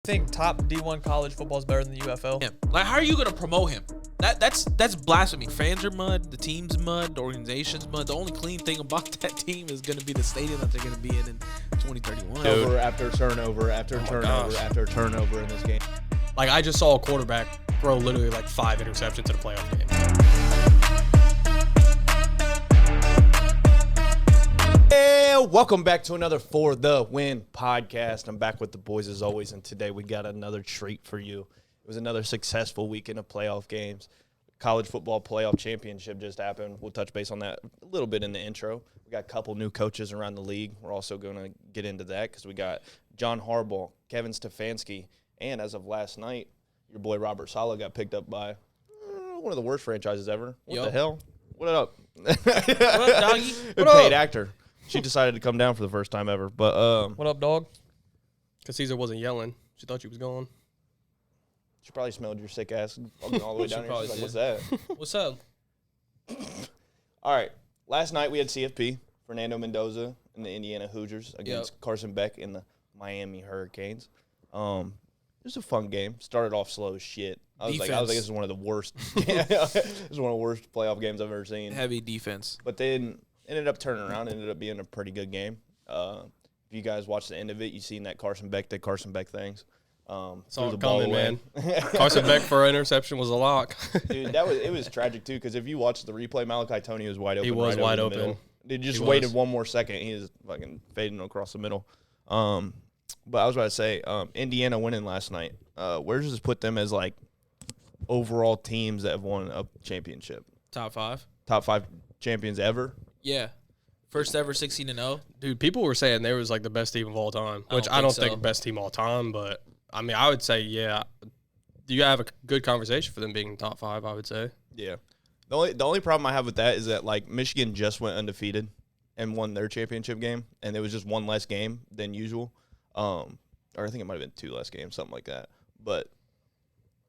think top D1 college football is better than the UFL. Yeah. Like, how are you gonna promote him? That's blasphemy. Fans are mud. The team's mud. The organization's mud. The only clean thing about that team is gonna be the stadium that they're gonna be in 2031. Turnover after turnover after turnover after turnover in this game. Like, I just saw a quarterback throw literally like 5 interceptions in a playoff game. And welcome back to another For the Win podcast. I'm back with the boys as always, and today we got another treat for you. It was another successful weekend of playoff games. College football playoff championship just happened. We'll touch base on that a little bit in the intro. We got a couple new coaches around the league. We're also going to get into that because we got John Harbaugh, Kevin Stefanski, and as of last night, your boy Robert Salah got picked up by one of the worst franchises ever. What the hell? What up? What up, doggy? A paid actor. She decided to come down for the first time ever. But What up, dog? Because Caesar wasn't yelling. She thought she was gone. she probably smelled your sick ass walking all the way down here. She's like, what's that? What's up? All right. Last night we had CFP, Fernando Mendoza, and the Indiana Hoosiers against Carson Beck in the Miami Hurricanes. It was a fun game. Started off slow as shit. I was like, this is one of the worst. This is one of the worst playoff games I've ever seen. Heavy defense. But then ended up turning around. Ended up being a pretty good game. If you guys watched the end of it, you seen that Carson Beck did Carson Beck things. Saw it coming, man. Carson Beck for an interception was a lock. Dude, it was tragic too because if you watch the replay, Malachi Tony was wide open. He was wide open. They just waited one more second. He was fucking fading across the middle. But I was about to say, Indiana winning last night. Where does this put them as like overall teams that have won a championship? Top 5. Top 5 champions ever. Yeah. First ever 16-0. Dude, people were saying they was like the best team of all time, which I don't think best team all time, but I mean, I would say, yeah, you have a good conversation for them being top 5, I would say. Yeah. The only problem I have with that is that, like, Michigan just went undefeated and won their championship game, and it was just one less game than usual. Or I think it might have been 2 less games, something like that. But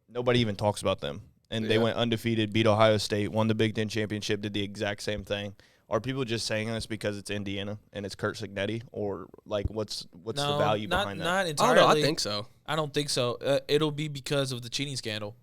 nobody even talks about them. And they went undefeated, beat Ohio State, won the Big Ten championship, did the exact same thing. Are people just saying this because it's Indiana and it's Kurt Signetti, or like what's the value behind that? Not entirely. I think so. I don't think so. It'll be because of the cheating scandal.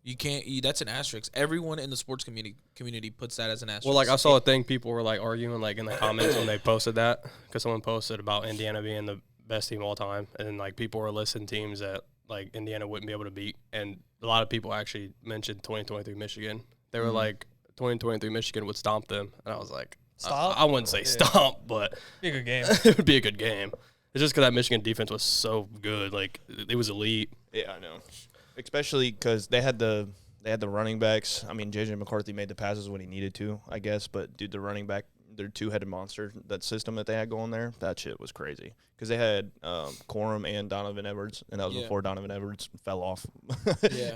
You can't. That's an asterisk. Everyone in the sports community puts that as an asterisk. Well, like I saw a thing, people were like arguing like in the comments when they posted that because someone posted about Indiana being the best team of all time, and then like people were listing teams that like Indiana wouldn't be able to beat, and a lot of people actually mentioned 2023 Michigan. They were like 2023 Michigan would stomp them, and I was like, Stomp? I wouldn't say stomp, but Be a good game. it would be a good game. It's just because that Michigan defense was so good, like it was elite. Yeah, I know. Especially because they had the running backs. I mean, J.J. McCarthy made the passes when he needed to, I guess. But dude, the running back, their two-headed monster, that system that they had going there, that shit was crazy. Because they had Corum and Donovan Edwards, and that was before Donovan Edwards fell off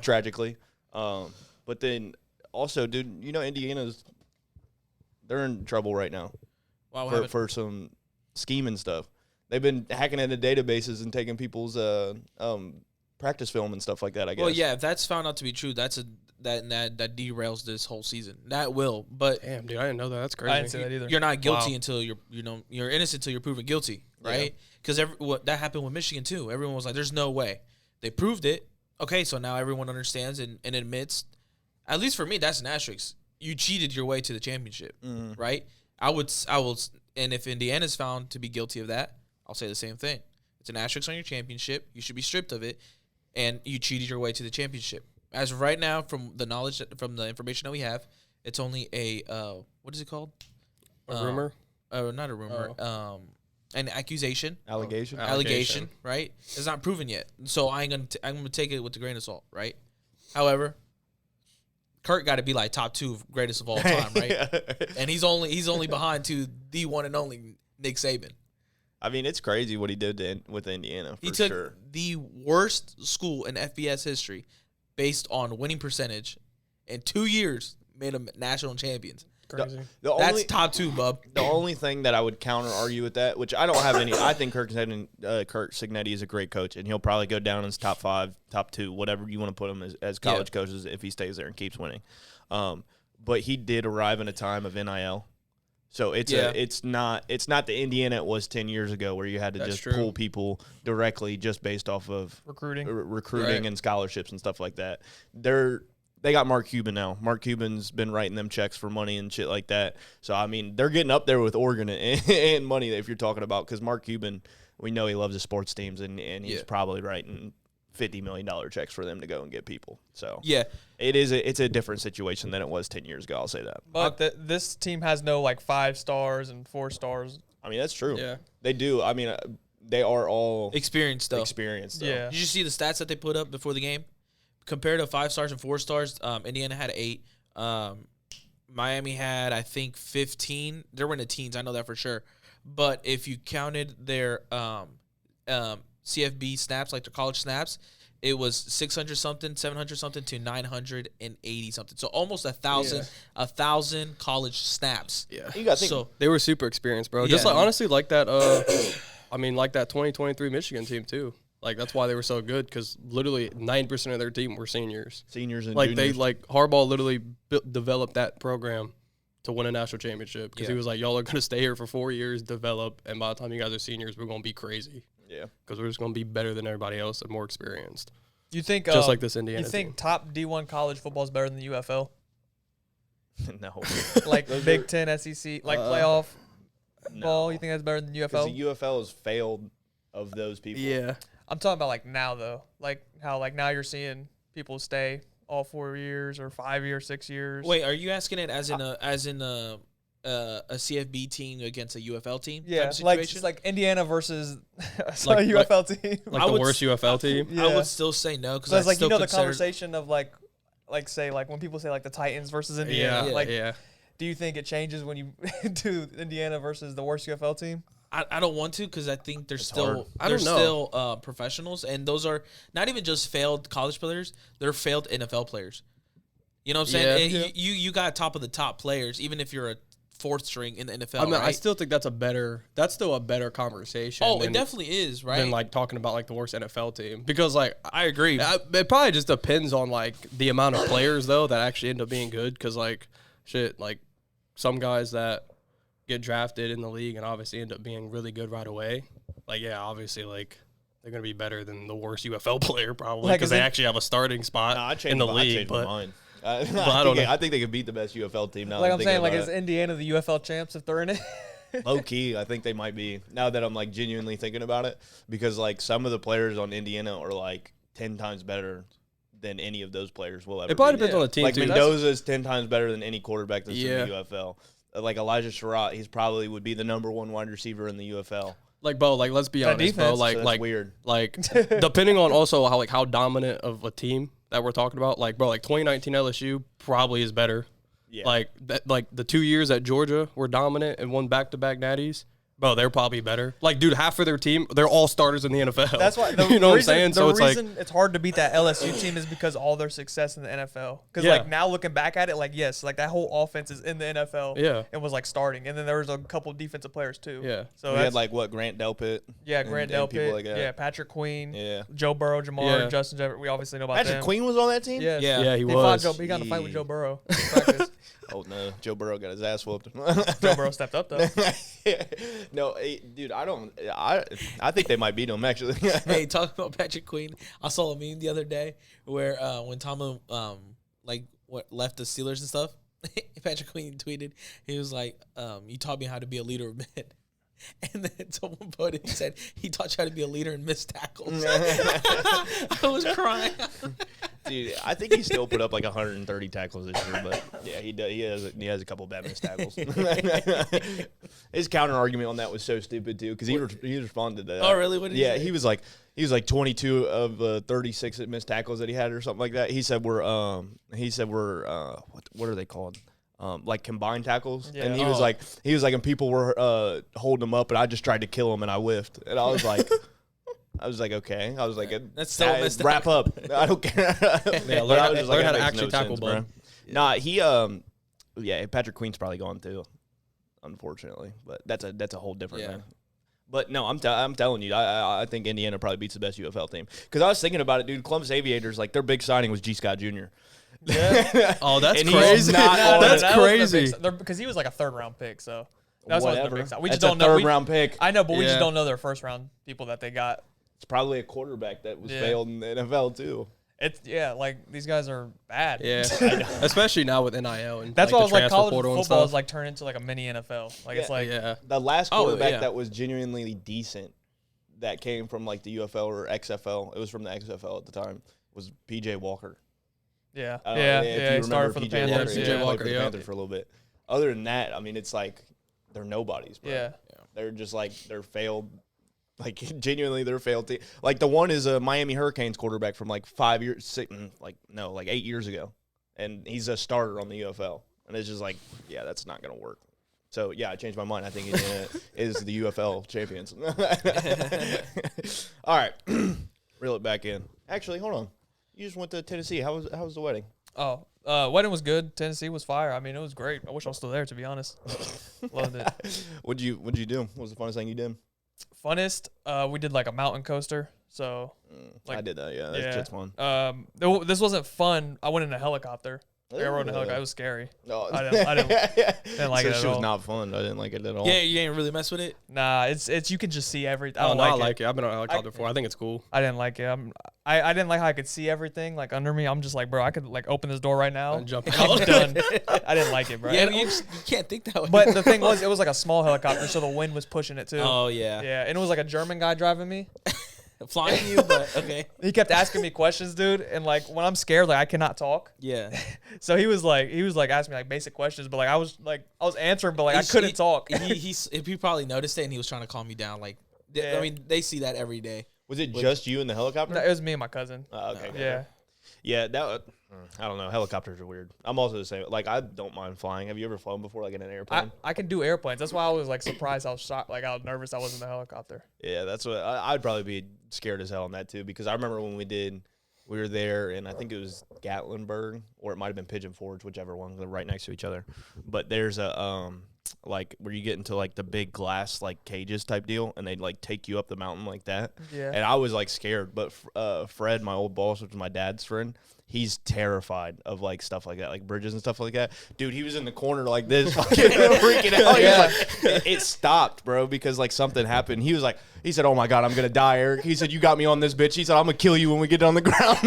tragically. But then also, dude, you know, they're in trouble right now for some scheming stuff. They've been hacking into databases and taking people's practice film and stuff like that, I guess. Well, yeah, if that's found out to be true, that derails this whole season. That will, but Damn, dude, I didn't know that. That's crazy. I didn't say that either. you're not guilty until you're innocent until you're proven guilty, right? Because that happened with Michigan too. Everyone was like, "There's no way." They proved it. Okay, so now everyone understands and admits. At least for me, that's an asterisk. You cheated your way to the championship, right? I will, and if Indiana's found to be guilty of that, I'll say the same thing. It's an asterisk on your championship. You should be stripped of it, and you cheated your way to the championship. As of right now, from the knowledge, from the information that we have, it's only a what is it called? A rumor? Not a rumor. An accusation. Allegation, right? It's not proven yet, so I'm gonna take it with a grain of salt, right? However, Kurt got to be like top 2 greatest of all time, right? And he's only behind to the one and only Nick Saban. I mean, it's crazy what he did with Indiana. He took the worst school in FBS history, based on winning percentage, in 2 years made them national champions. Crazy. That's top 2, bub. The only thing that I would counter argue with that, which I don't have any, I think Kurt Signetti is a great coach, and he'll probably go down as top 5, top 2, whatever you want to put him as college coaches if he stays there and keeps winning. But he did arrive in a time of NIL. So it's not the Indiana it was 10 years ago where you had to just pull people directly just based off of recruiting and scholarships and stuff like that. They got Mark Cuban now. Mark Cuban's been writing them checks for money and shit like that. So I mean, they're getting up there with Oregon and money if you're talking about, because Mark Cuban, we know he loves his sports teams and he's probably writing $50 million checks for them to go and get people. So yeah, it's a different situation than it was 10 years ago. I'll say that. But this team has no like 5 stars and 4 stars. I mean, that's true. Yeah, they do. I mean, they are all experienced though. Yeah. Did you see the stats that they put up before the game? Compared to 5 stars and 4 stars, Indiana had 8. Miami had, I think, 15. They were in the teens. I know that for sure. But if you counted their CFB snaps, like their college snaps, it was 600-something, 700-something to 980-something. So almost 1,000 college snaps. Yeah. You got to think. So they were super experienced, bro. Just like honestly, like that. I mean, like that 2023 Michigan team too. Like that's why they were so good, because literally 9% of their team were seniors. Seniors and like juniors. Harbaugh literally developed that program to win a national championship, because he was like, y'all are going to stay here for 4 years, develop, and by the time you guys are seniors, we're going to be crazy. Yeah, because we're just going to be better than everybody else and more experienced. You think just like this Indiana? You think team. top D1 college football is better than the UFL? No, like Big Ten, SEC, like playoff ball. You think that's better than UFL? The UFL has failed of those people. Yeah, I'm talking about like now though, like how like now you're seeing people stay all 4 years or 5 years, 6 years. Wait, are you asking it as in a CFB team against a UFL team? Yeah, type of like situation? just like Indiana versus a Like- UFL team. like the worst UFL team. Yeah. I would still say no, because So it's like still the consider conversation of like say like when people say like the Titans versus Indiana. Yeah, like, yeah. do you think it changes when you do Indiana versus the worst UFL team? I don't want to, because I think they're hard. still professionals, and those are not even just failed college players; they're failed NFL players. You know what I'm saying? Yeah. You got top of the top players, even if you're a 4th string in the NFL. I mean, right? I still think that's still a better conversation. Oh, than, it definitely is, right? than like talking about like the worst NFL team, because like I agree. it probably just depends on like the amount of players though that actually end up being good, because like shit, like some guys that get drafted in the league and obviously end up being really good right away. Like, yeah, obviously, like they're gonna be better than the worst UFL player probably, Like, because they actually have a starting spot in the league. But I don't know. I think they could beat the best UFL team now. Like that I'm saying, like thinking is about Indiana the UFL champs if they're in it? it. Low key, I think they might be, now that I'm like genuinely thinking about it, because like some of the players on Indiana are like 10 times better than any of those players will ever. it probably be. depends on the team Like too. Mendoza is 10 times better than any quarterback that's Yeah. in the UFL. Like Elijah Sherratt, he's probably would be the number 1 wide receiver in the UFL. Like, Bo, like let's be That honest, Bo. defense, Like, So that's weird. like depending on also how dominant of a team that we're talking about. Like, bro, like 2019 LSU probably is better. Yeah. Like that, like the 2 years at Georgia were dominant and won back-to-back natties. Bro, they're probably better. Like, dude, half of their team, they're all starters in the NFL. That's why you know what I'm saying. The So it's like, reason it's hard to beat that LSU team is because all their success in the NFL. Because Yeah. like now looking back at it, like yes, like that whole offense is in the NFL. Yeah. And was like starting, and then there was a couple of defensive players too. Yeah. So we that's, had like what, Grant Delpit? Grant and people Delpit, like that. yeah, Patrick Queen, Yeah. Joe Burrow, Jamar, Yeah. Justin Jefferson. We obviously know about Patrick them. Queen was on that team? Yeah, Yeah. he He was. he got in a fight with Joe Burrow. in practice. Oh no, Joe Burrow got his ass whooped. Joe Burrow stepped up though. No, dude, I think they might beat him actually. Hey, talking about Patrick Queen, I saw a meme the other day where when Tomlin left the Steelers and stuff, Patrick Queen tweeted, he was like, "You taught me how to be a leader of men." And then someone put it, he said, "He taught you how to be a leader in missed tackles." I was crying. Dude, I think he still put up like 130 tackles this year, but yeah, he does. He has a couple bad missed tackles. His counter argument on that was so stupid too, because he responded to that. Oh, really? What did he Yeah, say? he was like 22 of 36 missed tackles that he had or something like that. He said we're what are they called? Like combined tackles, Yeah. and he was like, and people were holding him up, and I just tried to kill him, and I whiffed, and I was like, okay, I was like, That's so messed up. wrap up, I don't care. Yeah, But I learn was just like, how that to makes actually no tackle, sense, bro. bro. Nah, yeah, Patrick Queen's probably gone too, unfortunately, but that's a whole different thing. But no, I'm telling you, I think Indiana probably beats the best UFL team, because I was thinking about it, dude. Columbus Aviators, like their big signing was G. Scott Jr. Yeah. Oh, that's And he's crazy. not on That's That was the crazy. big- because he was like a 3rd round pick. So That's what whatever. the big side. We That's just don't a know. third round pick. I know, but we just Yeah. don't know their first round people that they got. It's probably a quarterback that was Yeah. failed in the NFL too. It's like these guys are bad. Yeah, especially now with NIL and That's why I was the like transfer college portal and football stuff. is like turned into like a mini NFL. Like it's like yeah. The last Oh, quarterback yeah. that was genuinely decent that came from like the UFL or XFL, it was from the XFL at the time, was PJ Walker. yeah, I don't know if you He started remember for the PJ Panthers. Walker. Yeah, He PJ played Walker, for the yeah. Panthers for a little bit. Other than that, I mean, it's like they're nobodies, bro. Yeah. They're just like they're failed. Like genuinely, they're failed team. Like the one is a Miami Hurricanes quarterback from like 5 years, like 8 years ago, and he's a starter on the UFL. And it's just like, yeah, that's not gonna work. So yeah, I changed my mind. I think Indiana is the UFL champions. All right, reel it back in. Actually, hold on. You just went to Tennessee. How was the wedding? Oh, wedding was good. Tennessee was fire. I mean, it was great. I wish I was still there, to be honest. Loved it. What'd you do? What was the funnest thing you did? Funnest, we did like a mountain coaster. So I did that. Yeah, that shit's fun. this wasn't fun. I went in a helicopter. I rode in a helicopter. It was scary. No, I didn't like so it at she was all. not fun. I didn't like it at all. Yeah, you ain't really mess with it. Nah, it's you can just see everything. I Oh, don't no, like I it. like it. I've been on a helicopter before. I think it's cool. I didn't like it. I didn't like how I could see everything like under me. I'm just like, bro, I could like open this door right now. And jump I'm out. done. I didn't like it, bro. Yeah, And you can't think that way. but the thing was, it was like a small helicopter, so the wind was pushing it too. oh yeah, Yeah, and it was like a German guy driving me. flying you, but okay. He kept asking me questions, dude, and like when I'm scared, like I cannot talk. Yeah, So he was like asking me like basic questions, but like I was answering, but like I couldn't talk. He probably noticed it, and he was trying to calm me down. Like, Yeah. I mean, they see that every day. Was it just you in the helicopter? No, it was me and my cousin. Okay. Yeah. Yeah, that. I don't know. Helicopters are weird. I'm also the same. Like, I don't mind flying. Have you ever flown before, like in an airplane? I can do airplanes. That's why I was like surprised. I was shocked, like I was nervous I was in the helicopter. Yeah, that's what I'd probably be scared as hell on that too. Because I remember when we were there, and I think it was Gatlinburg, or it might have been Pigeon Forge, whichever one. They're right next to each other. But there's a like where you get into like the big glass like cages type deal, and they like take you up the mountain like that. Yeah. And I was like scared, but Fred, my old boss, which is my dad's friend, he's terrified of like stuff like that, like bridges and stuff like that. Dude, he was in the corner like this, fucking freaking out. He was like, it stopped, bro, because like something happened. He said, "Oh my god, I'm gonna die, Eric." He said, "You got me on this bitch." He said, "I'm gonna kill you when we get on the ground."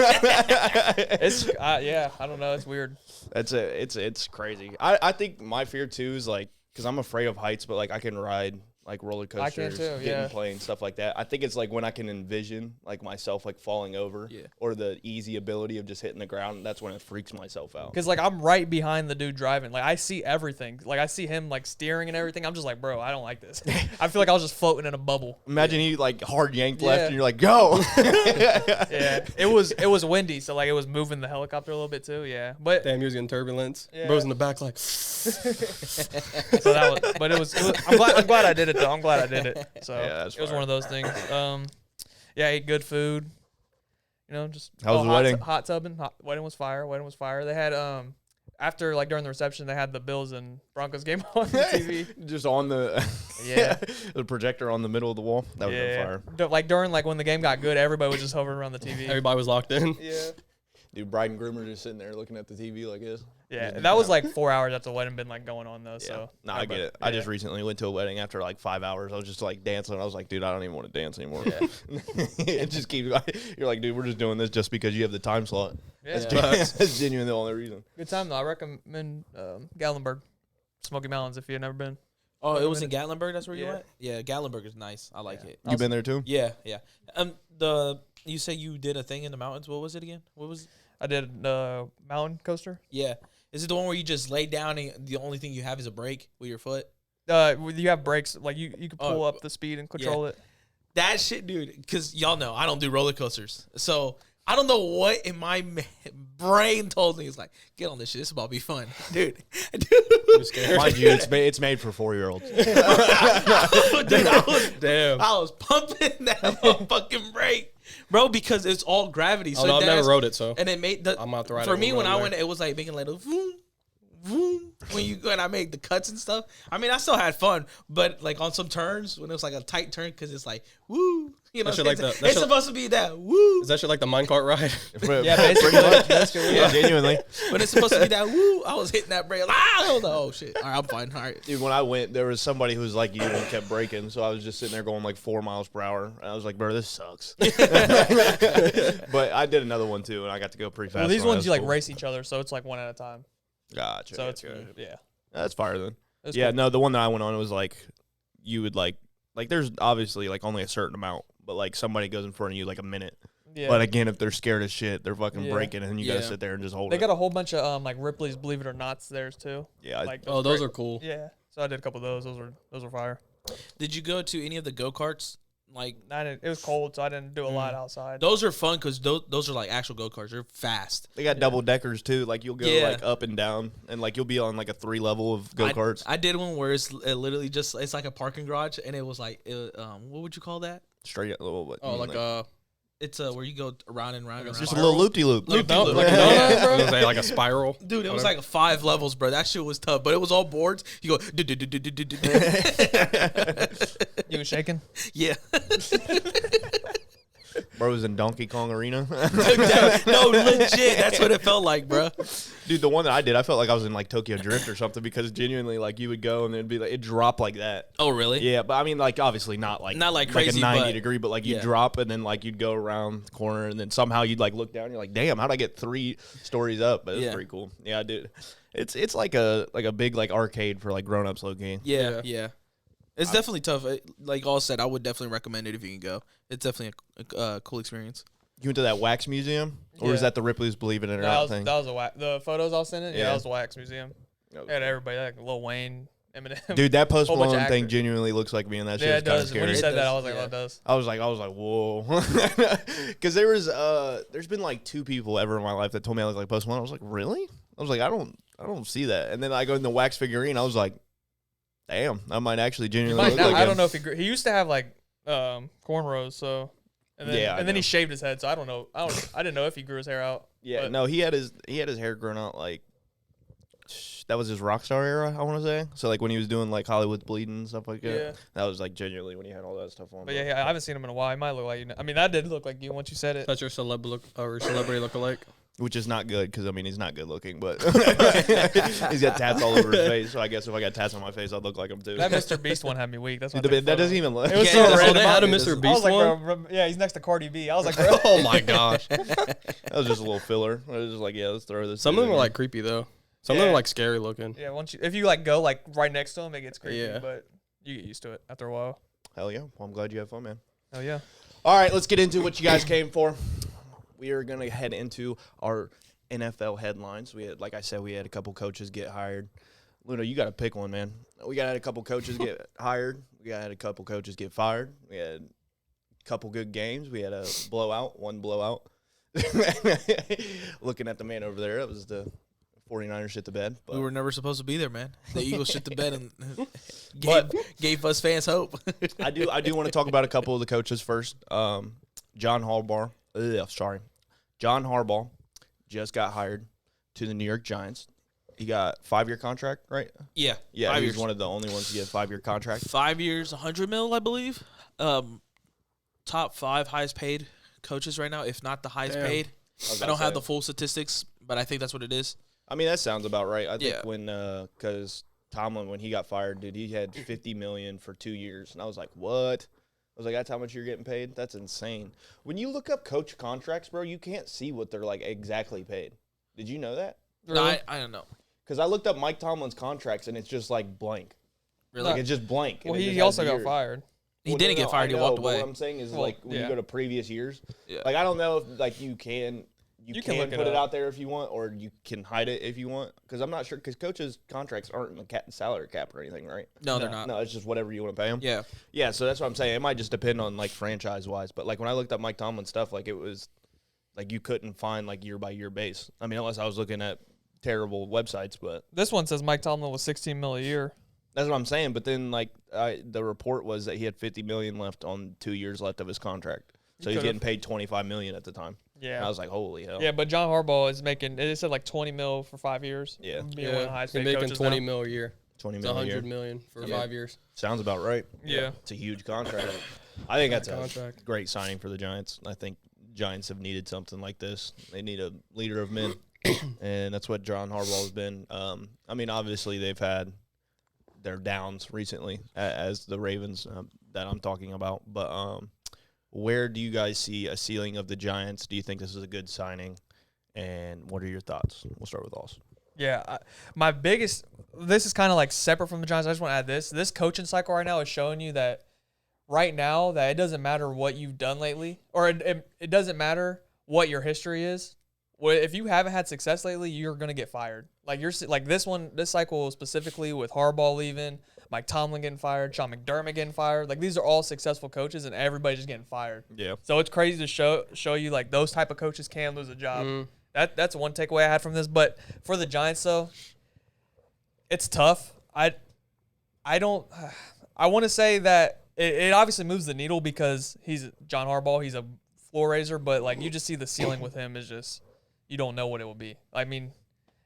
It's yeah, I don't know. It's weird. It's crazy. I think my fear too is like, because I'm afraid of heights, but like I can ride like roller coasters, too, get yeah. in planes, stuff like that. I think it's like when I can envision like myself like falling over, Yeah. or the easy ability of just hitting the ground. That's when it freaks myself out. Cause like I'm right behind the dude driving. Like I see everything. Like I see him like steering and everything. I'm just like, bro, I don't like this. I feel like I was just floating in a bubble. Imagine he like hard yanked Yeah. left, and you're like, go. Yeah, it was windy, so like it was moving the helicopter a little bit too. Yeah, but Damn, he was getting turbulence. Yeah. Bro's in the back like, so that was, but it was I'm glad I did it though. I'm glad I did it. So Yeah, that's it was fire. one of those things. Yeah, I ate good food. You know, just How was the hot, wedding? Hot tubbing. Wedding was fire. Wedding was fire. They had after like during the reception, they had the Bills and Broncos game on the TV. Just on the Yeah. the projector on the middle of the wall. That would have been fire. Like during like when the game got good, everybody was just hovering around the TV. everybody was locked in. Yeah. Dude, bride and groom are just sitting there looking at the TV like this. Yeah, and that was like 4 hours after the wedding been like going on though. So No, I get it. I just recently went to a wedding after like 5 hours. I was just like dancing. I was like, dude, I don't even want to dance anymore. It just keeps. You're like, dude, we're just doing this just because you have the time slot. Yeah. That's genuinely the only reason. Good time though. I recommend Gatlinburg, Smoky Mountains if you've never been. Oh, it was in Gatlinburg. That's where you Yeah. went. Yeah, Gatlinburg is nice. I like it. You been there too? Yeah, yeah. You say you did a thing in the mountains. What was it again? What was? I did the mountain coaster. Yeah. Is it the one where you just lay down and the only thing you have is a brake with your foot? You have brakes, like you can pull up the speed and control it. That shit, dude. Because y'all know I don't do roller coasters, so I don't know what in my brain told me. It's like, get on this shit. This is about to be fun, dude. I'm scared. Mind you, it's made for 4-year-olds. Dude, I was pumping that motherfucking brake, bro, because it's all gravity. So Oh, no, I've that's- never rode it, so And it made the I'm about to ride for it me when right I away. went, it was like making like a vroom, vroom, when you go and I made the cuts and stuff. I mean, I still had fun, but like on some turns when it was like a tight turn, because it's like woo, you know, it's supposed to be that woo. Is that shit like the minecart ride? Yeah, basically. Yeah, genuinely. But it's supposed to be that woo. I was hitting that brake. Oh shit! All right, I'm fine. All right. Dude, when I went, there was somebody who was like you and kept braking, so I was just sitting there going like 4 miles per hour. And I was like, bro, this sucks. But I did another one too, and I got to go pretty fast. Well, these ones you like cool. race each other, so it's like one at a time. Gotcha. So it's good. yeah. That's fire then. It's Yeah, cool. no, the one that I went on, it was like you would like there's obviously like only a certain amount, but like somebody goes in front of you like a minute. Yeah. But again, if they're scared as shit, they're fucking Yeah. breaking, and you gotta sit there and just hold They it. got a whole bunch of like Ripley's Believe It or Not's theirs too. Yeah. Like Oh, those are cool. Yeah. So I did a couple of those. Those were fire. Did you go to any of the go-karts? Like It was cold, so I didn't do a lot outside. those are fun because those are like actual go-karts. They're fast. They got double deckers too. Like you'll go like up and down, and like you'll be on like a 3 level of go karts. I did one where it literally just it's like a parking garage, and it was like what would you call that? Straight up, like It's where you go around and around. just a little loop de loop. Like a donut, bro? Like a spiral. Dude, it was like 5 levels, bro. That shit was tough, but it was all boards. You go. You was shaking? Yeah. Bro was in Donkey Kong Arena. No, legit. That's what it felt like, bro. Dude, the one that I did, I felt like I was in like Tokyo Drift or something because genuinely, like you would go and it'd be like it dropped like that. Oh, really? Yeah, but I mean, like obviously not like crazy, a 90 but degree, but like you yeah. drop and then like you'd go around the corner and then somehow you'd like look down. And you're like, damn, how'd I get 3 stories up? But it's pretty cool. Yeah, dude, it's like a big like arcade for like grown ups, low key. Yeah. It's definitely tough. Like all said, I would definitely recommend it if you can go. It's definitely a cool experience. You went to that wax museum, or is that the Ripley's Believe It or Not thing? That was a wax. The photos I was sending, Yeah. that was the wax museum. Okay. Had everybody like Lil Wayne, Eminem. Dude, that Post Whole bunch of Malone thing actors. genuinely looks like me, and that shit Yeah, is it kind of does. scary. When you said that, I was like, Yeah. oh, it does. I was like, whoa, because there's been like 2 people ever in my life that told me I look like Post Malone. I was like, really? I was like, I don't see that. And then I go in the wax figurine. I was like, damn, I might actually genuinely look like I him. don't know if he used to have like cornrows, so and then, Yeah, I and then he know. shaved his head, so I don't know. I didn't know if he grew his hair out. Yeah, but- no, he had his hair grown out like that was his rock star era, I want to say. So like when he was doing like Hollywood's Bleeding and stuff like that. Yeah. That was like genuinely when he had all that stuff on. But yeah, I haven't seen him in a while. He might look like you. I mean, that did look like you once you said it. That's your celebrity lookalike. Which is not good because I mean he's not good looking, but he's got tats all over his face. So I guess if I got tats on my face, I'd look like him too. That Mr. Beast one had me weak. That's why I That took a photo. doesn't even look. It was Yeah, so that's- random. they had a I Mr. was Beast like, one? bro, yeah, he's next to Cardi B. I was like, bro. Oh my gosh. That was just a little filler. I was just like, yeah, let's throw this. Some of them in are there. like creepy though. Some of them are like scary looking. Yeah, if you like go like right next to him, it gets creepy. Yeah. But you get used to it after a while. Hell yeah. Well, I'm glad you had fun, man. Oh yeah. All right, let's get into what you guys came for. We are gonna head into our NFL headlines. Like I said, we had a couple coaches get hired. Luna, you got to pick one, man. We had a couple coaches get hired. We had a couple coaches get fired. We had a couple good games. We had a one blowout. Looking at the man over there, it was the 49ers shit the bed. But We were never supposed to be there, man. The Eagles shit the bed and But- gave us fans hope. I do want to talk about a couple of the coaches first. John Harbaugh just got hired to the New York Giants. He got 5-year contract, right? Yeah. Yeah, 5 he years. was one of the only ones to get a 5-year contract. 5 years, 100 mil, I believe. Top 5 highest paid coaches right now, if not the highest Damn. paid. was I about don't to have say. the full statistics, but I think that's what it is. I mean, that sounds about right. I think Yeah. when because Tomlin, when he got fired, dude, he had $50 million for 2 years, and I was like, what? I was like, that's how much you're getting paid? That's insane. When you look up coach contracts, bro, you can't see what they're like exactly paid. Did you know that? No, I don't know. Because I looked up Mike Tomlin's contracts, and it's just like blank. Really? Like it's just blank. and Well, it just he has also the got years. fired. He Well, didn't no, get fired. I He know, walked but away. What I'm saying is, Well, like, when yeah. you go to previous years, Yeah. like, I don't know if, like, you can look put it it up. out there if you want, or you can hide it if you want. Because I'm not sure, because coaches' contracts aren't in the salary cap or anything, right? No, they're not. No, it's just whatever you want to pay them. Yeah. Yeah, so that's what I'm saying. It might just depend on, like, franchise-wise. But, like, when I looked up Mike Tomlin stuff, like, it was, like, you couldn't find, like, year-by-year base. I mean, unless I was looking at terrible websites, but This one says Mike Tomlin was $16 million a year. that's what I'm saying. But then, like, the report was that he had $50 million left on 2 years left of his contract. So he's could've- getting paid $25 million at the time. Yeah. And I was like, holy hell. Yeah, but John Harbaugh is making, it said like $20 million for 5 years. Yeah. Being one of the highest he's paid making coaches $20 now. million a year. 20 It's million a year. $100 million for Yeah. 5 years. Sounds about right. Yeah. It's a huge contract. I think that's a Contract. great signing for the Giants. I think Giants have needed something like this. They need a leader of men, and that's what John Harbaugh has been. I mean, obviously they've had their downs recently, as the Ravens that I'm talking about. But where do you guys see a ceiling of the Giants? Do you think this is a good signing? And what are your thoughts? We'll start with Austin. Yeah, my biggest – this is kind of like separate from the Giants. I just want to add this. This coaching cycle right now is showing you that right now that it doesn't matter what you've done lately, or it doesn't matter what your history is. If you haven't had success lately, you're going to get fired. Like this cycle specifically with Harbaugh leaving, Mike Tomlin getting fired, Sean McDermott getting fired. Like these are all successful coaches, and everybody's just getting fired. Yeah. So it's crazy to show you like those type of coaches can lose a job. That's one takeaway I had from this. But for the Giants, though, it's tough. I want to say that it obviously moves the needle because he's John Harbaugh. He's a floor raiser, but like you just see the ceiling with him is just you don't know what it will be. I mean,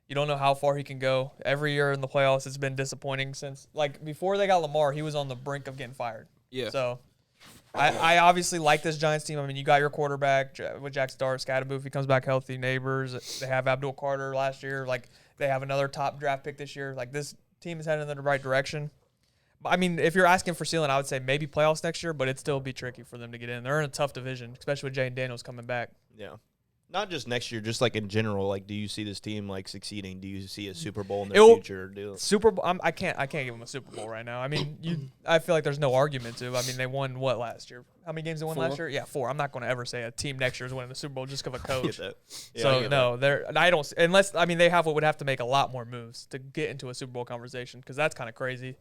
you don't know how far he can go. Every year in the playoffs, it's been disappointing since like before they got Lamar, he was on the brink of getting fired. Yeah. So I obviously like this Giants team. I mean, you got your quarterback with Jack Starr, Scatterboo, if he comes back healthy, Neighbors. They have Abdul Carter last year. Like, they have another top draft pick this year. Like, this team is heading in the right direction. I mean, if you're asking for ceiling, I would say maybe playoffs next year, but it'd still be tricky for them to get in. They're in a tough division, especially with Jane Daniels coming back. Yeah. Not just next year, just like in general. Like, do you see this team like succeeding? Do you see a Super Bowl in the future? Super Bowl. I can't give them a Super Bowl right now. I mean, I feel like there's no argument to. I mean, they won what last year? How many games they won 4. last year? Yeah, 4. I'm not going to ever say a team next year is winning the Super Bowl just because of a I coach. get that. Yeah, So no, I don't unless I mean they would have to make a lot more moves to get into a Super Bowl conversation because that's kind of crazy.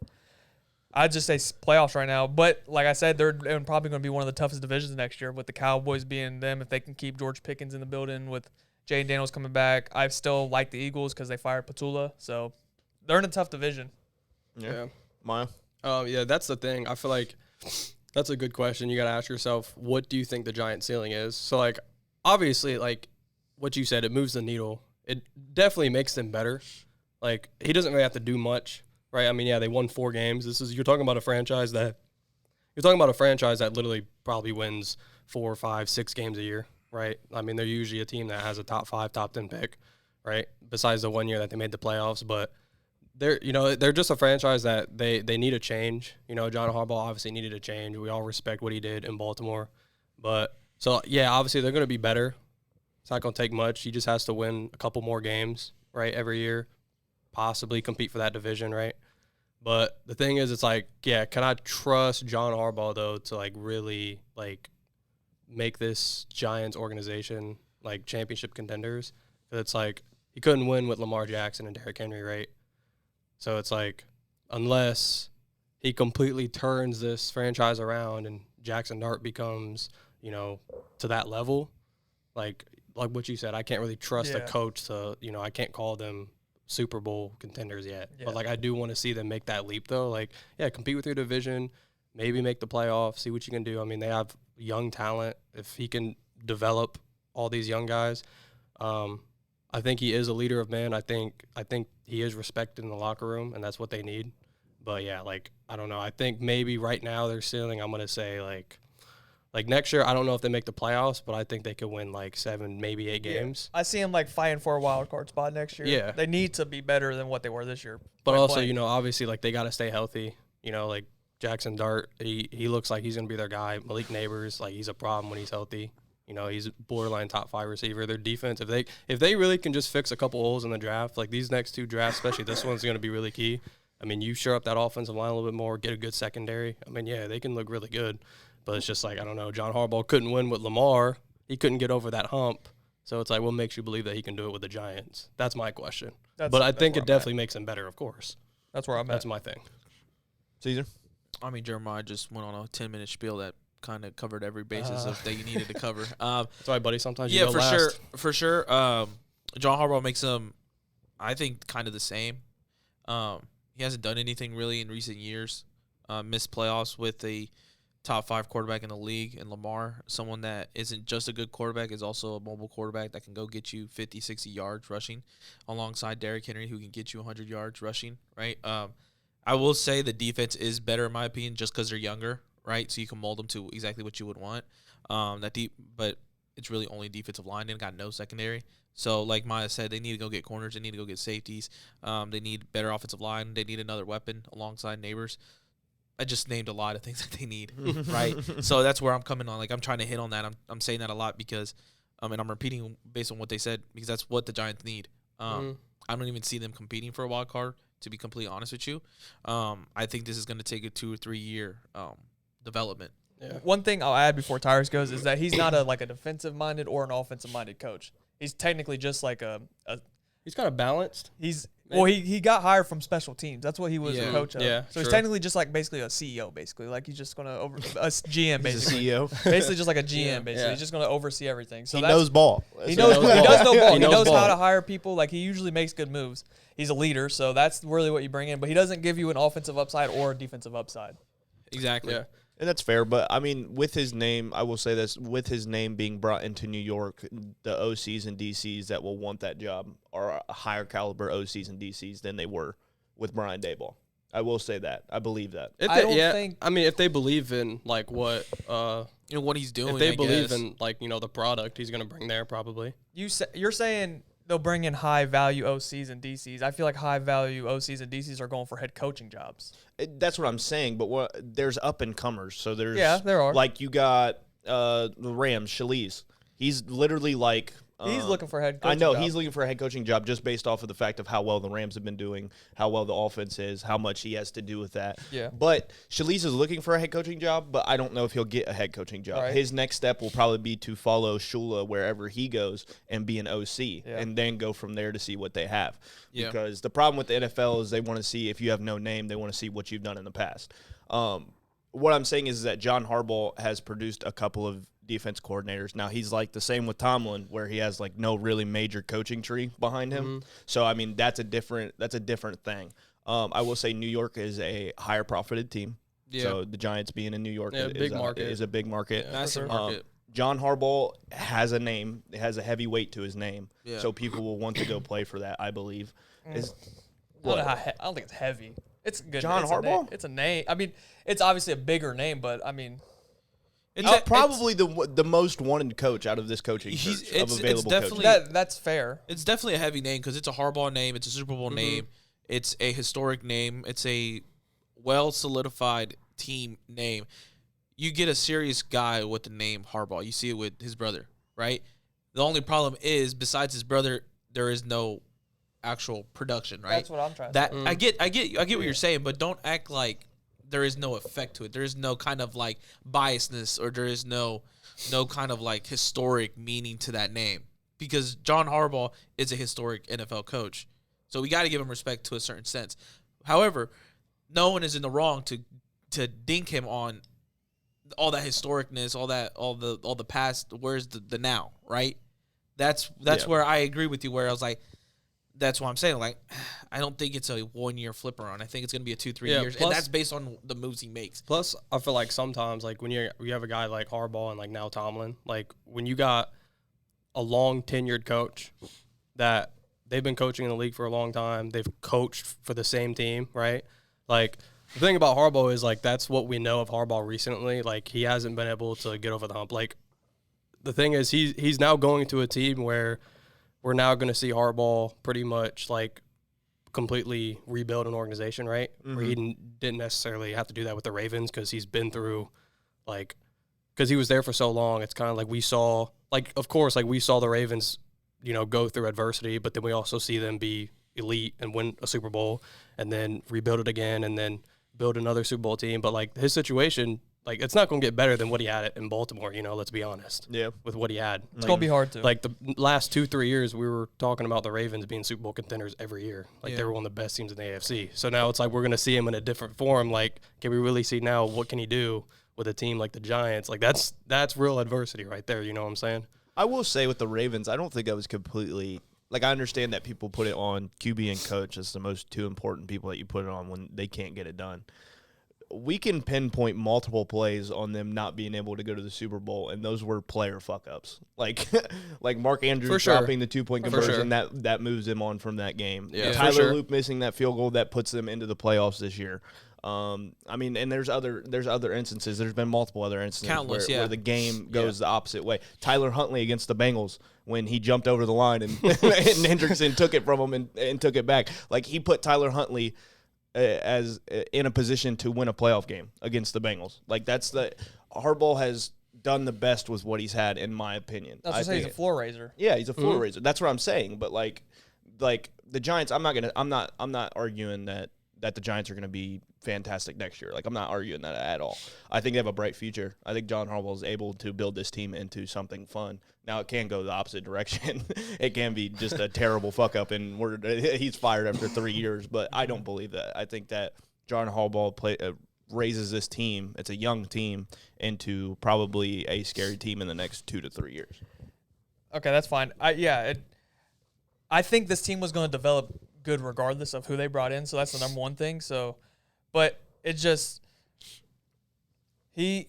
I'd just say playoffs right now, but like I said, they're probably going to be one of the toughest divisions next year with the Cowboys being them. If they can keep George Pickens in the building with Jane Daniels coming back, I still like the Eagles because they fired Petula, so they're in a tough division. Yeah. Maya? Yeah, that's the thing. I feel like that's a good question. You got to ask yourself, what do you think the Giant ceiling is? So, like, obviously, like what you said, it moves the needle. It definitely makes them better. Like, he doesn't really have to do much, right? I mean, yeah, they won 4 games. You're talking about a franchise that literally probably wins 4, 5, 6 games a year, right? I mean, they're usually a team that has a top 5, top 10 pick, right? Besides the one year that they made the playoffs, but they're just a franchise that they need a change. You know, John Harbaugh obviously needed a change. We all respect what he did in Baltimore, but so yeah, obviously they're going to be better. It's not going to take much. He just has to win a couple more games, right, every year, possibly compete for that division, right? But the thing is, it's like, yeah, can I trust John Harbaugh though to like really like make this Giants organization like championship contenders? Because it's like he couldn't win with Lamar Jackson and Derrick Henry, right? So it's like unless he completely turns this franchise around and Jackson Dart becomes, you know, to that level, like what you said, I can't really trust a coach to, you know, I can't call them Super Bowl contenders yet. Yeah. But like I do want to see them make that leap though. Like, yeah, compete with your division, maybe make the playoffs, see what you can do. I mean, they have young talent. If he can develop all these young guys, I think he is a leader of men. I think he is respected in the locker room, and that's what they need. But yeah, like I don't know. I think maybe right now their ceiling, I'm gonna say like next year. I don't know if they make the playoffs, but I think they could win like 7, maybe 8 games. I see them like fighting for a wild card spot next year. Yeah, they need to be better than what they were this year. But also, you know, obviously like they got to stay healthy. You know, like Jackson Dart, he looks like he's gonna be their guy. Malik Neighbors, like he's a problem when he's healthy. You know, he's borderline top 5 receiver. Their defense, if they really can just fix a couple holes in the draft, like these next 2 drafts, especially this one's going to be really key. I mean, you shore up that offensive line a little bit more, get a good secondary. I mean, yeah, they can look really good. But it's just like, I don't know, John Harbaugh couldn't win with Lamar. He couldn't get over that hump. So it's like, what makes you believe that he can do it with the Giants? That's my question. But I think it definitely makes him better, of course. That's where I'm at. That's my thing. Caesar? I mean, Jeremiah just went on a 10-minute spiel that kind of covered every basis that you needed to cover. That's right, buddy. Sometimes you yeah, go for last. sure, for sure. John Harbaugh makes him, I think, kind of the same. He hasn't done anything really in recent years. Missed playoffs with a top 5 quarterback in the league in Lamar, someone that isn't just a good quarterback, is also a mobile quarterback that can go get you 50, 60 yards rushing alongside Derrick Henry, who can get you 100 yards rushing, right? I will say the defense is better in my opinion just because they're younger, right? So you can mold them to exactly what you would want. But it's really only defensive line. They got no secondary. So like Maya said, they need to go get corners. They need to go get safeties. They need better offensive line. They need another weapon alongside Neighbors. I just named a lot of things that they need, right? So that's where I'm coming on. Like, I'm trying to hit on that. I'm saying that a lot because, and I'm repeating based on what they said because that's what the Giants need. I don't even see them competing for a wild card, to be completely honest with you. I think this is going to take a 2 or 3 year development. Yeah. One thing I'll add before Tyrus goes is that he's not a defensive-minded or an offensive-minded coach. He's technically just like he's kind of balanced. He got hired from special teams. That's what he was a coach of. Yeah, so he's technically just like basically a CEO, basically. Like he's just gonna a GM, basically. He's a CEO. Basically just like a GM, basically. Yeah. He's just gonna oversee everything. So he knows ball. He does know ball. He knows how to hire people. Like, he usually makes good moves. He's a leader, so that's really what you bring in. But he doesn't give you an offensive upside or a defensive upside. Exactly. Yeah. And that's fair, but I mean, with his name, I will say this: with his name being brought into New York, the OCs and DCs that will want that job are a higher caliber OCs and DCs than they were with Brian Daboll. I will say that. I believe that. I mean, if they believe in like what what he's doing, if they believe in like the product he's going to bring there, probably. You're saying they'll bring in high-value OCs and DCs. I feel like high-value OCs and DCs are going for head coaching jobs. That's what I'm saying, but there's up-and-comers. So there's there are. Like, you got the Rams, Shalice. He's literally like... he's looking for a head coaching I know, job. he's looking for a head coaching job just based off of the fact of how well the Rams have been doing, how well the offense is, how much he has to do with that. Yeah. But Shalice is looking for a head coaching job, but I don't know if he'll get a head coaching job. Right. His next step will probably be to follow Shula wherever he goes and be an OC, and then go from there to see what they have. Yeah. Because the problem with the NFL is they want to see, if you have no name, they want to see what you've done in the past. What I'm saying is that John Harbaugh has produced a couple of defense coordinators. Now, he's like the same with Tomlin, where he has like no really major coaching tree behind him. Mm-hmm. So I mean, that's a different thing. I will say New York is a higher profited team. Yeah. So the Giants being in New York is a big market. Yeah, massive market. John Harbaugh has a name. It has a heavy weight to his name. Yeah. So people will want to go play for that, I believe. I don't think it's heavy. It's good. John Harbaugh? It's a name. I mean, it's obviously a bigger name, but I mean, it's probably the most wanted coach out of this coaching search of available coaches. That's fair. It's definitely a heavy name because it's a Harbaugh name. It's a Super Bowl name. It's a historic name. It's a well-solidified team name. You get a serious guy with the name Harbaugh. You see it with his brother, right? The only problem is, besides his brother, there is no actual production, right? That's what I'm trying to say. I get what you're saying, but don't act like there is no effect to it. There is no kind of like biasness, or there is no kind of like historic meaning to that name, because John Harbaugh is a historic NFL coach. So we got to give him respect to a certain sense. However, no one is in the wrong to dink him on all that historicness, all the past. Where's the now, right? That's where I agree with you, where I was like, that's what I'm saying. Like, I don't think it's a 1 year flip around. I think it's going to be a 2-3 years. Plus, and that's based on the moves he makes. Plus, I feel like sometimes, like, when you have a guy like Harbaugh and, like, now Tomlin, like, when you got a long tenured coach that they've been coaching in the league for a long time, they've coached for the same team, right? Like, the thing about Harbaugh is, like, that's what we know of Harbaugh recently. Like, he hasn't been able to get over the hump. Like, the thing is, he's now going to a team where we're now going to see Harbaugh pretty much, like, completely rebuild an organization, right? Mm-hmm. Where he didn't necessarily have to do that with the Ravens because he's been through, like, because he was there for so long. It's kind of like we saw, like, of course, like, we saw the Ravens, go through adversity, but then we also see them be elite and win a Super Bowl and then rebuild it again and then build another Super Bowl team. But, like, his situation, like, it's not going to get better than what he had in Baltimore, let's be honest. Yeah. With what he had. It's going to be hard to. Like, the last 2-3 years, we were talking about the Ravens being Super Bowl contenders every year. Like, they were one of the best teams in the AFC. So now it's like we're going to see him in a different form. Like, can we really see now what can he do with a team like the Giants? Like, that's real adversity right there, you know what I'm saying? I will say with the Ravens, I don't think I was completely – like, I understand that people put it on QB and coach as the most two important people that you put it on when they can't get it done. we can pinpoint multiple plays on them not being able to go to the Super Bowl, and those were player fuck-ups. Like Mark Andrews dropping the 2-point conversion, that moves them on from that game. Yeah, Tyler Loop missing that field goal, that puts them into the playoffs this year. I mean, and there's other instances. There's been multiple other instances where the game goes the opposite way. Tyler Huntley against the Bengals when he jumped over the line and, and Hendrickson took it from him and took it back. Like, he put Tyler Huntley as in a position to win a playoff game against the Bengals. Like, Harbaugh has done the best with what he's had, in my opinion. I was saying he's a floor raiser. Yeah, he's a floor raiser. That's what I'm saying. But like the Giants, I'm not arguing that the Giants are going to be fantastic next year. Like, I'm not arguing that at all. I think they have a bright future. I think John Harbaugh is able to build this team into something fun. Now, it can go the opposite direction. It can be just a terrible fuck-up, and he's fired after 3 years. But I don't believe that. I think that John Harbaugh raises this team, it's a young team, into probably a scary team in the next 2 to 3 years. Okay, that's fine. I think this team was going to develop good regardless of who they brought in, so that's the number one thing. So, but it just I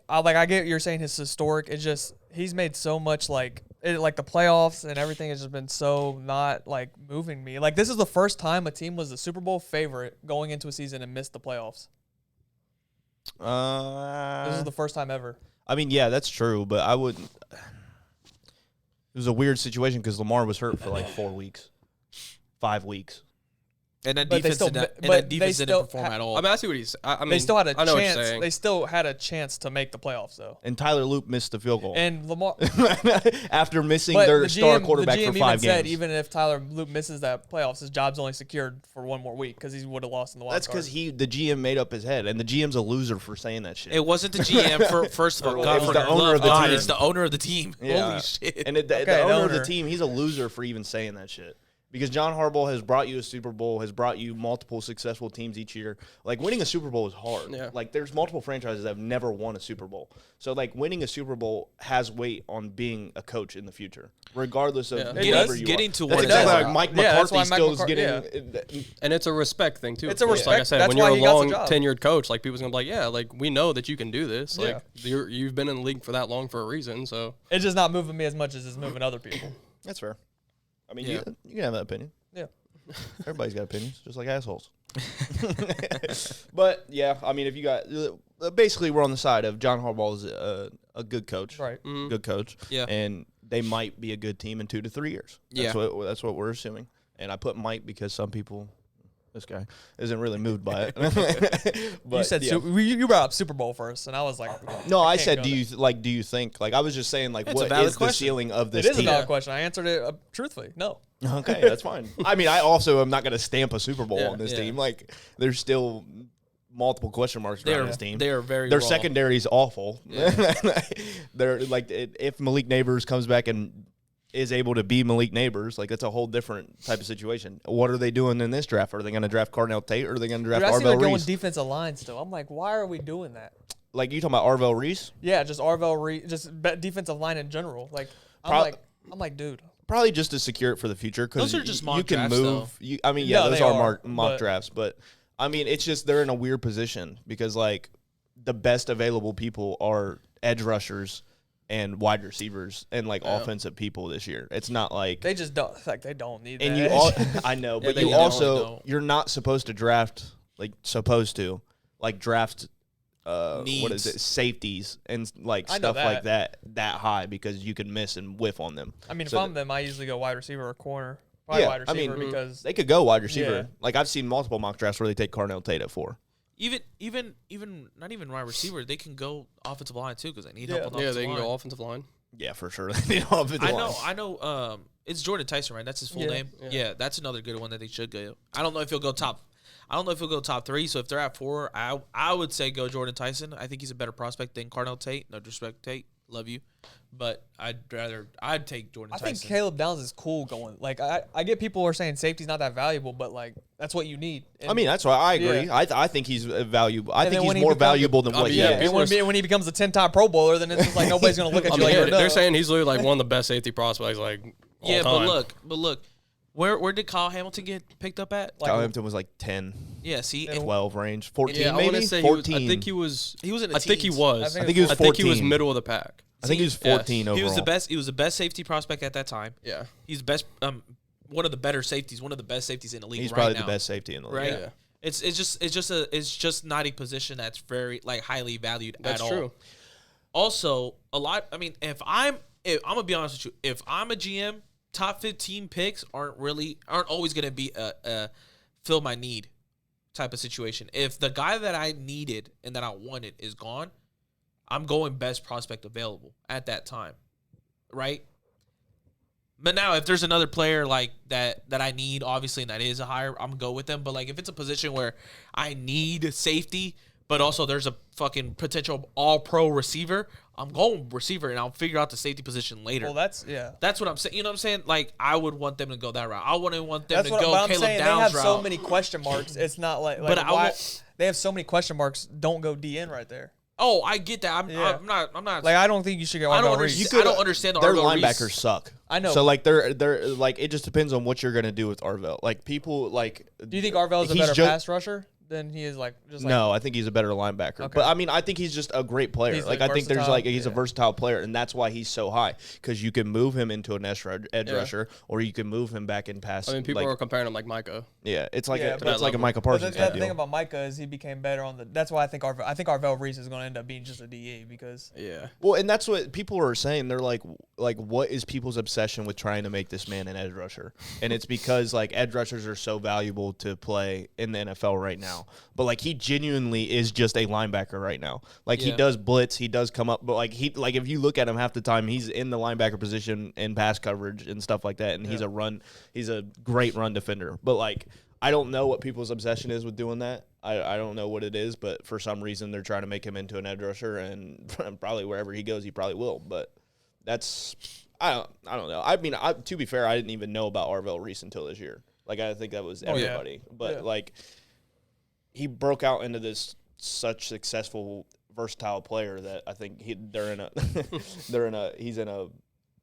get what you're saying. His historic. It just he's made so much like the playoffs and everything has just been so not like moving me. Like, this is the first time a team was the Super Bowl favorite going into a season and missed the playoffs. This is the first time ever. I mean, yeah, that's true, but I wouldn't. It was a weird situation because Lamar was hurt for like 4 weeks. 5 weeks. And that defense didn't perform at all. I mean, I see what he's. I mean, they still had a chance. They still had a chance to make the playoffs, though. And Tyler Loop missed the field goal. And Lamar, after missing their star quarterback for 5 games. Said even if Tyler Loop misses that playoffs, his job's only secured for one more week because he would have lost in the wild That's because the GM made up his head, and the GM's a loser for saying that shit. It wasn't the GM first of all. It was the owner of the team. It's the owner of the team. Yeah. Holy shit! And the owner of the team, he's a loser for even saying that shit. Because John Harbaugh has brought you a Super Bowl, has brought you multiple successful teams each year. Like, winning a Super Bowl is hard. Yeah. Like, there's multiple franchises that have never won a Super Bowl. So, like, winning a Super Bowl has weight on being a coach in the future, regardless of whoever you getting are. to That's what exactly like Mike McCarthy still is getting. And it's a respect thing, too. It's a respect. Like I said, that's when you're a why long-tenured coach, like, people's going to be like, yeah, like, we know that you can do this. Like, you've been in the league for that long for a reason, so. It's just not moving me as much as it's moving other people. That's fair. I mean, you can have that opinion. Yeah. Everybody's got opinions, just like assholes. But, yeah, I mean, if you got basically we're on the side of John Harbaugh is a good coach. Right. Mm-hmm. Good coach. Yeah. And they might be a good team in 2 to 3 years. That's what we're assuming. And I put might because some people, this guy, isn't really moved by it. But, you said you brought up Super Bowl first, and I was like, no, I said, do you think? Like, I was just saying, like, what is the ceiling of this team? It is a valid question. I answered it truthfully. No. Okay, that's fine. I mean, I also am not going to stamp a Super Bowl on this team. Like, there's still multiple question marks around this team. They are very Their raw. secondary is awful. Yeah. They're like, if Malik Neighbors comes back and is able to be Malik Neighbors, like, that's a whole different type of situation. What are they doing in this draft? Are they going to draft Cardinal Tate or are they going to draft Arvell Reese? They're going defensive line still. I'm like, why are we doing that? Like, you talking about Arvell Reese? Yeah, just Arvell Reese, just defensive line in general. Like, I'm like, dude. Probably just to secure it for the future because those are just mock you can drafts, move. Those are mock drafts, but I mean, it's just they're in a weird position because like the best available people are edge rushers and wide receivers and like offensive people this year. It's not like they just don't they don't need. And that. I know, but you're not supposed to draft draft. What is it? Safeties and like stuff like that high because you can miss and whiff on them. I mean, if I'm them, I usually go wide receiver or corner. Probably wide receiver because they could go wide receiver. Yeah. Like I've seen multiple mock drafts where they take Cardinal Tate at 4. Even not even wide receiver, they can go offensive line too because they need help on offensive line. Yeah, they can go offensive line. Yeah, for sure. They need offensive line. I know. It's Jordan Tyson, right? That's his full name. Yeah, that's another good one that they should go. I don't know if he'll go top 3. So if they're at 4, I would say go Jordan Tyson. I think he's a better prospect than Cardinal Tate. No disrespect, Tate. Love you. But I'd take Jordan Tyson. I think Caleb Downs is cool going. Like I get people are saying safety's not that valuable, but like that's what you need. And I mean, that's why I agree. Yeah. I think he's valuable. I think he's more valuable than what he is. When he becomes a 10-time Pro Bowler, then it's just like nobody's gonna look at you like they're saying he's literally like one of the best safety prospects like all time. But look, Where did Kyle Hamilton get picked up at? Kyle Hamilton was like 10, Yeah, see, 12 range, 14 Yeah, I maybe. want to say 14. I think he was. he was in the I think he teens. was. I I think he was I 14. think he was middle of the pack. I think he was 14 overall. He was the best. He was the best safety prospect at that time. Yeah. He's the best. One of the better safeties. One of the best safeties in the league. He's right probably now. the best safety in the league. Right. Yeah. It's just not a position that's very like highly valued That's at true. all. Also, a lot. I mean, if I'm gonna be honest with you, if I'm a GM, top 15 picks aren't always gonna be a fill my need type of situation. If the guy that I needed and that I wanted is gone, I'm going best prospect available at that time, right? But now, if there's another player like that I need, obviously, and that is a higher, I'm gonna go with them. But like, if it's a position where I need safety, but also there's a fucking potential all-pro receiver, I'm going receiver, and I'll figure out the safety position later. Well, that's That's what I'm saying. You know what I'm saying? Like, I would want them to go that route. I wouldn't want them That's to what go but I'm Caleb saying. Downs They have route. so many question marks. It's not like But I why won't- they have so many question marks. Don't go DN right there. Oh, I get that. Yeah. I'm not. Like I don't think you should go. I don't Arvell Reese. understand. I don't understand the Their Arvell linebackers Reese. suck. I know. So like they're like it just depends on what you're gonna do with Arvell. Like people like. Do you think Arvell's a he's better ju- pass rusher than he is like just like No, I think he's a better linebacker. Okay. But I mean, I think he's just a great player. He's, Like like, I think there's versatile. like he's a Yeah. versatile player, and that's why he's so high because you can move him into an edge rusher, or you can move him back in pass. I mean, people like, are comparing him like Micah. yeah, it's like Yeah, a, but- it's like a Micah But Parsons the type thing deal. about Micah is he became better on the. That's why I think Arvell Reese is going to end up being just a DE because Yeah. Well, and that's what people are saying. They're like, what is people's obsession with trying to make this man an edge rusher? And it's because like edge rushers are so valuable to play in the NFL right now. But like he genuinely is just a linebacker right now. Like he Yeah. does blitz, he does come up, but like if you look at him half the time, he's in the linebacker position in pass coverage and stuff like that. And he's a great run defender. But like I don't know what people's obsession is with doing that. I don't know what it is, but for some reason they're trying to make him into an edge rusher, and probably wherever he goes, he probably will. But that's I don't know. I mean, to be fair, I didn't even know about Arvell Reese until this year. Like I think that was Oh, yeah. everybody, but Yeah. like he broke out into this such successful, versatile player that I think he's in a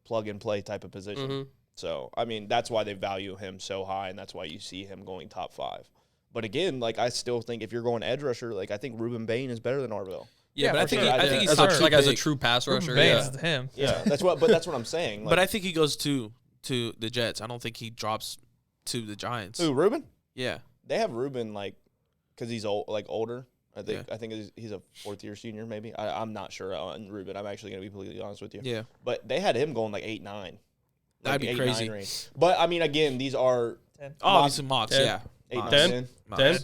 plug and play type of position. Mhm. So I mean, that's why they value him so high, and that's why you see him going top 5. But again, like I still think if you're going edge rusher, like I think Ruben Bain is better than Arvell. Yeah, Yeah, but I for think sure. I think he's As top a, two like as a pick. true pass rusher. Baines Yeah. him. Yeah, that's what I'm saying. Like, But I think he goes to the Jets. I don't think he drops to the Giants. who Ruben? Yeah. They have Ruben like because he's older. I think Yeah. I think he's a 4th-year senior maybe. I'm not sure on Ruben. I'm actually gonna be completely honest with you. Yeah. But they had him going like 8-9. That'd be 8-9 crazy. range. But I mean, again, these are Obviously mocks, 10. yeah. 8, Mocks. 9, 10? 10. 10?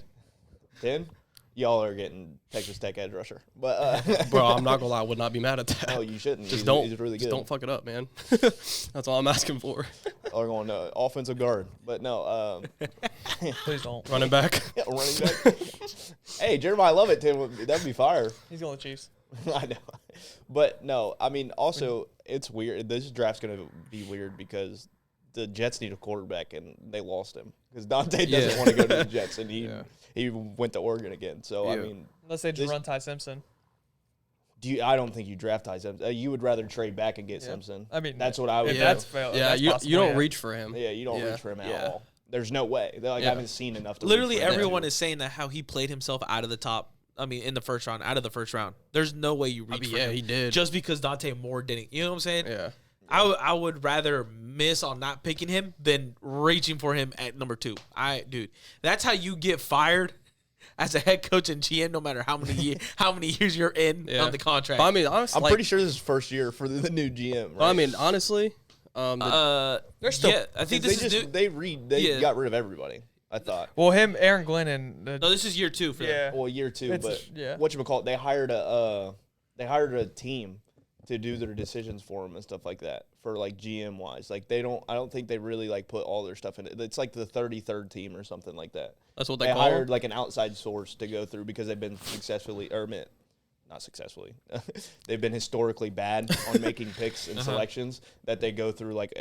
10. Y'all are getting Texas Tech edge rusher, but Bro, I'm not gonna lie, I would not be mad at that. no, you shouldn't. Just He's- don't, He's really just good. don't fuck it up, man. That's all I'm asking for. Or going offensive guard, but no. Please don't. Running back. Yeah, running back. Hey, Jeremiah Lovett, Tim, that'd be fire. He's going to Chiefs. I know. But no, I mean, also, it's weird. This draft's going to be weird because the Jets need a quarterback, and they lost him. Because Dante doesn't Yeah. want to go to the Jets, and Yeah. he went to Oregon again. So, I Yeah. mean, Unless they just This- run Ty Simpson. I don't think you draft Ty Simpson. You would rather trade back and get Yeah. Simpson. I mean, That's what I would if do. that's fail. Yeah, that's you possible, don't yeah. reach for him. Yeah, you don't Yeah. reach for him at Yeah. all. There's no way. I Yeah. haven't seen enough to Literally reach for him. everyone is saying that how he played himself out of the top. I mean, in the first round, out of the first round. There's no way you reach I mean, for yeah, him. he did. Just because Dante Moore didn't. You know what I'm saying? Yeah. I would rather miss on not picking him than reaching for him at number 2. Dude, that's how you get fired as a head coach and GM. No matter how many years you're in Yeah. on the contract. But I mean, honestly, I'm pretty sure this is first year for the new GM. Right? I mean, honestly, They're still- yeah, I think they this is just new. they Yeah. got rid of everybody. I thought. Well, him, Aaron Glenn, and No, this is year 2 for them. yeah. Well, year 2, It's- but yeah. whatchamacallit, they hired a team to do their decisions for them and stuff like that for like GM wise. Like I don't think they really like put all their stuff in it. It's like the 33rd team or something like that. that's what They they call hired him. like an outside source to go through because they've been not successfully. They've been historically bad on making picks and selections that they go through like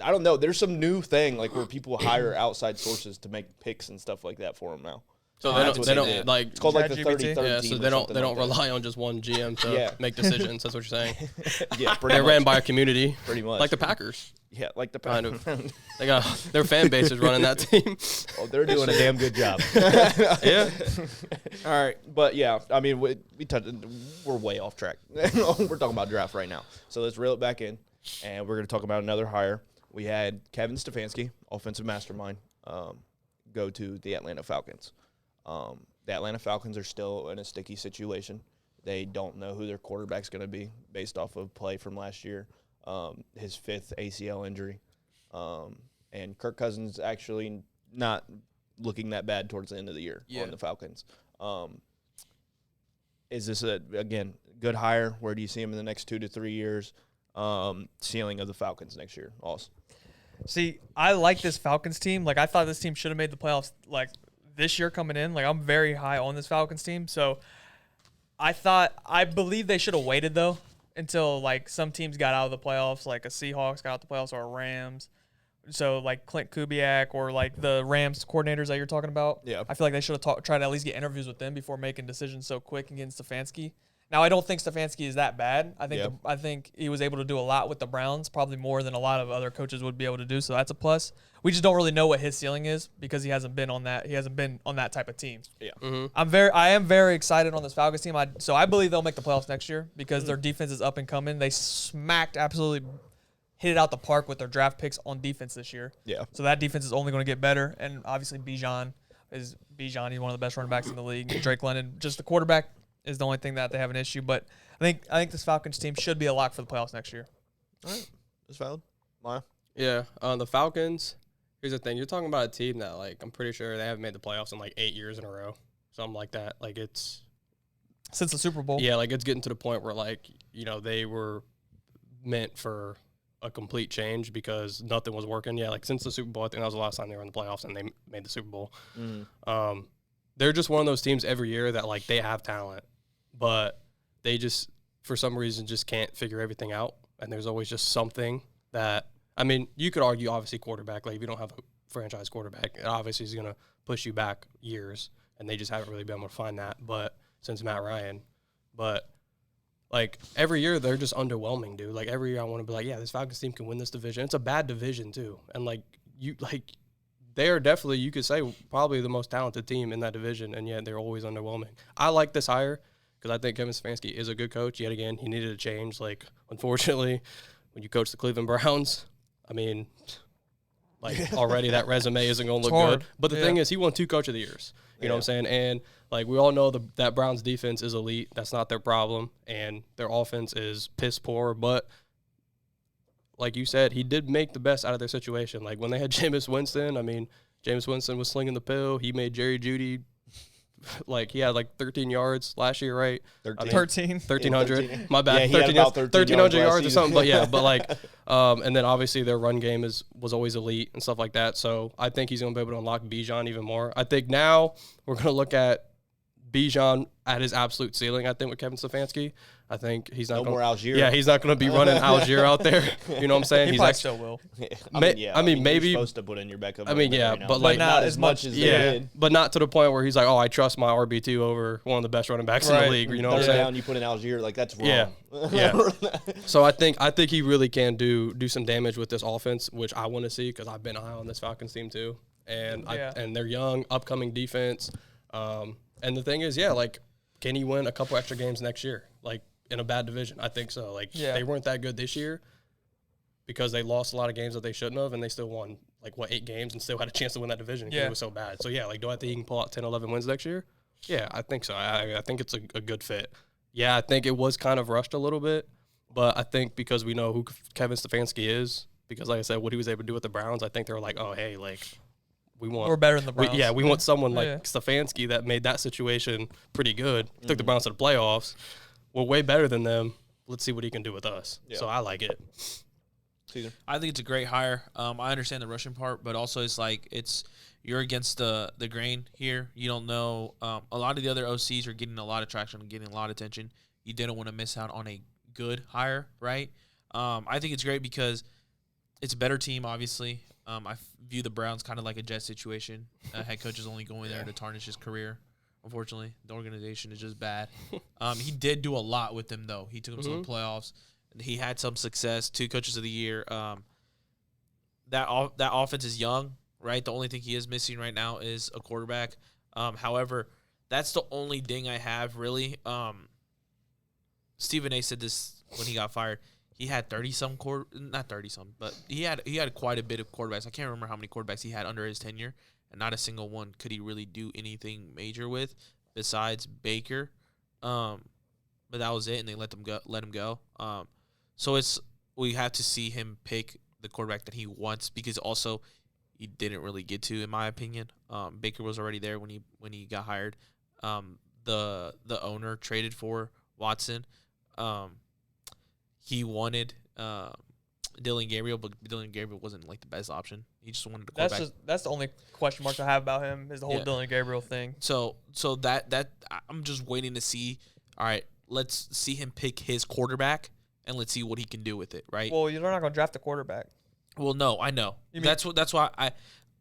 I don't know. There's some new thing like where people hire outside sources to make picks and stuff like that for them now. So That's what they they don't did. like It's called like the ChatGPT? 33rd yeah. team So or they don't something like rely on just one GM to Yeah. make decisions. That's what you're saying. that. Yeah, pretty They're much. ran by a community, Pretty much. like the Packers. Yeah, like the Kind of. They got their fan base is running that team. Oh, they're doing a damn good job. Yeah. All right, but yeah, I mean, we're way off track. We're talking about draft right now, so let's reel it back in, and we're going to talk about another hire. We had Kevin Stefanski, offensive mastermind, go to the Atlanta Falcons. The Atlanta Falcons are still in a sticky situation. They don't know who their quarterback's going to be based off of play from last year, his 5th ACL injury, and Kirk Cousins actually not looking that bad towards the end of the year on the Falcons. Is this, again, good hire? Where do you see him in the next 2 to 3 years? Ceiling of the Falcons next year, also. See, I like this Falcons team. Like, I thought this team should have made the playoffs, like, this year coming in. Like, I'm very high on this Falcons team. So, I believe they should have waited, though, until, like, some teams got out of the playoffs, like a Seahawks got out of the playoffs or a Rams. So, like, Clint Kubiak or, like, the Rams coordinators that you're talking about. Yeah. I feel like they should have tried to at least get interviews with them before making decisions so quick against Stefanski. Now, I don't think Stefanski is that bad. I think he was able to do a lot with the Browns, probably more than a lot of other coaches would be able to do. So that's a plus. We just don't really know what his ceiling is because he hasn't been on that. He hasn't been on that type of team. Yeah. Mm-hmm. I am very excited on this Falcons team. So I believe they'll make the playoffs next year because their defense is up and coming. They absolutely hit it out the park with their draft picks on defense this year. Yeah. So that defense is only going to get better. And obviously Bijan. He's one of the best running backs in the league. Drake London, just the quarterback is the only thing that they have an issue. But I think this Falcons team should be a lock for the playoffs next year. All right. That's valid. Maya? Yeah. The Falcons. Here's the thing. You're talking about a team that, like, I'm pretty sure they haven't made the playoffs in, like, 8 years in a row. Something like that. Like, it's – Since the Super Bowl. yeah, like, it's getting to the point where, like, you know, they were meant for a complete change because nothing was working. Yeah, like, since the Super Bowl, I think that was the last time they were in the playoffs and they made the Super Bowl. They're just one of those teams every year that, like, they have talent, but they just, for some reason, just can't figure everything out. And there's always just something that – I mean, you could argue, obviously, quarterback. Like, if you don't have a franchise quarterback, it obviously is going to push you back years, and they just haven't really been able to find that. But since Matt Ryan, like, every year they're just underwhelming, dude. Like, every year I want to be like, yeah, this Falcons team can win this division. It's a bad division too, and they are definitely, you could say, probably the most talented team in that division, and yet they're always underwhelming. I like this hire because I think Kevin Stefanski is a good coach. Yet again, he needed a change. Like, unfortunately, when you coach the Cleveland Browns, I mean, like, already that resume isn't going to look good. But the thing is, he won 2 Coach of the Years. You know what I'm saying? And, like, we all know that Browns defense is elite. That's not their problem. And their offense is piss poor. But, like you said, he did make the best out of their situation. Like, when they had Jameis Winston, I mean, Jameis Winston was slinging the pill. He made Jerry Jeudy, like, he had, like, 13 yards last year, right? 1,300. My bad. Yeah, 1,300 yards or something. But, yeah, but, like, and then obviously their run game was always elite and stuff like that. So I think he's going to be able to unlock Bijan even more. I think now we're going to look at Bijan at his absolute ceiling, I think, with Kevin Stefanski. I think he's not more Algier. Yeah, he's not going to be running Algier out there. You know what I'm saying? He probably still will. I mean, maybe you're supposed to put in your backup. I mean, yeah, right now, but, like, not as much as they did. But not to the point where he's like, oh, I trust my RB2 over one of the best running backs in the league. You know what I'm saying? Down, you put in Algier, like, that's wrong. Yeah. So I think he really can do some damage with this offense, which I want to see because I've been high on this Falcons team too, and and they're young, upcoming defense. And the thing is, like, can he win a couple extra games next year? Like, in a bad division? I think so. Like, they weren't that good this year because they lost a lot of games that they shouldn't have, and they still won, like, 8 games and still had a chance to win that division because it was so bad. So, yeah, like, do I think he can pull out 10, 11 wins next year? Yeah, I think so. I think it's a good fit. Yeah, I think it was kind of rushed a little bit, but I think because we know who Kevin Stefanski is, because, like I said, what he was able to do with the Browns, I think they were like, oh, hey, like, we're better than the Browns. We want someone like Stefanski that made that situation pretty good. Took the Browns to the playoffs. We're way better than them. Let's see what he can do with us. Yeah. So I like it. I think it's a great hire. I understand the rushing part, but also it's like you're against the grain here. You don't know. A lot of the other OCs are getting a lot of traction and getting a lot of attention. You didn't want to miss out on a good hire, right? I think it's great because it's a better team, obviously. I view the Browns kind of like a Jet situation. Head coach is only going there to tarnish his career. Unfortunately, the organization is just bad. He did do a lot with them, though. He took them to the playoffs. He had some success. 2 coaches of the year. That offense is young, right? The only thing he is missing right now is a quarterback. However, that's the only ding I have, really. Stephen A. said this when he got fired. He had 30-some not 30-some, but he had quite a bit of quarterbacks. I can't remember how many quarterbacks he had under his tenure, and not a single one could he really do anything major with besides Baker. But that was it, and they let him go. So we have to see him pick the quarterback that he wants, because also he didn't really get to, in my opinion. Baker was already there when he got hired. The owner traded for Watson. He wanted Dylan Gabriel, but Dylan Gabriel wasn't like the best option. He just wanted a quarterback. That's the only question mark I have about him, is the whole Dylan Gabriel thing. So that I'm just waiting to see. All right, let's see him pick his quarterback, and let's see what he can do with it. Right. Well, you're not going to draft a quarterback. Well, no, I know. That's why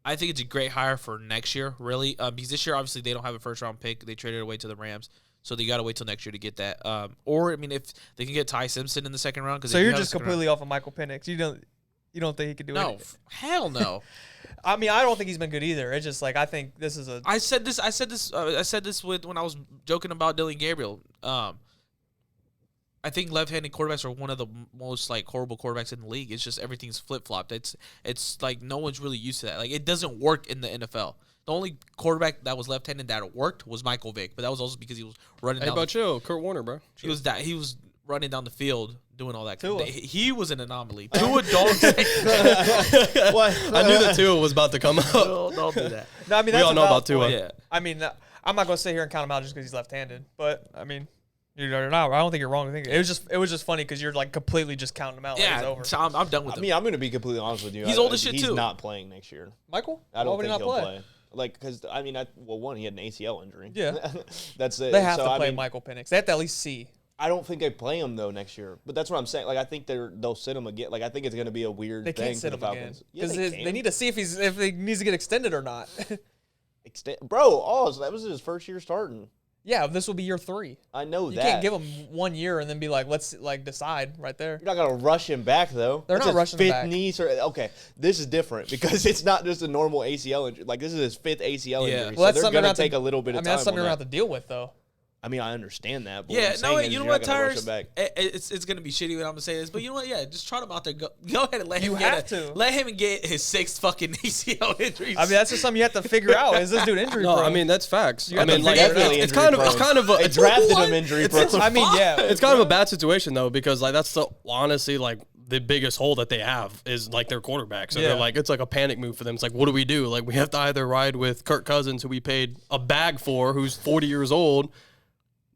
I think it's a great hire for next year, really. Because this year, obviously, they don't have a first-round pick. They traded it away to the Rams. So they got to wait till next year to get that. Or, I mean, if they can get Ty Simpson in the second round. So you're just completely off of Michael Penix. You don't think he could do anything? No, hell no. I mean, I don't think he's been good either. It's just like, I think this is a. I said this when I was joking about Dylan Gabriel. I think left-handed quarterbacks are one of the most like horrible quarterbacks in the league. It's just everything's flip-flopped. It's like no one's really used to that. Like, it doesn't work in the NFL. The only quarterback that was left-handed that worked was Michael Vick, but that was also because he was running. Hey, down chill, Kurt Warner, bro. Chill. He was running down the field doing all that. Tua. He was an anomaly. Tua, don't say What? I knew that Tua was about to come up. Don't do that. No, I mean, We that's all know about Tua. Yeah. I mean, I'm not going to sit here and count him out just because he's left-handed. But I mean, you're not. I don't think you're wrong. I think it was just funny because you're like completely just counting him out. Like it's over. So I'm done with him. I mean, I'm going to be completely honest with you. He's old as shit, he's too. He's not playing next year. Michael? I don't Why would think he not he'll play. Like, because, I mean, one, he had an ACL injury. Yeah. That's it. They have so, to play I mean, Michael Penix. They have to at least see. I don't think they play him, though, next year. But that's what I'm saying. Like, I think they'll sit him again. Like, I think it's going to be a weird They thing can't for sit the him again. Falcons. Because Yeah, they need to see if he needs to get extended or not. Bro, so that was his first year starting. Yeah, this will be year 3. I know You that. can't give him 1 year and then be like, let's like decide right there. You're not going to rush him back, though. They're It's not his rushing him fifth back. knee okay, this is different because it's not just a normal ACL injury. Like, this is his 5th ACL injury. Well, so they're going to take a little bit of time. That's something on you're that. going to have to deal with, though. I mean, I understand that. But Yeah, what I'm no, saying wait, is you know you're what, not gonna rush Tyrus? him back. It's gonna be shitty when I'm gonna say this, but you know what? Yeah, just trot him out there. Go ahead and let him let him get his 6th fucking ACL injury. I mean, that's just something you have to figure out. Is this dude injury No, prone? I mean that's facts. You I have to mean, like figure it out. Definitely it's kind of they drafted him injury prone. I mean, yeah. it's kind of a bad situation though, because like that's honestly like the biggest hole that they have is like their quarterback. So Yeah. they're like, it's like a panic move for them. It's like, what do we do? Like, we have to either ride with Kirk Cousins, who we paid a bag for, who's 40 years old,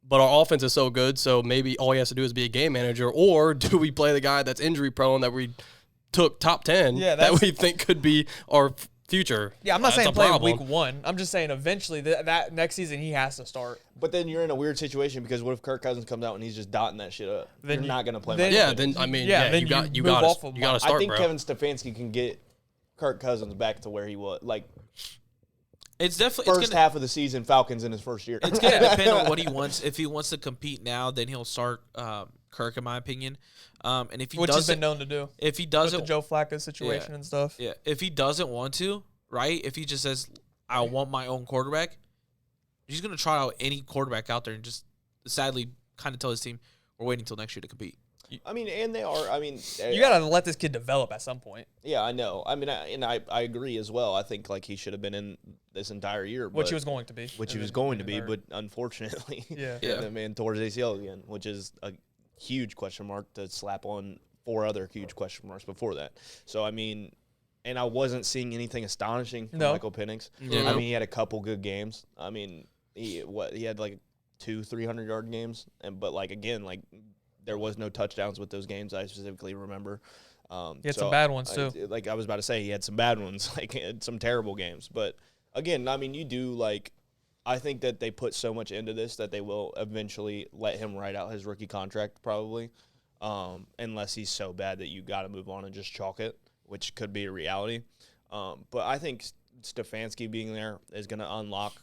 but our offense is so good, so maybe all he has to do is be a game manager, or do we play the guy that's injury prone that we took top 10 that we think could be our future? Yeah, I'm not That's saying a play problem. week 1. I'm just saying eventually that next season he has to start. But then you're in a weird situation because what if Kirk Cousins comes out and he's just dotting that shit up? Then you're not going to play. then- Michael Yeah, Penix. then I mean, Yeah, yeah, then you got you move off of you got to Mike. start, I think bro. Kevin Stefanski can get Kirk Cousins back to where he was. Like, it's definitely first half of the season, Falcons in his first year. It's gonna depend on what he wants. If he wants to compete now, then he'll start Kirk, in my opinion. And if he Which he's doesn't, been known to do. if he With doesn't, the Joe Flacco situation and stuff. yeah, if he doesn't want to, right? If he just says, "I want my own quarterback," he's gonna try out any quarterback out there and just sadly kind of tell his team, "We're waiting until next year to compete." I mean, and they are. I mean, You got to let this kid develop at some point. Yeah, I know. I mean, I agree as well. I think like he should have been in this entire year, Which he was going to be. which he And was then going to he be, hurt. but unfortunately, Yeah. the man tore his ACL again, which is a huge question mark to slap on 4 other huge question marks before that. So I mean, and I wasn't seeing anything astonishing from No. Michael Penix. Yeah. I mean, he had a couple good games. I mean, he had like 2 300-yard games, but like again, like there was no touchdowns with those games. I specifically remember. He had some bad ones, too. Like I was about to say, he had some bad ones, like he had some terrible games. But again, I mean, you do like. I think that they put so much into this that they will eventually let him write out his rookie contract, probably, unless he's so bad that you got to move on and just chalk it, which could be a reality. But I think Stefanski being there is going to unlock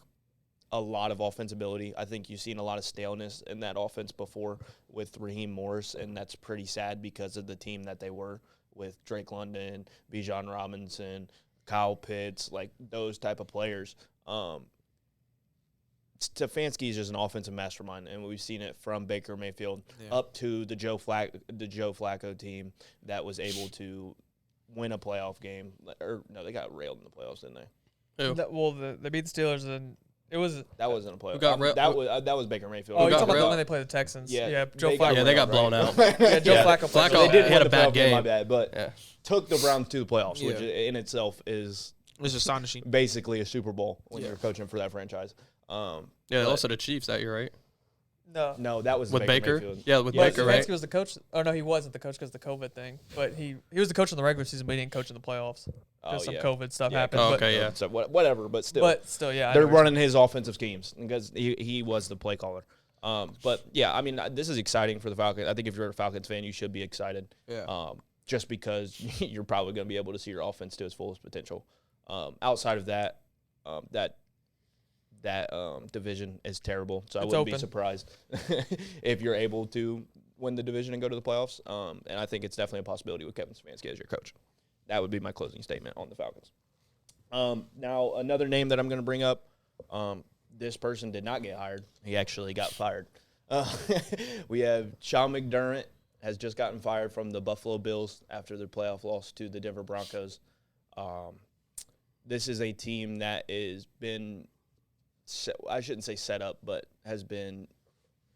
a lot of offense ability. I think you've seen a lot of staleness in that offense before with Raheem Morris, and that's pretty sad because of the team that they were with Drake London, Bijan Robinson, Kyle Pitts, like those type of players. Stefanski is just an offensive mastermind, and we've seen it from Baker Mayfield up to the Joe Flacco team that was able to win a playoff game. Or no, they got railed in the playoffs, didn't they? They beat the Steelers, and it was that wasn't a playoff. That was Baker Mayfield. Oh, you're talking about when they played the Texans? Yeah, Joe Flacco. Yeah, they got blown out. Yeah, Joe Flacco. So they did had win a bad game. My bad, but took the Browns to the playoffs, which in itself is astonishing. Basically a Super Bowl when you're coaching for that franchise. Also the Chiefs that year, right? No, that was with Baker. Mayfield. Yeah, with Baker, right? Stefanski was the coach. Oh no, he wasn't the coach because of the COVID thing. But he was the coach in the regular season, but he didn't coach in the playoffs because some COVID stuff happened. Oh, okay, So whatever, but still, they're running his offensive schemes because he was the play caller. But yeah, I mean, this is exciting for the Falcons. I think if you're a Falcons fan, you should be excited. Yeah. Just because you're probably going to be able to see your offense to its fullest potential. Outside of that, that division is terrible, so I wouldn't be surprised if you're able to win the division and go to the playoffs. And I think it's definitely a possibility with Kevin Stefanski as your coach. That would be my closing statement on the Falcons. Now, another name that I'm going to bring up, this person did not get hired. He actually got fired. We have Sean McDermott has just gotten fired from the Buffalo Bills after their playoff loss to the Denver Broncos. This is a team that has been – I shouldn't say set up, but has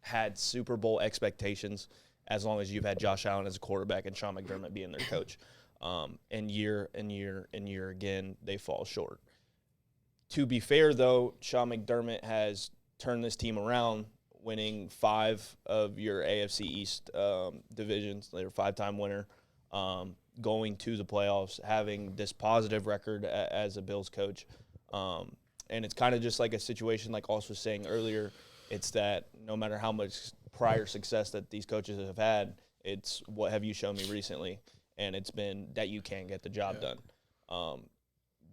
had Super Bowl expectations as long as you've had Josh Allen as a quarterback and Sean McDermott being their coach. And year again, they fall short. To be fair, though, Sean McDermott has turned this team around, winning 5 of your AFC East divisions. They're a 5-time winner, going to the playoffs, having this positive record as a Bills coach. And it's kind of just like a situation like Oz was saying earlier. It's that no matter how much prior success that these coaches have had, it's what have you shown me recently? And it's been that you can't get the job done.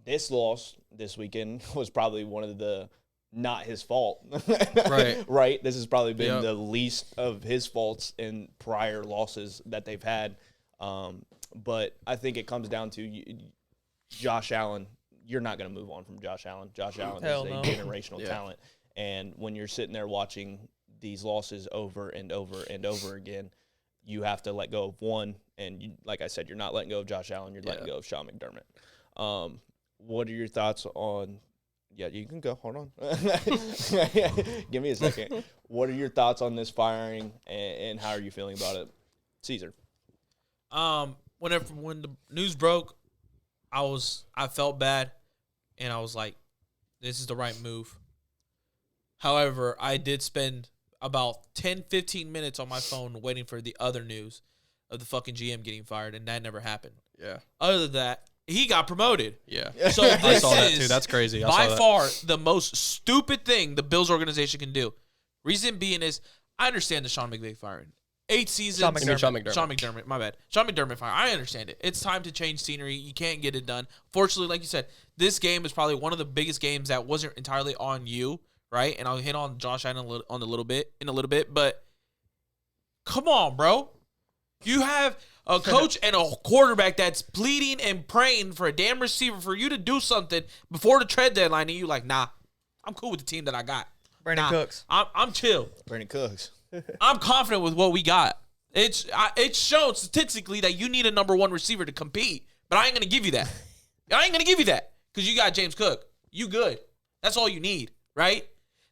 This loss this weekend was probably one of the not his fault. Right? This has probably been the least of his faults in prior losses that they've had. But I think it comes down to Josh Allen. You're not going to move on from Josh Allen. Josh Allen is a generational talent. And when you're sitting there watching these losses over and over and over again, you have to let go of one. And like I said, you're not letting go of Josh Allen. You're letting go of Sean McDermott. What are your thoughts on – yeah, you can go. Hold on. Give me a second. What are your thoughts on this firing, and how are you feeling about it? Caesar. When the news broke, I felt bad, and I was like, this is the right move. However, I did spend about 10, 15 minutes on my phone waiting for the other news of the fucking GM getting fired, and that never happened. Yeah. Other than that, he got promoted. Yeah. So this I saw that is too. That's crazy. by far the most stupid thing the Bills organization can do. Reason being is, I understand the Sean McVay firing. 8 seasons. Sean McDermott. Sean McDermott. My bad. Sean McDermott fire. I understand it. It's time to change scenery. You can't get it done. Fortunately, like you said, this game is probably one of the biggest games that wasn't entirely on you, right? And I'll hit on Josh Allen in a little bit. But come on, bro. You have a coach and a quarterback that's pleading and praying for a damn receiver for you to do something before the trade deadline, and you like, nah, I'm cool with the team that I got. Brandon Cooks. I'm chill. Brandon Cooks. I'm confident with what we got. It's shown statistically that you need a number 1 receiver to compete, but I ain't gonna give you that. I ain't gonna give you that because you got James Cook. You good. That's all you need, right?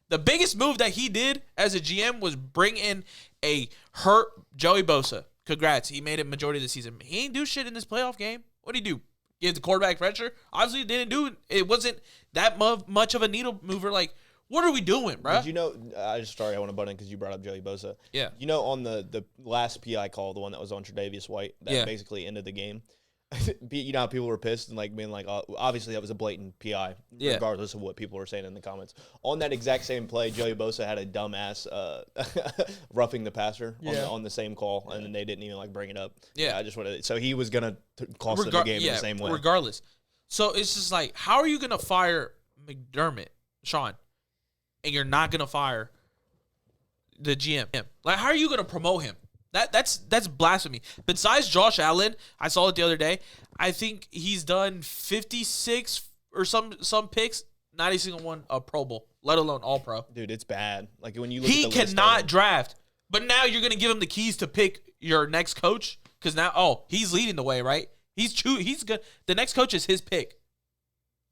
The biggest move that he did as a GM was bring in a hurt Joey Bosa. Congrats. He made it majority of the season. He ain't do shit in this playoff game. What did he do? Give the quarterback pressure? Obviously, didn't do it. It wasn't that much of a needle mover. Like, what are we doing, bro? Did you know? I want to butt in because you brought up Joey Bosa. Yeah. You know, on the last PI call, the one that was on Tre'Davious White, that basically ended the game. You know how people were pissed and like being like, obviously that was a blatant PI, regardless of what people were saying in the comments. On that exact same play, Joey Bosa had a dumbass roughing the passer on the same call, and then they didn't even like bring it up. Yeah, I just wanted. So he was gonna cost them the game in the same way. Regardless, So it's just like, how are you gonna fire McDermott, Sean, and you're not gonna fire the GM? Like, how are you gonna promote him? That's blasphemy. Besides Josh Allen, I saw it the other day. I think he's done 56 or some picks, not a single one a Pro Bowl, let alone All Pro. Dude, it's bad. Like when you look He at the list cannot draft. But now you're gonna give him the keys to pick your next coach because now he's leading the way, right? He's good. The next coach is his pick.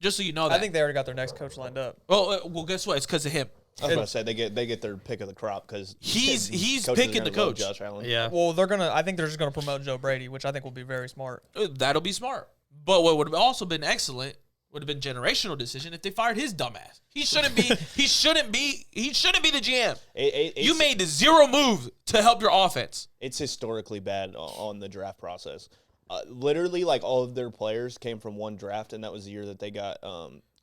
Just so you know that. I think they already got their next coach lined up. Well, guess what? It's because of him. I was about to say they get their pick of the crop because He's coaches picking are the gonna love coach. Josh Allen. Yeah. Well, I think they're just gonna promote Joe Brady, which I think will be very smart. That'll be smart. But what would have also been excellent would have been generational decision if they fired his dumbass. He shouldn't be. He shouldn't be the GM. You made the zero move to help your offense. It's historically bad on the draft process. Literally, like all of their players came from one draft, and that was the year that they got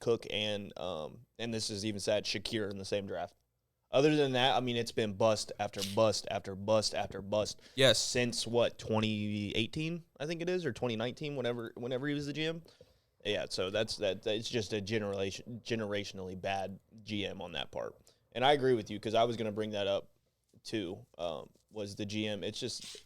Cook and this is even sad, Shakir in the same draft. Other than that, I mean, it's been bust after bust after bust after bust. Yes. Since 2018, I think it is, or 2019, whenever he was the GM. Yeah, so that's it's just a generationally bad GM on that part. And I agree with you because I was going to bring that up too. Was the GM? It's just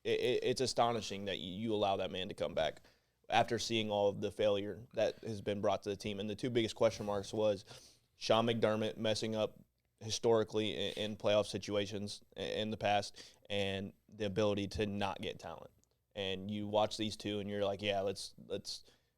it's astonishing that you allow that man to come back after seeing all of the failure that has been brought to the team. And the two biggest question marks was Sean McDermott messing up historically in playoff situations in the past, and the ability to not get talent. And you watch these two, and you're like, yeah, let's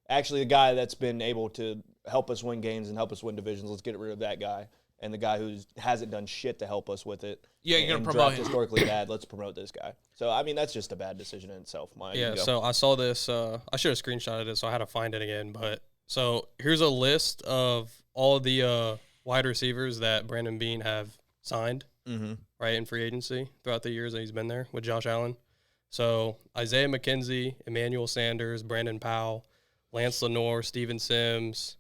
actually the guy that's been able to help us win games and help us win divisions, let's get rid of that guy. And the guy who hasn't done shit to help us with it. Yeah, you're gonna promote him. Historically bad. Let's promote this guy. So I mean, that's just a bad decision in itself. So I saw this. I should have screenshotted it, so I had to find it again. But so here's a list of all of the wide receivers that Brandon Beane have signed, right, in free agency throughout the years that he's been there with Josh Allen. So Isaiah McKenzie, Emmanuel Sanders, Brandon Powell, Lance Lenore, Steven Sims,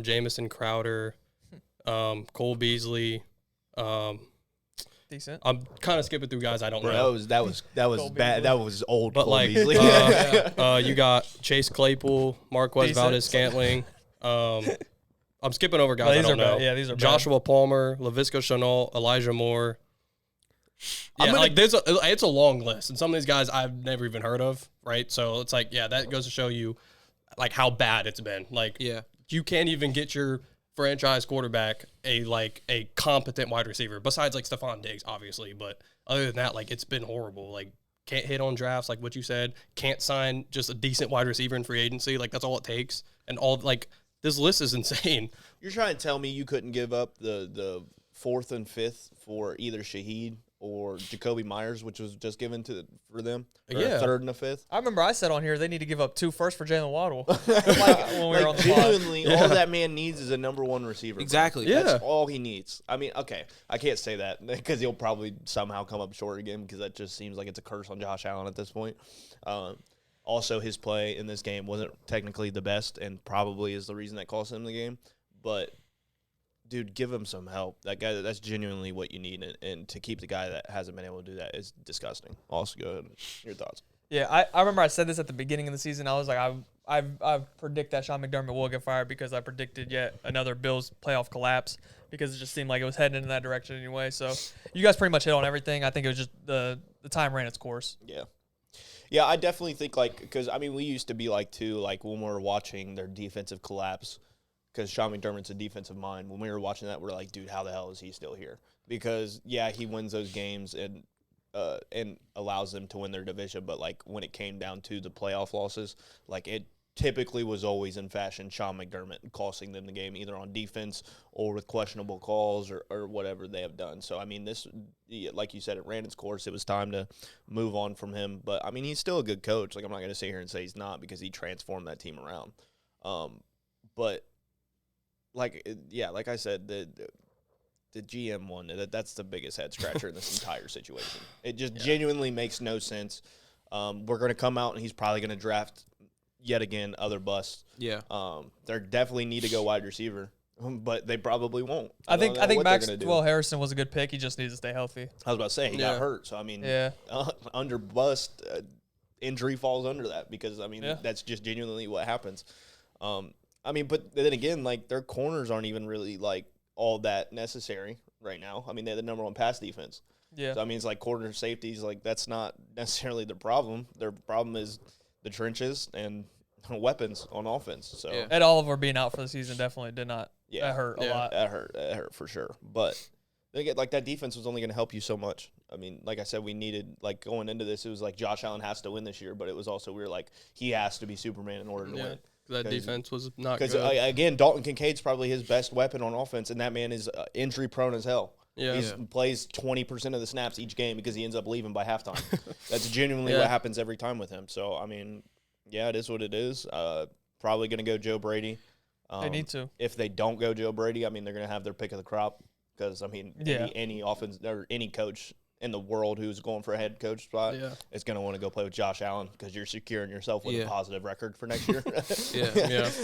Jamison Crowder, Cole Beasley. Decent. I'm kind of skipping through guys I don't know. That was bad. That was old. But Cole like, Beasley. you got Chase Claypool, Marquez Decent. Valdez-Scantling. I'm skipping over guys I these don't are know. bad. Yeah, these are bad. Joshua Palmer, Laviska Shenault, Elijah Moore. Yeah, it's a long list, and some of these guys I've never even heard of, right? So it's like, yeah, that goes to show you like how bad it's been. Like, you can't even get your franchise quarterback a competent wide receiver, besides like Stephon Diggs, obviously. But other than that, like, it's been horrible. Like, can't hit on drafts, like what you said. Can't sign just a decent wide receiver in free agency. Like, that's all it takes. And this list is insane. You're trying to tell me you couldn't give up the 4th and 5th for either Shaheed or Jacoby Myers, which was just given for them? Or Yeah. a 3rd and a 5th? I remember I said on here they need to give up 2 firsts for Jalen Waddle. When we were on the pod. Genuinely, all that man needs is a number 1 receiver. Exactly. Yeah. That's all he needs. I mean, okay, I can't say that because he'll probably somehow come up short again because that just seems like it's a curse on Josh Allen at this point. Also, his play in this game wasn't technically the best and probably is the reason that cost him the game. But, dude, give him some help. That guy, that's genuinely what you need. And to keep the guy that hasn't been able to do that is disgusting. Also, go ahead. Your thoughts. Yeah, I remember I said this at the beginning of the season. I was like, I predict that Sean McDermott will get fired because I predicted yet another Bills playoff collapse because it just seemed like it was heading in that direction anyway. So you guys pretty much hit on everything. I think it was just the time ran its course. Yeah. Yeah, I definitely think, because, I mean, we used to be too, when we were watching their defensive collapse, because Sean McDermott's a defensive mind. When we were watching that, we're like, dude, how the hell is he still here? Because, yeah, he wins those games and allows them to win their division, but, when it came down to the playoff losses, it typically was always in fashion Sean McDermott costing them the game, either on defense or with questionable calls or whatever they have done. So, I mean, this, like you said, it ran its course. It was time to move on from him. But, I mean, he's still a good coach. I'm not going to sit here and say he's not because he transformed that team around. But, like I said, the GM one, that's the biggest head scratcher in this entire situation. It just genuinely makes no sense. We're going to come out and he's probably going to draft yet again other busts. Yeah. They definitely need to go wide receiver, but they probably won't. I think Maxwell Harrison was a good pick. He just needs to stay healthy. I was about to say he got hurt, so I mean, under bust, injury falls under that because I mean that's just genuinely what happens. I mean, but then again, like their corners aren't even really like all that necessary right now. I mean, they're the number 1 pass defense. Yeah. So I mean, it's like corner safeties. Like that's not necessarily their problem. Their problem is the trenches and weapons on offense. So Yeah. Ed Oliver being out for the season definitely did not. Yeah. That hurt a Yeah. lot. That hurt for sure. But then again, like that defense was only going to help you so much. I mean, like I said, we needed like going into this. It was like Josh Allen has to win this year, but it was also we were like he has to be Superman in order to win. That defense was not Because good. again, Dalton Kincaid's probably his best weapon on offense, and that man is injury prone as hell. Yeah. He plays 20% of the snaps each game because he ends up leaving by halftime. That's genuinely what happens every time with him. So I mean, yeah, it is what it is. Probably going to go Joe Brady. They need to. If they don't go Joe Brady, I mean, they're going to have their pick of the crop because I mean, any offense or any coach in the world who's going for a head coach spot is going to want to go play with Josh Allen because you're securing yourself with a positive record for next year.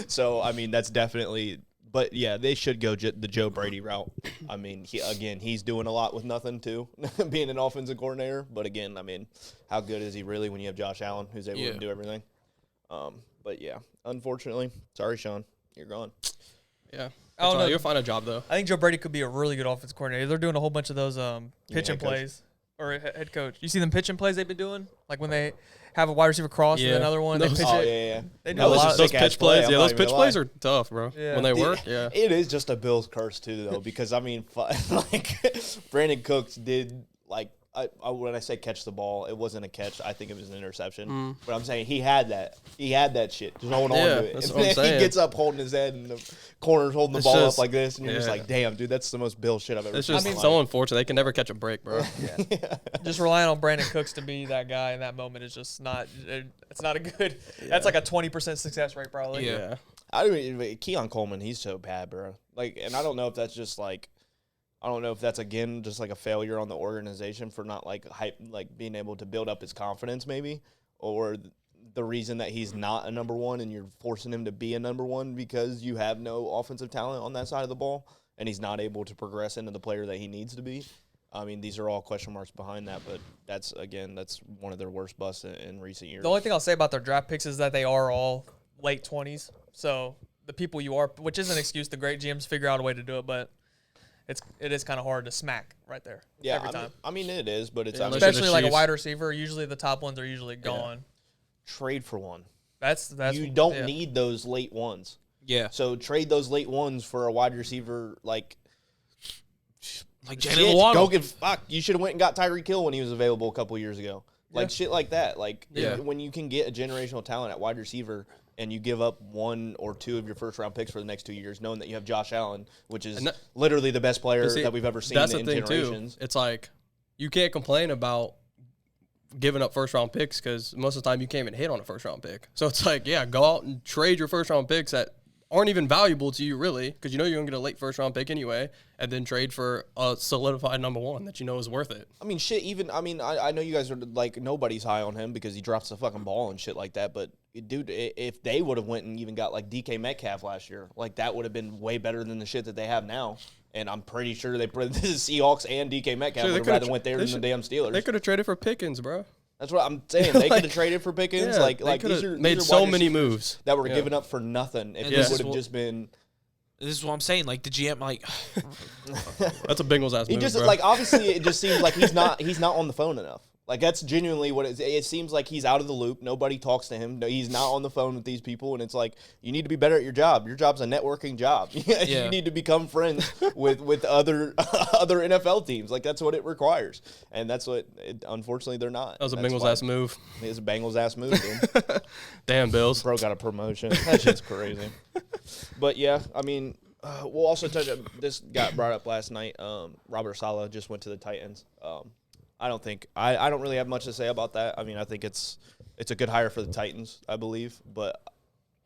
So, I mean, that's definitely – but, yeah, they should go the Joe Brady route. I mean, he's doing a lot with nothing, too, being an offensive coordinator. But, again, I mean, how good is he really when you have Josh Allen who's able to do everything? But, yeah, unfortunately, sorry, Sean, you're gone. Yeah. I don't know. You'll find a job, though. I think Joe Brady could be a really good offensive coordinator. They're doing a whole bunch of those pitching plays. Or head coach. You see them pitching plays they've been doing? Like when they have a wide receiver cross and another one, they pitch it. They do a lot of those pitch plays. Yeah, those pitch plays are tough, bro. Yeah. When they work, yeah. It is just a Bills curse, too, though, because, I mean, like, Brandon Cooks did, like, when I say catch the ball, it wasn't a catch. I think it was an interception. But I'm saying he had that. He had that shit. Just hold on to it. That's And what I'm then saying. he gets up holding his head, and the corner's holding the It's ball just- up like this, and you're just yeah. like, damn, dude, that's the most Bill shit I've ever It's seen. just in my so life. unfortunate. They can never catch a break, bro. Just relying on Brandon Cooks to be that guy in that moment is just not. It's not a good. That's like a 20% success rate probably. Yeah. I don't even, Keon Coleman, he's so bad, bro. Like, and I don't know if that's just like, I don't know if that's again just like a failure on the organization for not like being able to build up his confidence, maybe, or the reason that he's not a number 1 and you're forcing him to be a number 1 because you have no offensive talent on that side of the ball and he's not able to progress into the player that he needs to be. I mean, these are all question marks behind that, but that's one of their worst busts in recent years. The only thing I'll say about their draft picks is that they are all late 20s. So the people you are, which is an excuse, the great GMs figure out a way to do it, but it is kind of hard to smack right there every time. I mean, it is, but it's Especially like a wide receiver. Usually the top ones are usually gone. trade for one. That's you don't need those late ones. Yeah. So trade those late ones for a wide receiver like Jalen Waddle. Go get fuck. You should have went and got Tyreek Hill when he was available a couple years ago. Like shit like that. Like when you can get a generational talent at wide receiver and you give up 1 or 2 of your first round picks for the next 2 years, knowing that you have Josh Allen, which is literally the best player that we've ever seen in generations. It's like you can't complain about giving up first round picks because most of the time you can't even hit on a first round pick. So it's like, go out and trade your first round picks that aren't even valuable to you really because you know you're going to get a late first round pick anyway and then trade for a solidified number 1 that you know is worth it. I mean, shit, I know you guys are like, nobody's high on him because he drops the fucking ball and shit like that, but dude, if they would have went and even got like DK Metcalf last year, like that would have been way better than the shit that they have now. And I'm pretty sure the Seahawks and DK Metcalf would have rather went there than the damn Steelers. They could have traded for Pickens, bro. That's what I'm saying. They could have traded for Pickens. Yeah, like these are made these are so wide many receivers moves that were given up for nothing. If it would have just been. This is what I'm saying. Like the GM, like that's a Bengals ass move. He just bro. like obviously it just seems like he's not on the phone enough. Like that's genuinely what it seems like. He's out of the loop. Nobody talks to him. No, he's not on the phone with these people, and it's like you need to be better at your job. Your job's a networking job. You need to become friends with other NFL teams. Like that's what it requires, and that's what. Unfortunately, they're not. That was a Bengals ass move. It's a Bengals ass move. Dude. Damn Bills. Bro got a promotion. That shit's crazy. But yeah, I mean, we'll also touch on this. Got brought up last night. Robert Salah just went to the Titans. I don't really have much to say about that. I mean, I think it's a good hire for the Titans, I believe, but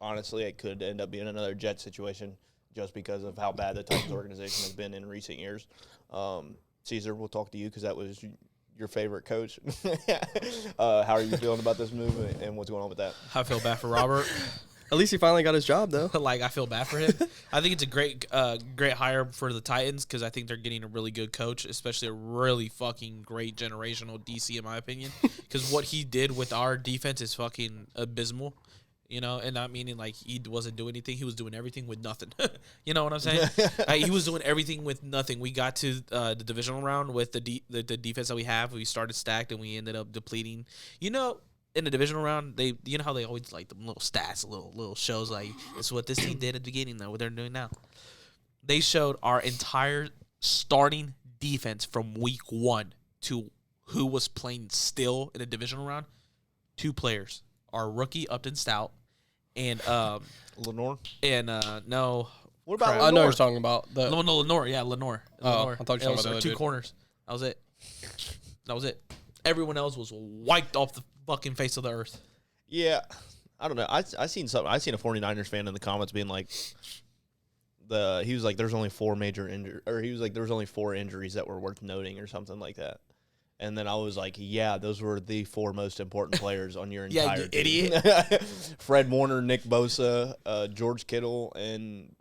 honestly, it could end up being another Jet situation just because of how bad the Titans organization has been in recent years. Caesar, we'll talk to you because that was your favorite coach. How are you feeling about this move and what's going on with that? I feel bad for Robert. At least he finally got his job, though. Like I feel bad for him. I think it's a great hire for the Titans because I think they're getting a really good coach, especially a really fucking great generational DC in my opinion. Because what he did with our defense is fucking abysmal. You know, and not meaning like he wasn't doing anything. He was doing everything with nothing. You know what I'm saying? He was doing everything with nothing. We got to the divisional round with the defense that we have. We started stacked and we ended up depleting. You know, in the divisional round, you know how they always like them little stats, little shows like this is what this team did at the beginning, though what they're doing now. They showed our entire starting defense from week 1 to who was playing still in the divisional round. 2 players, our rookie Upton Stout. And Lenore? And no. What about I know what you're talking about. Lenore. Yeah, Lenore. Oh, I thought you were talking about the other 2 dude. corners. That was it. Everyone else was wiped off the fucking face of the earth. Yeah. I don't know. I seen something. I seen a 49ers fan in the comments being like, he was like, there's only 4 major injuries, or he was like, there's only 4 injuries that were worth noting or something like that. And then I was like, yeah, those were the 4 most important players on your entire you team. idiot. Fred Warner, Nick Bosa, George Kittle, and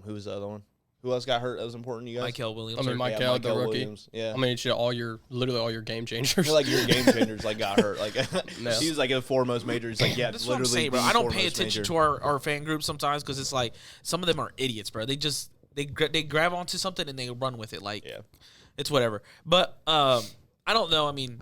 who was the other one? Who else got hurt that was important to you guys? Michael Williams. I mean, Michael, the rookie. Williams. Yeah. I mean, literally all your game changers. Like your game changers like got hurt. Like No. he was like a 4 most major. He's like, yeah, That's what I'm literally. saying, bro. the I don't 4 pay most attention major. to our fan group sometimes because it's like some of them are idiots, bro. They just they grab onto something and they run with it. Like, Yeah. it's whatever. But I don't know. I mean,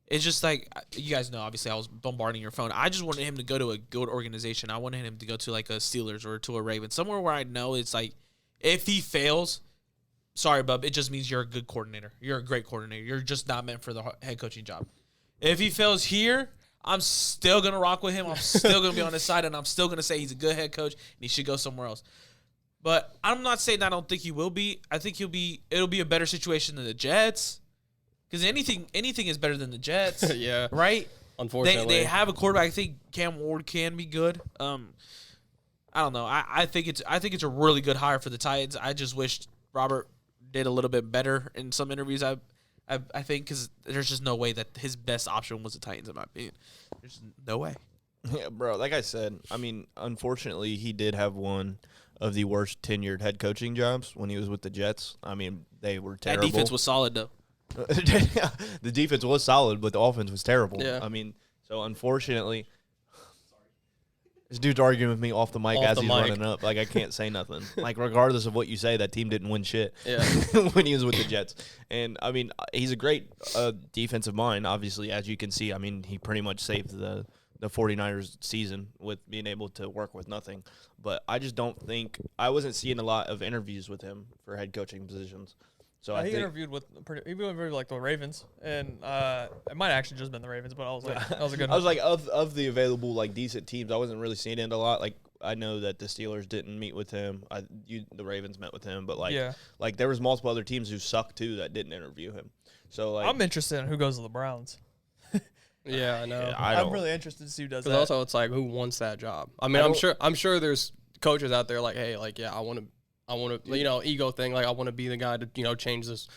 it's just like you guys know. Obviously, I was bombarding your phone. I just wanted him to go to a good organization. I wanted him to go to like a Steelers or to a Ravens, somewhere where I know it's like if he fails, sorry, bub. It just means you're a good coordinator. You're a great coordinator. You're just not meant for the head coaching job. If he fails here, I'm still going to rock with him. I'm still going to be on his side, and I'm still going to say he's a good head coach, and he should go somewhere else. But I'm not saying I don't think he will be. I think it'll be a better situation than the Jets. Because anything is better than the Jets. Yeah. Right? Unfortunately. They have a quarterback. I think Cam Ward can be good. I don't know. I think it's a really good hire for the Titans. I just wished Robert did a little bit better in some interviews. I think because there's just no way that his best option was the Titans, in my opinion. There's no way. Yeah, bro. Like I said, I mean, unfortunately, he did have one of the worst tenured head coaching jobs when he was with the Jets. I mean, they were terrible. That defense was solid, though. The defense was solid, but the offense was terrible. Yeah. I mean, so unfortunately, this dude's arguing with me off the mic as he's running up. Like, I can't say nothing. Like, regardless of what you say, that team didn't win shit when he was with the Jets. And, I mean, he's a great defensive mind, obviously, as you can see. I mean, he pretty much saved the 49ers season with being able to work with nothing. But I just don't think – I wasn't seeing a lot of interviews with him for head coaching positions. So I he think, interviewed with like the Ravens, and it might have actually just been the Ravens, but I was like, that was a good. I was like, of the available like decent teams, I wasn't really seeing it a lot. Like I know that the Steelers didn't meet with him. The Ravens met with him, but like there was multiple other teams who sucked too that didn't interview him. So like I'm interested in who goes to the Browns. Yeah, I know. Yeah, I'm really interested to see who does that. Also, it's like who wants that job? I mean, I'm sure there's coaches out there like, hey, like I want to, ego thing. Like I want to be the guy to, change this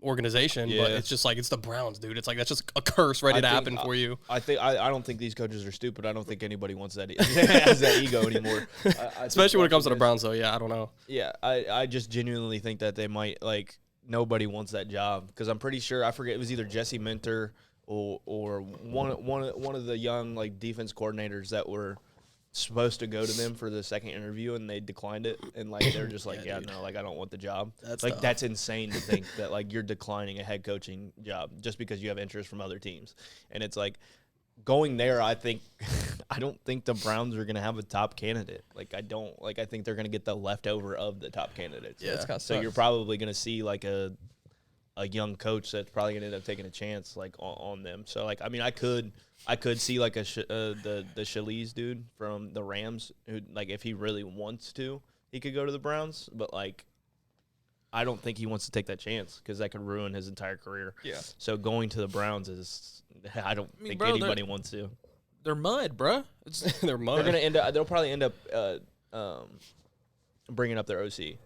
organization. Yeah. But it's just like it's the Browns, dude. It's like that's just a curse ready to happen for you. I don't think these coaches are stupid. I don't think anybody wants that has that ego anymore. Especially when it comes to the Browns, though. Yeah, I don't know. Yeah, I just genuinely think that they might like nobody wants that job because I'm pretty sure I forget it was either Jesse Minter or one of the young like defense coordinators that were supposed to go to them for the second interview and they declined it and like they're just like no, like I don't want the job. That's like tough. That's insane to think that like you're declining a head coaching job just because you have interest from other teams. And it's like going there, I don't think the Browns are gonna have a top candidate. Like I think they're gonna get the leftover of the top candidates. Yeah, it's kinda so sucks. you're probably gonna see like a young coach that's probably gonna end up taking a chance like on them. So like I mean I could see like the Shaliz dude from the Rams who like if he really wants to he could go to the Browns, but like I don't think he wants to take that chance because that could ruin his entire career. Yeah. So going to the Browns is I don't think bro, anybody wants to. They're mud, bro. They're mud. They're gonna end up. They'll probably end up bringing up their OC.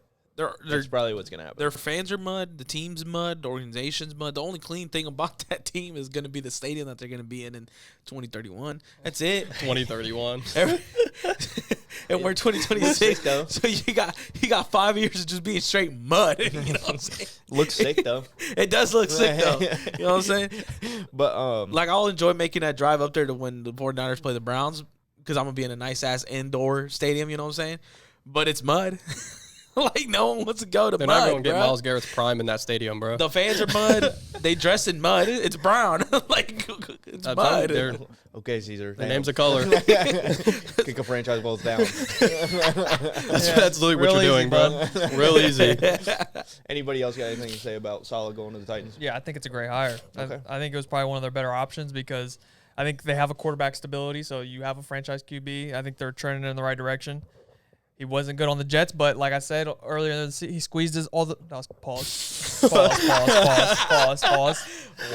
That's probably what's going to happen. Their fans are mud. The team's mud. The organization's mud. The only clean thing about that team is going to be the stadium that they're going to be in 2031. That's it. 2031. And we're 2026 though. So you got 5 years of just being straight mud. You know what I'm saying? Looks sick though. It does look sick though. You know what I'm saying? But like I'll enjoy making that drive up there to when the 49ers play the Browns because I'm gonna be in a nice ass indoor stadium. You know what I'm saying? But it's mud. Like no one wants to go to They're mud. not going to get bro. Myles Garrett's prime in that stadium, bro. The fans are mud. They dress in mud. It's brown. Like it's I'm telling mud. you, they're- Okay, Caesar. their name's a color. Kick a franchise balls down. That's literally what Real you're easy, doing, bro. Real easy. Anybody else got anything to say about Salah going to the Titans? Yeah, I think it's a great hire. Okay. I think it was probably one of their better options because I think they have a quarterback stability. So you have a franchise QB. I think they're trending in the right direction. He wasn't good on the Jets, but like I said earlier, he squeezed his all the. That was pause. Pause.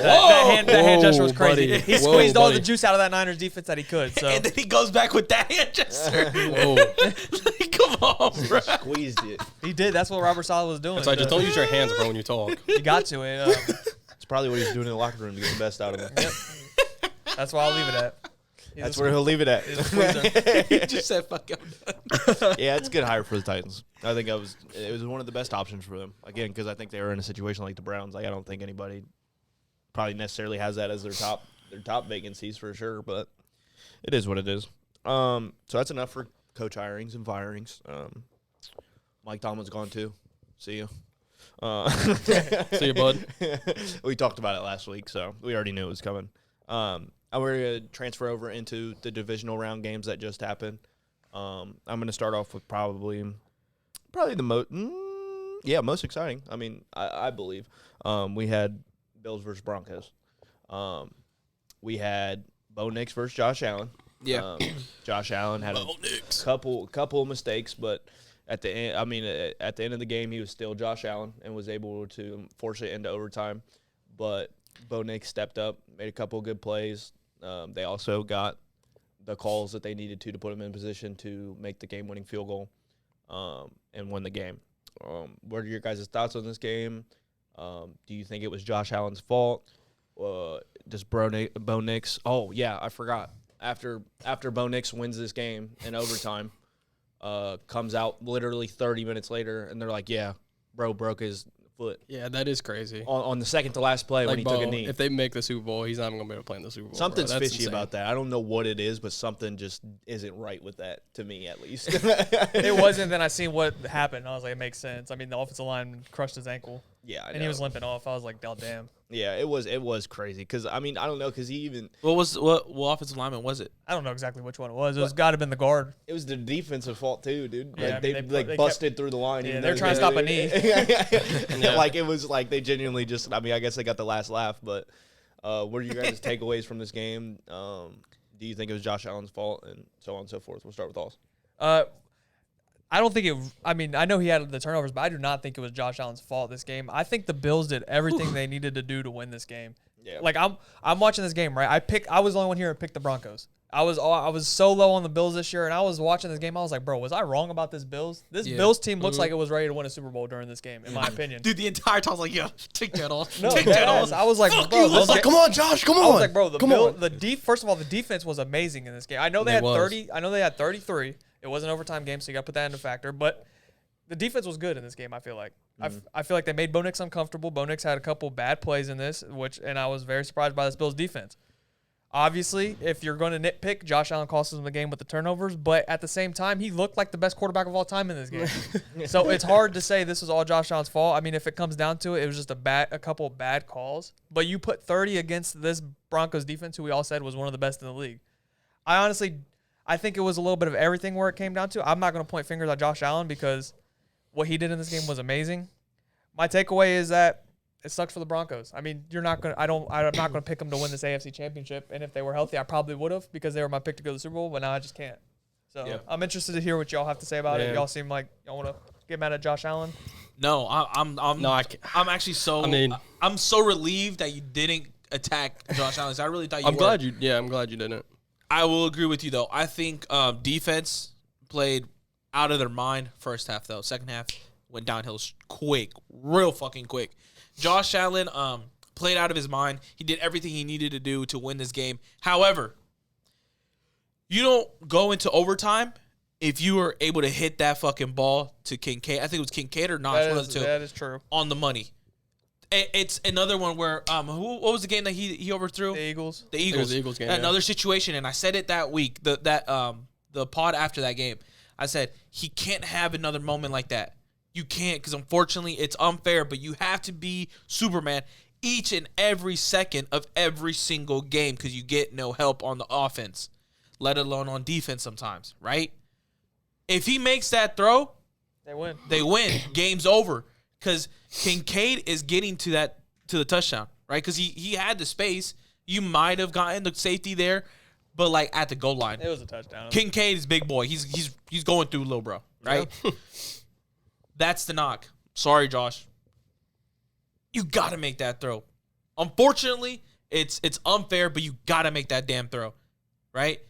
That hand gesture was crazy. buddy. He Whoa, squeezed all buddy. the juice out of that Niners defense that he could. So And then he goes back with that hand gesture. Whoa. Like, come on, bro. Squeezed it. he did. That's what Robert Salah was doing. So I just don't use your hands, bro, when you talk. You got to it. It's probably what he's doing in the locker room to get the best out of him. That's why I'll leave it at. That's where he'll leave it at. He just said, "Fuck it, I'm done." Yeah, it's a good hire for the Titans. I think it was one of the best options for them. Again, because I think they were in a situation like the Browns. Like I don't think anybody probably necessarily has that as their top vacancies for sure. But it is what it is. So that's enough for coach hirings and firings. Mike Tomlin's gone too. See you. See you, bud. We talked about it last week, so we already knew it was coming. We're going to transfer over into the divisional round games that just happened. I'm going to start off with probably the most exciting. I mean, I believe. We had Bills versus Broncos. We had Bo Nix versus Josh Allen. Yeah. Josh Allen had a couple of mistakes, but at the end, at the end of the game, he was still Josh Allen and was able to force it into overtime. But Bo Nix stepped up, made a couple of good plays. They also got the calls that they needed to put him in position to make the game-winning field goal and win the game. What are your guys' thoughts on this game? Do you think it was Josh Allen's fault? Does Bo Nix – oh, yeah, I forgot. After Bo Nix wins this game in overtime, comes out literally 30 minutes later, and they're like, yeah, bro broke his foot. Yeah, that is crazy. On the second to last play when he took a knee. If they make the Super Bowl, he's not even going to be able to play in the Super Bowl. Something's bro. That's fishy insane. about that. I don't know what it is, but something just isn't right with that, to me at least. It wasn't. Then I seen what happened. I was like, it makes sense. I mean, the offensive line crushed his ankle, Yeah, I and know. he was limping off. I was like, oh damn. Yeah, it was crazy because I don't know because he even What offensive lineman was it? I don't know exactly which one it was. It was got to have been the guard. it was the defensive fault too, dude. Yeah, Like, I mean, they they busted through the line. Yeah, even they're though trying to stop a knee. Yeah. Like it was like they genuinely just. I mean, I guess they got the last laugh, but what are your guys' takeaways from this game? Do you think it was Josh Allen's fault and so on and so forth? We'll start with Alls. I don't think it. I mean, I know he had the turnovers, but I do not think it was Josh Allen's fault this game. I think the Bills did everything they needed to do to win this game. Yeah. Like I'm watching this game, right? I was the only one here who picked the Broncos. I was so low on the Bills this year, and I was watching this game. I was like, bro, was I wrong about this Bills? This Bills team looks like it was ready to win a Super Bowl during this game, in my opinion. Dude, the entire time I was like, "Yo, take that off. No, take that yes. off." I was like, Fuck bro, you. this I was like, game- Come on, Josh. Come on. I was like, bro, Come on. first of all, the defense was amazing in this game. I know they It had was. 30. I know they had 33. It was an overtime game, so you got to put that into factor. But the defense was good in this game. I feel like. I feel like they made Bo Nix uncomfortable. Bo Nix had a couple bad plays in this, and I was very surprised by this Bills defense. Obviously, if you're going to nitpick, Josh Allen cost them the game with the turnovers, but at the same time, he looked like the best quarterback of all time in this game. So it's hard to say this was all Josh Allen's fault. I mean, if it comes down to it, it was just a couple of bad calls. But you put 30 against this Broncos defense, who we all said was one of the best in the league. I think it was a little bit of everything where it came down to. I'm not going to point fingers at Josh Allen because what he did in this game was amazing. My takeaway is that it sucks for the Broncos. I mean, I'm not going to pick them to win this AFC Championship. And if they were healthy, I probably would have because they were my pick to go to the Super Bowl. But now I just can't. So Yeah. I'm interested to hear what y'all have to say about it. Y'all seem like y'all want to get mad at Josh Allen. No, I'm No, I can't. I'm actually so. I mean- I'm so relieved that you didn't attack Josh Allen. I really thought you. I'm were. glad you. Yeah, I'm glad you didn't. I will agree with you though. I think defense played out of their mind first half though. Second half went downhill quick, real fucking quick. Josh Allen played out of his mind. He did everything he needed to do to win this game. However, you don't go into overtime if you were able to hit that fucking ball to Kincaid. I think it was Kincaid or not. One of the two. That is true. On the money. it's another one where what was the game that he overthrew? The Eagles. The It was Eagles. the Eagles game. Another situation, and I said it that week. The pod after that game, I said he can't have another moment like that. You can't, because unfortunately it's unfair. But you have to be Superman each and every second of every single game, because you get no help on the offense, let alone on defense sometimes, right? If he makes that throw, They win. they win. Game's over. Because Kincaid is getting to the touchdown, right? Because he had the space. You might have gotten the safety there, but like at the goal line, It was a touchdown. Kincaid is big boy. He's going through little bro, right? That's the knock. Sorry, Josh. You gotta make that throw. Unfortunately, it's unfair, but you gotta make that damn throw, right?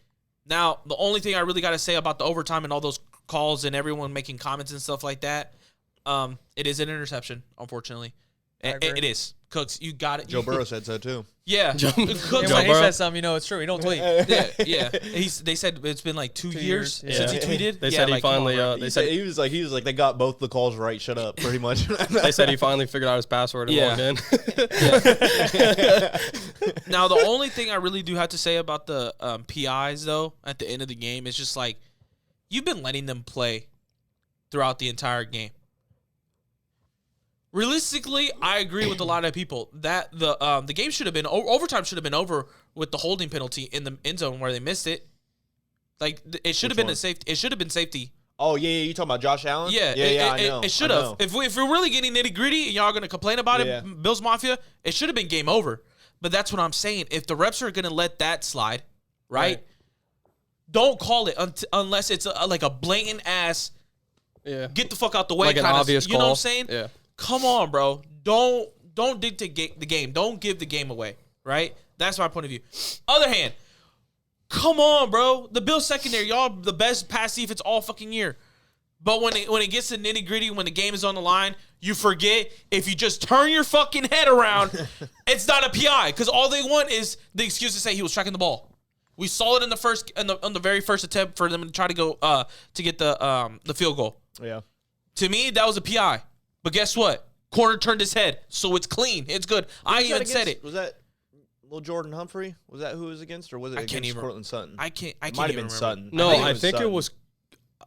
Now, the only thing I really gotta say about the overtime and all those calls and everyone making comments and stuff like that, it is an interception, unfortunately. agree. It is. Cooks, you got it. Joe Burrow said so too. Yeah. And Cooks, when he Burrow? says something, it's true. He don't tweet. yeah. They said it's been like 2 years years. since he Yeah. tweeted. They Yeah, said he like, come on, finally. bro. They said He was like they got both the calls right. Shut up, pretty much. they said he finally figured out his password and Yeah. logged in. Now, the only thing I really do have to say about the PIs, though, at the end of the game is just like, you've been letting them play throughout the entire game. Realistically, I agree with a lot of people that the game should have been overtime should have been over with the holding penalty in the end zone where they missed it. Like it should have been one? a safety. It should have been safety. Oh yeah, you talking about Josh Allen? Yeah, I know. It should I have. know. If we're really getting nitty gritty and y'all are gonna complain about Yeah. it, Bills Mafia, it should have been game over. But that's what I'm saying. If the refs are gonna let that slide, right? Don't call it unless it's like a blatant ass. Yeah. Get the fuck out the way, Like an kind of. obvious You know what I'm call. saying? Yeah. Come on, bro. Don't dictate the game. Don't give the game away, right? That's my point of view. Other hand, come on, bro. The Bills secondary, y'all the best pass defense all fucking year. But when it gets to nitty gritty, when the game is on the line, you forget if you just turn your fucking head around, it's not a PI, because all they want is the excuse to say he was tracking the ball. We saw it in the very first attempt for them to try to go to get the field goal. Yeah. To me, that was a PI. But guess what? Corner turned his head, so it's clean. It's good. I Was that even said against- it. Was that little Jordan Humphrey? Was that who it was against, or was it I can't against even- Cortland Sutton? I can't It even might have been remember. Sutton. No, I think it Sutton. was.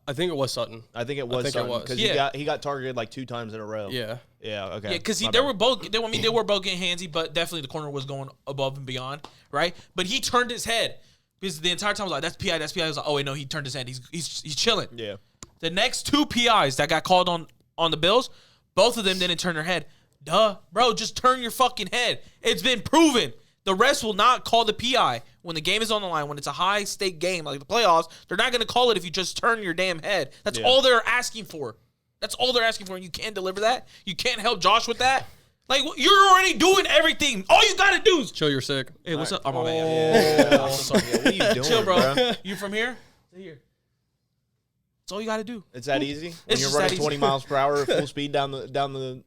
I think it was Sutton. I think it was think it Sutton was. because Yeah. he got targeted like 2 times in a row. Yeah. Yeah. Okay. Yeah, because My they bad. were both. They were both getting handsy, but definitely the corner was going above and beyond, right? But he turned his head because the entire time I was like, "That's PI, that's PI." I was like, "Oh wait, no, he turned his head. He's chilling." Yeah. The next 2 PIs that got called on the Bills, both of them didn't turn their head. Duh, bro, just turn your fucking head. It's been proven. The refs will not call the PI when the game is on the line, when it's a high-stake game like the playoffs. They're not going to call it if you just turn your damn head. That's all they're asking for. That's all they're asking for, and you can't deliver that. You can't help Josh with that. Like, you're already doing everything. All you got to do is... Chill, you're sick. Hey, what's up? I'm on man. I'm so sorry. Yeah, what are you doing, Chill, bro. You from here? To here. That's all you got to do. It's that easy. When It's you're just that running easy. 20 miles per hour at full speed down the.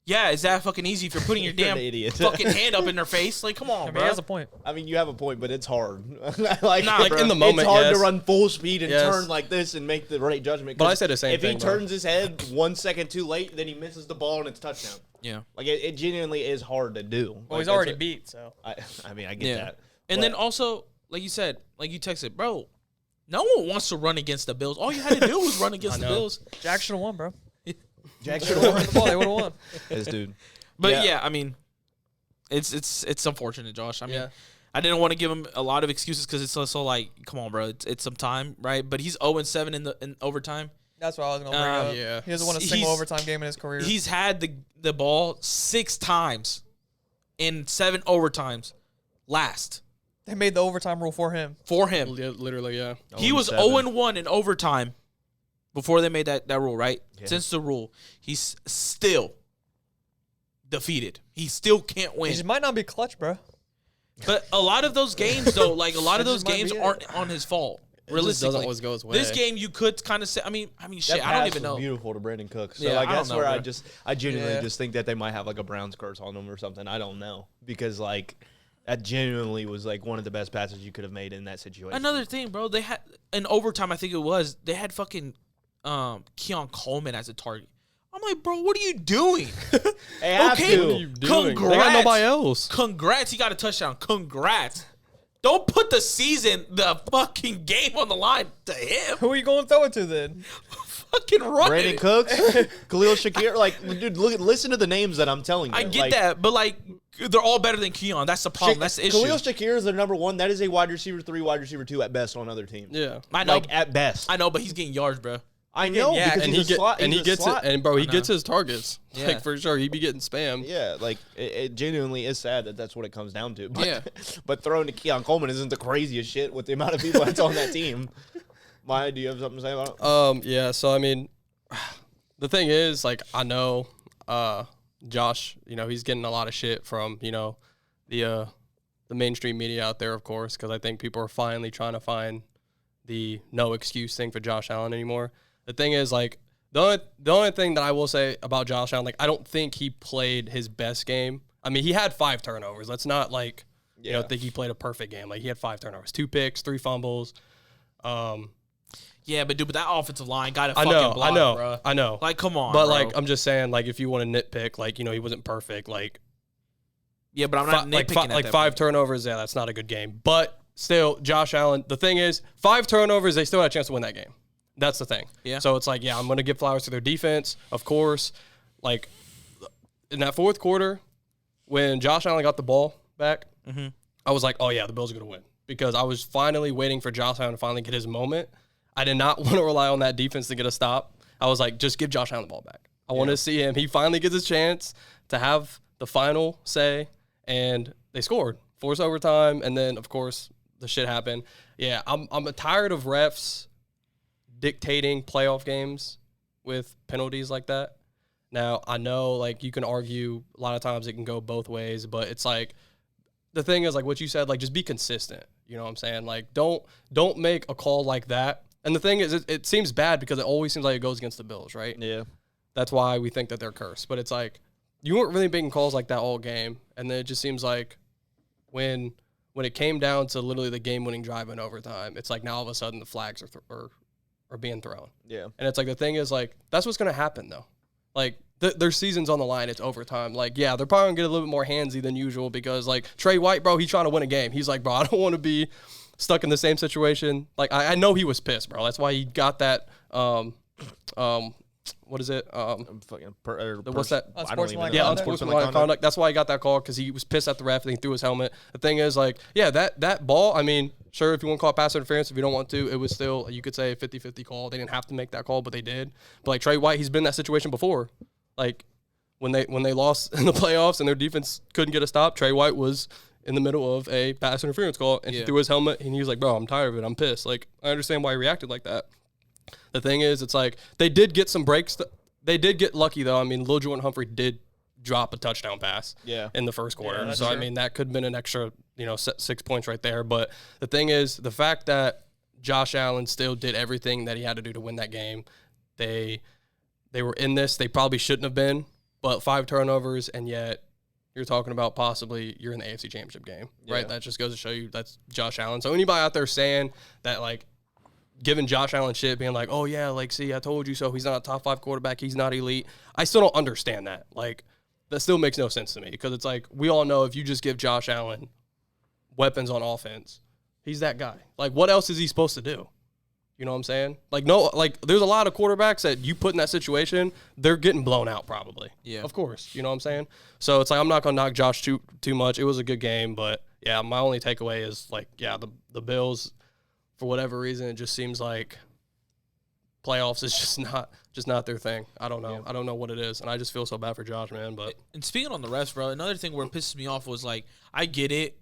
Yeah, is that fucking easy if you're putting your You're an damn idiot. fucking hand up in their face? Like, come on, I mean, bro. he has a point. I mean, you have a point, but it's hard. Nah, like, in the moment, it's hard yes. to run full speed and Yes. turn like this and make the right judgment. But 'cause I said the same if thing, he bro. turns his head 1 second too late, then he misses the ball and it's touchdown. Yeah. Like it genuinely is hard to do. Well, Like, he's that's already a- beat, so. I mean, I get Yeah. that. And But- then also, like you said, like you texted, bro, no one wants to run against the Bills. All you had to do was run against the know. Bills. Jack should have won, bro. Jack Should should have won the ball. They would have won. This dude. But Yeah. yeah, I mean, it's unfortunate, Josh. I mean, Yeah. I didn't want to give him a lot of excuses because it's also like, come on, bro, it's some time, right? But he's 0-7 in overtime. That's what I was going to bring up. Yeah. He hasn't won a single He's- overtime game in his career. He's had the ball 6 times in 7 overtimes last They made the overtime rule for him. for him. Literally, yeah. He was 0-7. 0-1 in overtime before they made that rule, right? Yeah. Since the rule, he's still defeated. He still can't He win. just might not be clutch, bro. But a lot of those games, though, like a lot of That those just might games be it. aren't on his fault. It just Realistically, doesn't always go his way. this game you could kind of say. I mean, shit. That I don't pass even was know. beautiful to Brandon Cooks. So Yeah, like I don't that's know, where bro. I genuinely Yeah. just think that they might have like a Browns curse on them or something. I don't know because like that genuinely was like one of the best passes you could have made in that situation. Another thing, bro. They had in overtime. I think it was they had fucking Keon Coleman as a target. I'm like, bro, what are you doing? They have Okay, to. What are you doing? Congrats. They got nobody else. Congrats, he got a touchdown. Congrats. Don't put the fucking game on the line to him. Who are you going to throw it to then? Fucking run Brandon it. Cooks. Khalil Shakir. Like, dude, listen to the names that I'm telling you. I get Like, that, but like they're all better than Keon. That's the problem. That's the issue. Khalil Shakir is their number one. That is a wide receiver 3, wide receiver 2 at best on other teams. Yeah. I know. Like, at best. I know, but he's getting yards, bro. I know, Yeah, because and he's a slot. and he he's a gets slot. it, and bro, he know. gets his targets. Yeah. Like for sure, he be getting spammed. Yeah, like it genuinely is sad that that's what it comes down to. But, Yeah. but throwing to Keon Coleman isn't the craziest shit with the amount of people that's on that team. Maya, do you have something to say about it? Yeah. So I mean, the thing is, like, I know, Josh. You know, he's getting a lot of shit from the mainstream media out there, of course, because I think people are finally trying to find the no excuse thing for Josh Allen anymore. The thing is, like, the only thing that I will say about Josh Allen, like, I don't think he played his best game. I mean, he had 5 turnovers. Let's not think he played a perfect game. Like, he had 5 turnovers, 2 picks, 3 fumbles. Yeah, but dude, that offensive line got a fucking block, bro. I know. Like, come on, But bro. like, I'm just saying, like, if you want to nitpick, like, he wasn't perfect. Like, yeah, but I'm not nitpicking at that 5 point. turnovers. Yeah, that's not a good game. But still, Josh Allen. The thing is, 5 turnovers, they still had a chance to win that game. That's the thing. Yeah. So it's like, yeah, I'm gonna give flowers to their defense, of course. Like, in that fourth quarter, when Josh Allen got the ball back, I was like, oh yeah, the Bills are gonna win, because I was finally waiting for Josh Allen to finally get his moment. I did not want to rely on that defense to get a stop. I was like, just give Josh Allen the ball back. I want to see him. He finally gets his chance to have the final say, and they scored. Forced overtime, and then, of course, the shit happened. Yeah, I'm tired of refs dictating playoff games with penalties like that. Now, I know, like, you can argue a lot of times it can go both ways, but it's like, the thing is, like what you said, like, just be consistent. You know what I'm saying? Like, don't make a call like that. And the thing is, it seems bad because it always seems like it goes against the Bills, right? Yeah. That's why we think that they're cursed. But it's like, you weren't really making calls like that all game. And then it just seems like when it came down to literally the game-winning drive in overtime, it's like now all of a sudden the flags are being thrown. Yeah. And it's like, the thing is, like, that's what's going to happen, though. Like, their season's on the line. It's overtime. Like, yeah, they're probably going to get a little bit more handsy than usual because, like, Trey White, bro, he's trying to win a game. He's like, bro, I don't want to be stuck in the same situation. Like, I know he was pissed, bro. That's why he got that, what is it? What's that? Unsportsmanlike Yeah, conduct? unsportsmanlike conduct. That's why he got that call, because he was pissed at the ref and he threw his helmet. The thing is, like, yeah, that ball, I mean, sure, if you want to call it pass interference, if you don't want to, it was still, you could say, a 50-50 call. They didn't have to make that call, but they did. But, like, Trey White, he's been in that situation before. Like, when they lost in the playoffs and their defense couldn't get a stop, Trey White was in the middle of a pass interference call, and he threw his helmet, and he was like, bro, I'm tired of it. I'm pissed. Like, I understand why he reacted like that. The thing is, it's like, they did get some breaks. They did get lucky, though. I mean, Lil Jordan Humphrey did drop a touchdown pass in the first quarter. that's So, true. I mean, that could have been an extra, 6 points right there. But the thing is, the fact that Josh Allen still did everything that he had to do to win that game, they were in this. They probably shouldn't have been, but 5 turnovers, and yet you're talking about possibly you're in the AFC Championship game, right? That just goes to show you that's Josh Allen. So anybody out there saying that, like, giving Josh Allen shit, being like, oh, yeah, like, see, I told you so. He's not a top 5 quarterback. He's not elite. I still don't understand that. Like, that still makes no sense to me, because it's like, we all know if you just give Josh Allen weapons on offense, he's that guy. Like, what else is he supposed to do? You know what I'm saying? Like, no, like, there's a lot of quarterbacks that you put in that situation, they're getting blown out probably. Yeah. Of course. You know what I'm saying? So it's like, I'm not going to knock Josh too much. It was a good game, but, yeah, my only takeaway is, like, yeah, the Bills, for whatever reason, it just seems like playoffs is just not their thing. I don't know. I don't know what it is, and I just feel so bad for Josh, man. But And speaking on the refs, bro, another thing where it pisses me off was, like, I get it.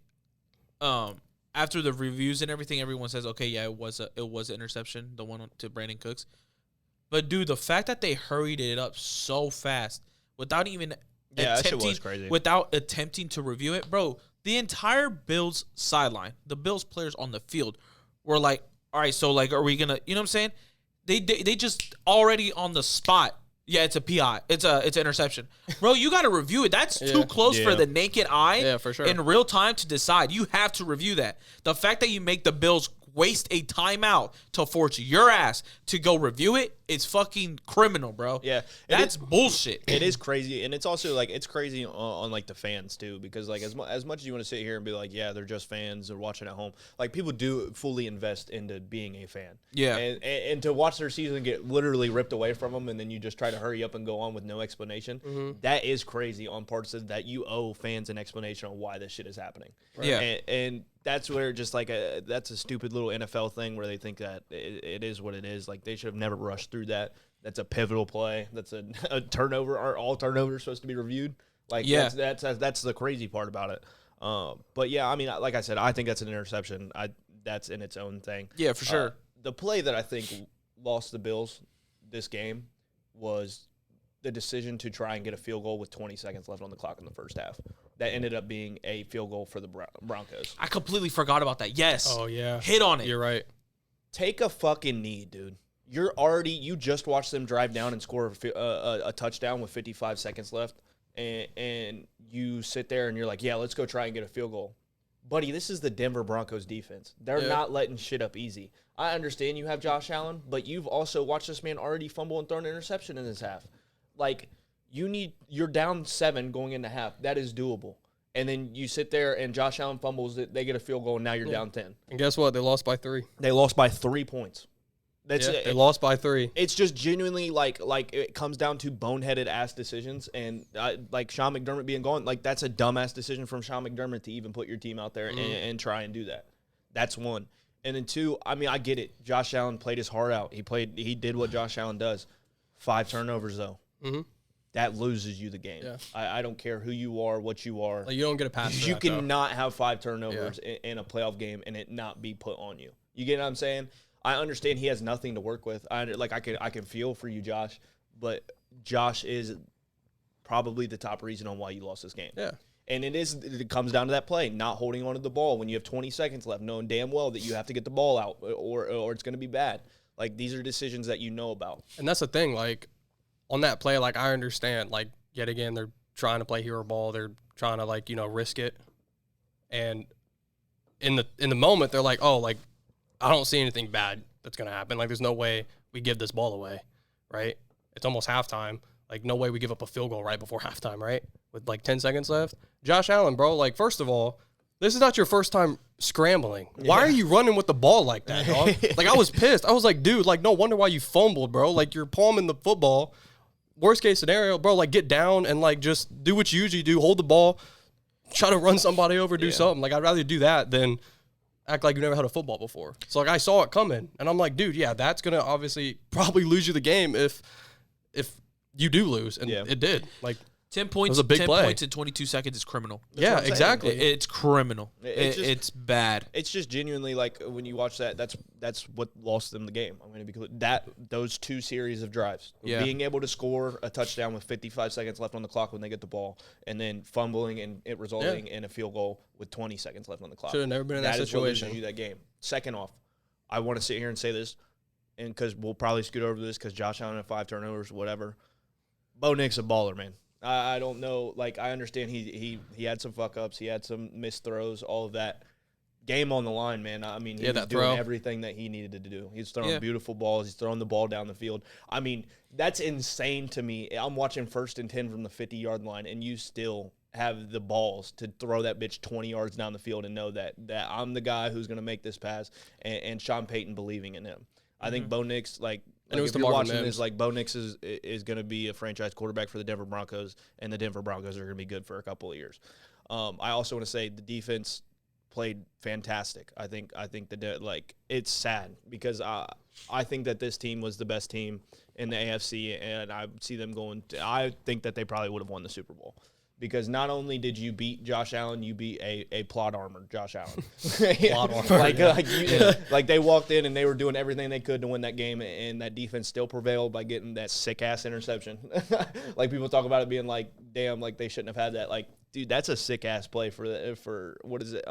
After the reviews and everything, everyone says, okay, yeah, it was an interception, the one to Brandon Cooks. But dude, the fact that they hurried it up so fast without even that shit was crazy. without attempting to review it, bro, the entire Bills sideline, the Bills players on the field were like, all right, so, like, are we gonna, you know what I'm saying? They just already on the spot. Yeah, it's a PI. It's an interception. Bro, you got to review it. That's too close for the naked eye for sure. in real time to decide. You have to review that. The fact that you make the Bills waste a timeout to force your ass to go review it, it's fucking criminal, bro. Yeah, That's bullshit. It is crazy, and it's also like it's crazy on like the fans too, because like as much as you want to sit here and be like, yeah, they're just fans, they're watching at home. Like people do fully invest into being a fan. Yeah. and to watch their season get literally ripped away from them, and then you just try to hurry up and go on with no explanation. That is crazy on parts of that you owe fans an explanation on why this shit is happening. Yeah. and that's where just like that's a stupid little NFL thing where they think that it is what it is. Like they should have never rushed through that. That's a pivotal play. That's a turnover. Are all turnovers supposed to be reviewed? Like that's the crazy part about it. But yeah, I mean, like I said, I think that's an interception. That's in its own thing. Yeah, for sure. The play that I think lost the Bills this game was the decision to try and get a field goal with 20 seconds left on the clock in the first half. That ended up being a field goal for the Broncos. I completely forgot about that. Yes. Oh, yeah. Hit on it. You're right. Take a fucking knee, dude. You just watched them drive down and score a touchdown with 55 seconds left, and you sit there and you're like, yeah, let's go try and get a field goal. Buddy, this is the Denver Broncos defense. They're not letting shit up easy. I understand you have Josh Allen, but you've also watched this man already fumble and throw an interception in this half. Like, you're down 7 going into half. That is doable. And then you sit there and Josh Allen fumbles it, they get a field goal, and now you're down 10. And guess what? They lost by 3. They lost by 3 points. They lost by 3. It's just genuinely like it comes down to boneheaded ass decisions, and like Sean McDermott being gone, like that's a dumbass decision from Sean McDermott to even put your team out there and try and do that. That's one. And then 2, I mean, I get it. Josh Allen played his heart out. He did what Josh Allen does. 5 turnovers though. Mm-hmm. That loses you the game. Yeah. I don't care who you are, what you are. Like, you don't get a pass. You cannot have 5 turnovers in a playoff game and it not be put on you. You get what I'm saying? I understand he has nothing to work with. I can feel for you, Josh, but Josh is probably the top reason on why you lost this game. Yeah. And it comes down to that play, not holding on to the ball when you have 20 seconds left, knowing damn well that you have to get the ball out or it's going to be bad. Like, these are decisions that you know about. And that's the thing, like, on that play, like, I understand, like, yet again, they're trying to play hero ball. They're trying to, like, risk it. And in the moment, they're like, oh, like, I don't see anything bad that's going to happen. Like, there's no way we give this ball away, right? It's almost halftime. Like, no way we give up a field goal right before halftime, right? With, like, 10 seconds left. Josh Allen, bro, like, first of all, this is not your first time scrambling. Why are you running with the ball like that, dog? Like, I was pissed. I was like, dude, like, no wonder why you fumbled, bro. Like, you're palming the football. Worst case scenario, bro, like, get down and, like, just do what you usually do. Hold the ball. Try to run somebody over, do something. Like, I'd rather do that than act like you never had a football before. So, like, I saw it coming. And I'm like, dude, yeah, that's going to obviously probably lose you the game if you do lose. And it did. Like, 10 points, was a big 10 play. points in 22 seconds is criminal. Yeah, exactly. It's criminal. It's bad. It's just genuinely, like, when you watch that, that's what lost them the game. I'm going to be clear. Those 2 series of drives, being able to score a touchdown with 55 seconds left on the clock when they get the ball, and then fumbling and it resulting in a field goal with 20 seconds left on the clock. Should have never been in that situation. That is what loses you situation. that game. Second off, I want to sit here and say this, and because we'll probably scoot over this because Josh Allen had 5 turnovers, whatever. Bo Nick's a baller, man. I don't know. Like, I understand he had some fuck-ups. He had some missed throws, all of that. Game on the line, man. I mean, he was doing everything that he needed to do. He's throwing beautiful balls. He's throwing the ball down the field. I mean, that's insane to me. I'm watching 1st and 10 from the 50-yard line, and you still have the balls to throw that bitch 20 yards down the field and know that I'm the guy who's going to make this pass, and Sean Payton believing in him. I think Bo Nix, like if you're watching this, like, Bo Nix is going to be a franchise quarterback for the Denver Broncos, and the Denver Broncos are going to be good for a couple of years. I also want to say the defense played fantastic. I think it's sad because I think that this team was the best team in the AFC, and I see them going. I think that they probably would have won the Super Bowl. Because not only did you beat Josh Allen, you beat a plot armor Josh Allen. Plot armor. Like they walked in and they were doing everything they could to win that game, and that defense still prevailed by getting that sick-ass interception. Like, people talk about it being like, damn, like they shouldn't have had that. Like, dude, that's a sick-ass play for what is it?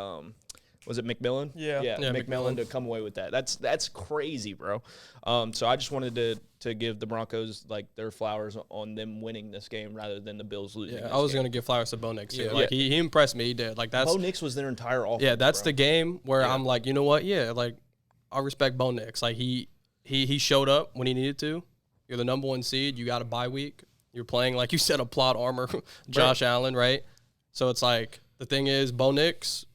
Was it McMillan? Yeah, McMillan to come away with that. That's crazy, bro. So I just wanted to give the Broncos, like, their flowers on them winning this game rather than the Bills losing. Yeah, I was gonna give flowers to Bo Nix too. Like, he impressed me. He did. Like, that's Bo Nix was their entire offense. Yeah, that's bro. the game where I'm like, you know what? Yeah, like, I respect Bo Nix. Like he showed up when he needed to. You're the number 1 seed. You got a bye week. You're playing, like you said, a plot armor, Josh Allen, right? So it's like the thing is, Bo Nix,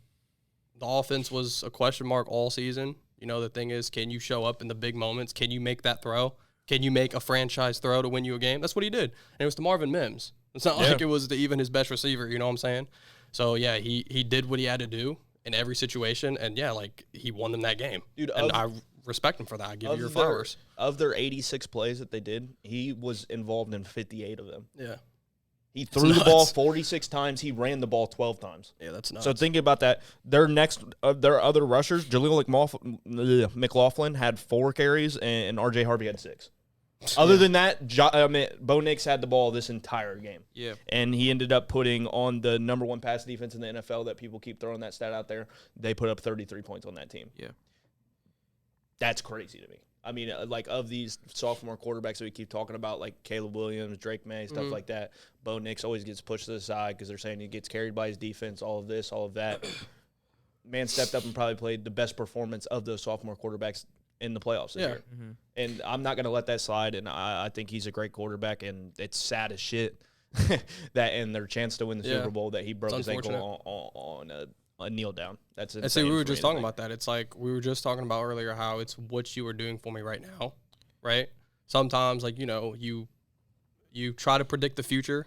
the offense was a question mark all season. You know, the thing is, can you show up in the big moments? Can you make that throw? Can you make a franchise throw to win you a game? That's what he did. And it was to Marvin Mims. It's not like it was to even his best receiver, you know what I'm saying? So, yeah, he did what he had to do in every situation. And, yeah, like, he won them that game. Dude, and I respect him for that. I give you your flowers. Of their 86 plays that they did, he was involved in 58 of them. Yeah. He threw the ball 46 times. He ran the ball 12 times. Yeah, that's nuts. So thinking about that, their other rushers, Jaleel McLaughlin had 4 carries, and R.J. Harvey had 6. Other than that, Bo Nix had the ball this entire game. Yeah. And he ended up putting on the number 1 pass defense in the NFL that people keep throwing that stat out there. They put up 33 points on that team. Yeah. That's crazy to me. I mean, like, of these sophomore quarterbacks that we keep talking about, like Caleb Williams, Drake May, stuff like that, Bo Nix always gets pushed to the side because they're saying he gets carried by his defense, all of this, all of that. Man stepped up and probably played the best performance of those sophomore quarterbacks in the playoffs this year. Mm-hmm. And I'm not going to let that slide, and I think he's a great quarterback, and it's sad as shit that in their chance to win the Super Bowl that he broke his ankle on a kneel down. That's insane. And see, we were just talking about that. It's like we were just talking about earlier how it's what you are doing for me right now, right? Sometimes, like, you know, you try to predict the future.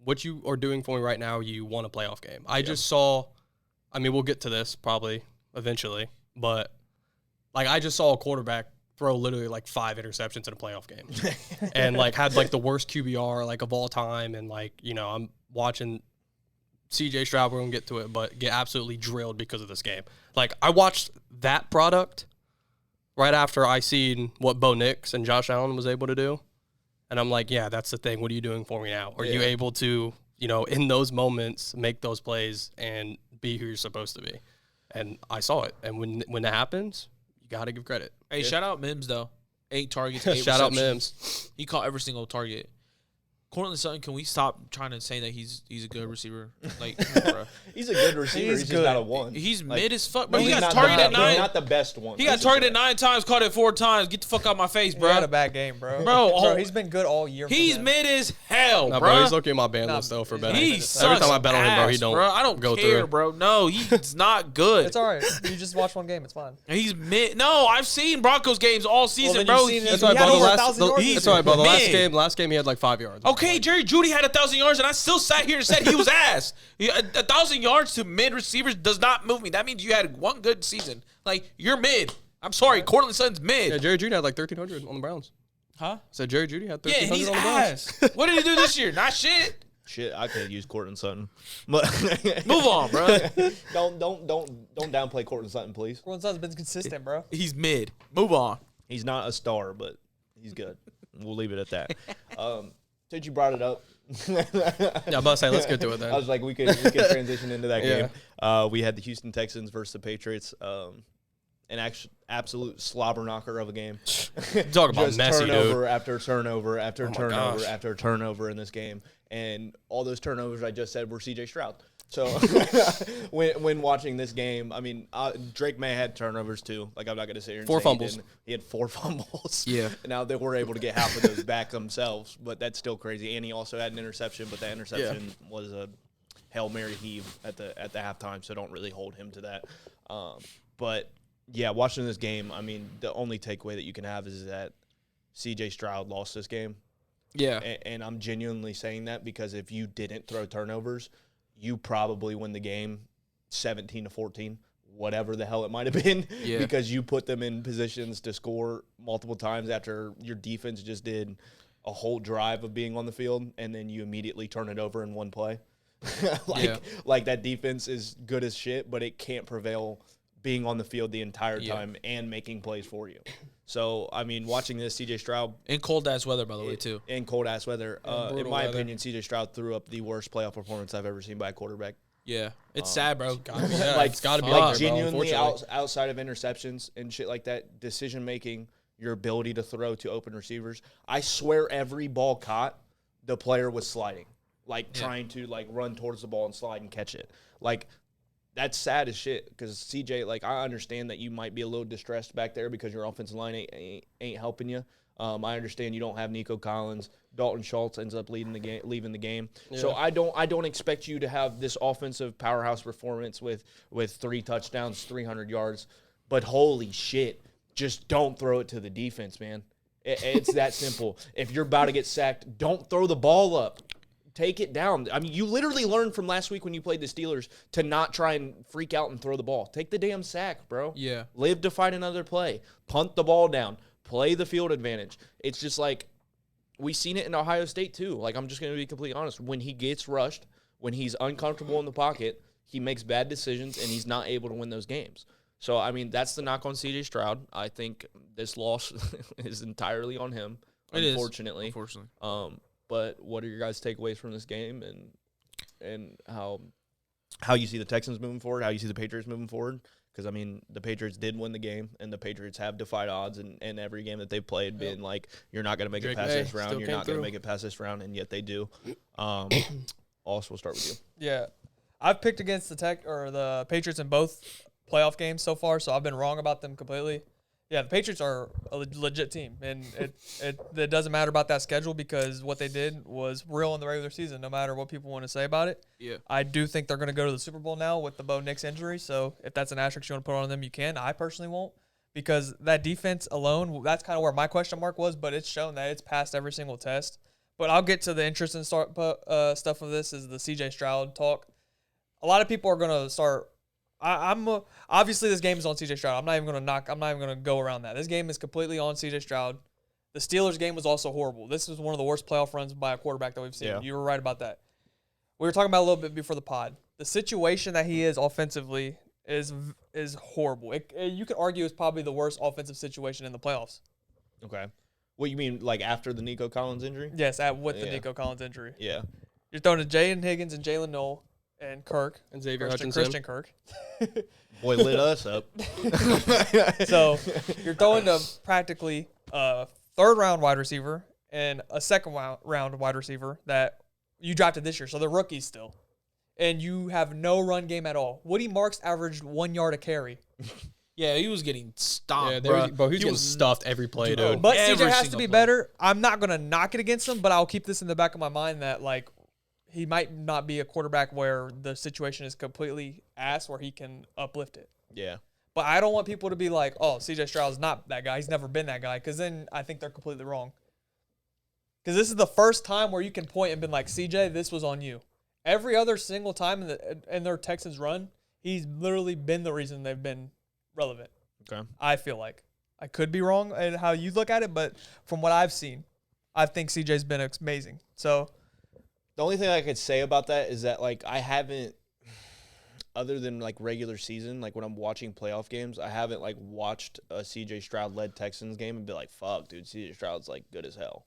What you are doing for me right now, you won a playoff game. I just saw, I mean, we'll get to this probably eventually, but like I just saw a quarterback throw literally like 5 interceptions in a playoff game and like had like the worst QBR like of all time. And like, you know, I'm watching CJ Stroud, we're going to get to it, but get absolutely drilled because of this game. Like, I watched that product right after I seen what Bo Nix and Josh Allen was able to do. And I'm like, yeah, that's the thing. What are you doing for me now? Are you able to, you know, in those moments, make those plays and be who you're supposed to be? And I saw it. And when that happens, you got to give credit. Hey, shout out Mims, though. 8 targets, 8 shout out receptions. Mims. He caught every single target. Cortland Sutton, can we stop trying to say that he's a good receiver? Like, bro. He's a good receiver. He's just not a 1. He's like, mid as fuck, bro. He got got targeted 9. He's not the best one. He got targeted 9 times, caught it 4 times. Get the fuck out of my face, bro. He had a bad game, bro. Bro, He's been good all year. He's mid as hell, No, bro. He's looking at my ban list, though, for betting. He Every sucks time I bet on him, bro, he ass, don't bro. I don't go care, through. bro. No, he's not good. It's all right. You just watch one game. It's fine. He's mid. No, I've seen Broncos games all season, then bro. you've seen That's He why, had bro. over 1,000 yards That's this why, year. bro. Mid. Last game he had like 5 yards. Okay, Jerry Jeudy had 1,000 yards, and I still sat here and said he was ass. 1,000 yards to mid receivers does not move me. That means you had one good season. Like, you're mid. I'm sorry, Cortland Sutton's mid. Yeah, Jerry Jeudy had like 1,300 on the Browns. Huh? So Jerry Jeudy had 1,300 Yeah, he's on the Browns. ass. What did he do this year? Not shit. Shit, I could have used Cortland Sutton. But Move on, bro. Don't downplay Cortland Sutton, please. Cortland Sutton's been consistent, bro. He's mid. Move on. he's not a star, but he's good. We'll leave it at that. Since you brought it up, Yeah, I'm about to say, let's get to it then. I was like, we could transition into that Yeah. game. We had the Houston Texans versus the Patriots. An absolute slobber knocker of a game. Talk about Just messy, turnover dude. after turnover after my turnover gosh. after turnover in this game, and all those turnovers I just said were C.J. Stroud. So when watching this game, I mean, Drake May had turnovers too. Like, I'm not going to sit here and 4 say fumbles. He didn't. He had 4 fumbles. Yeah. Now they were able to get half of those back themselves, but that's still crazy. And he also had an interception, but that interception was a Hail Mary heave at the halftime, so don't really hold him to that. But yeah, watching this game, I mean, the only takeaway that you can have is that C.J. Stroud lost this game. Yeah. And I'm genuinely saying that because if you didn't throw turnovers, you probably win the game 17-14, whatever the hell it might have been, because you put them in positions to score multiple times after your defense just did a whole drive of being on the field, and then you immediately turn it over in one play. Like that defense is good as shit, but it can't prevail being on the field the entire time and making plays for you. So, I mean, watching this, C.J. Stroud. In cold-ass weather, by the way, too. In cold-ass weather. In my weather. opinion, C.J. Stroud threw up the worst playoff performance I've ever seen by a quarterback. Yeah. It's sad, bro. Yeah, Like, it's got to be like up there, bro, genuinely unfortunately. outside of interceptions and shit like that, decision-making, your ability to throw to open receivers, I swear every ball caught, the player was sliding. Like, trying to, like, run towards the ball and slide and catch it. Like, that's sad as shit because CJ, like, I understand that you might be a little distressed back there because your offensive line ain't helping you. I understand you don't have Nico Collins. Dalton Schultz ends up leaving the game. Yeah. So I don't expect you to have this offensive powerhouse performance with 3 touchdowns, 300 yards. But holy shit, just don't throw it to the defense, man. It's that simple. If you're about to get sacked, don't throw the ball up. Take it down. I mean, you literally learned from last week when you played the Steelers to not try and freak out and throw the ball. Take the damn sack, bro. Yeah. Live to fight another play. Punt the ball down. Play the field advantage. It's just like we've seen it in Ohio State too. Like, I'm just going to be completely honest. When he gets rushed, when he's uncomfortable in the pocket, he makes bad decisions and he's not able to win those games. So, I mean, that's the knock on C.J. Stroud. I think this loss is entirely on him, unfortunately. But what are your guys' takeaways from this game and how you see the Texans moving forward, how you see the Patriots moving forward? Because, I mean, the Patriots did win the game, and the Patriots have defied odds in every game that they've played, being like, you're not going to make it past this round, you're not going to make it past this round, and yet they do. Also, we'll start with you. Yeah. I've picked against the Patriots in both playoff games so far, so I've been wrong about them completely. Yeah, the Patriots are a legit team, and it doesn't matter about that schedule because what they did was real in the regular season, no matter what people want to say about it. Yeah. I do think they're going to go to the Super Bowl now with the Bo Nix injury, so if that's an asterisk you want to put on them, you can. I personally won't because that defense alone, that's kind of where my question mark was, but it's shown that it's passed every single test. But I'll get to the interesting stuff of this is the C.J. Stroud talk. A lot of people are going to start – obviously this game is on C.J. Stroud. I'm not even going to go around that. This game is completely on C.J. Stroud. The Steelers game was also horrible. This was one of the worst playoff runs by a quarterback that we've seen. Yeah. You were right about that. We were talking about a little bit before the pod. The situation that he is offensively is horrible. You could argue it's probably the worst offensive situation in the playoffs. Okay. What you mean, like after the Nico Collins injury? Yes, with the Nico Collins injury. Yeah. You're throwing to Jaden Higgins and Jalen Noel. And Kirk. And Xavier Hutchinson. Christian Kirk. Boy, lit us up. So you're throwing to practically a third-round wide receiver and a second-round wide receiver that you drafted this year. So they're rookies still. And you have no run game at all. Woody Marks averaged 1 yard a carry. Yeah, he was getting stopped, he was getting stuffed every play, dude. But CJ has to be better. I'm not going to knock it against him, but I'll keep this in the back of my mind that, like, he might not be a quarterback where the situation is completely ass where he can uplift it. Yeah. But I don't want people to be like, oh, C.J. Stroud's not that guy. He's never been that guy. Because then I think they're completely wrong. Because this is the first time where you can point and be like, C.J., this was on you. Every other single time in their Texans run, he's literally been the reason they've been relevant. Okay. I feel like. I could be wrong in how you look at it, but from what I've seen, I think C.J.'s been amazing. So the only thing I could say about that is that, like, I haven't, other than, like, regular season, like, when I'm watching playoff games, I haven't, like, watched a C.J. Stroud-led Texans game and be like, fuck, dude, C.J. Stroud's, like, good as hell.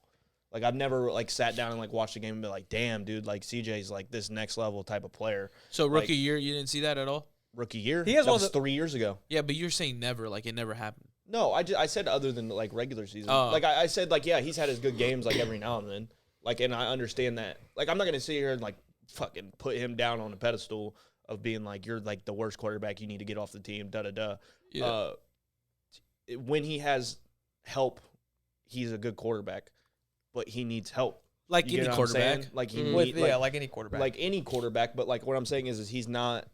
Like, I've never, like, sat down and, like, watched a game and be like, damn, dude, like, C.J.'s, like, this next-level type of player. So, rookie year, you didn't see that at all? Rookie year? That was 3 years ago. Yeah, but you're saying never, like, it never happened. No, I said other than, like, regular season. Like, I said, like, yeah, he's had his good games, like, every now and then. Like, and I understand that. Like, I'm not going to sit here and, like, fucking put him down on a pedestal of being like, you're, like, the worst quarterback. You need to get off the team, da-da-da. Yeah. When he has help, he's a good quarterback. But he needs help. Like any quarterback. Like, he like any quarterback. Like any quarterback. But, like, what I'm saying is he's not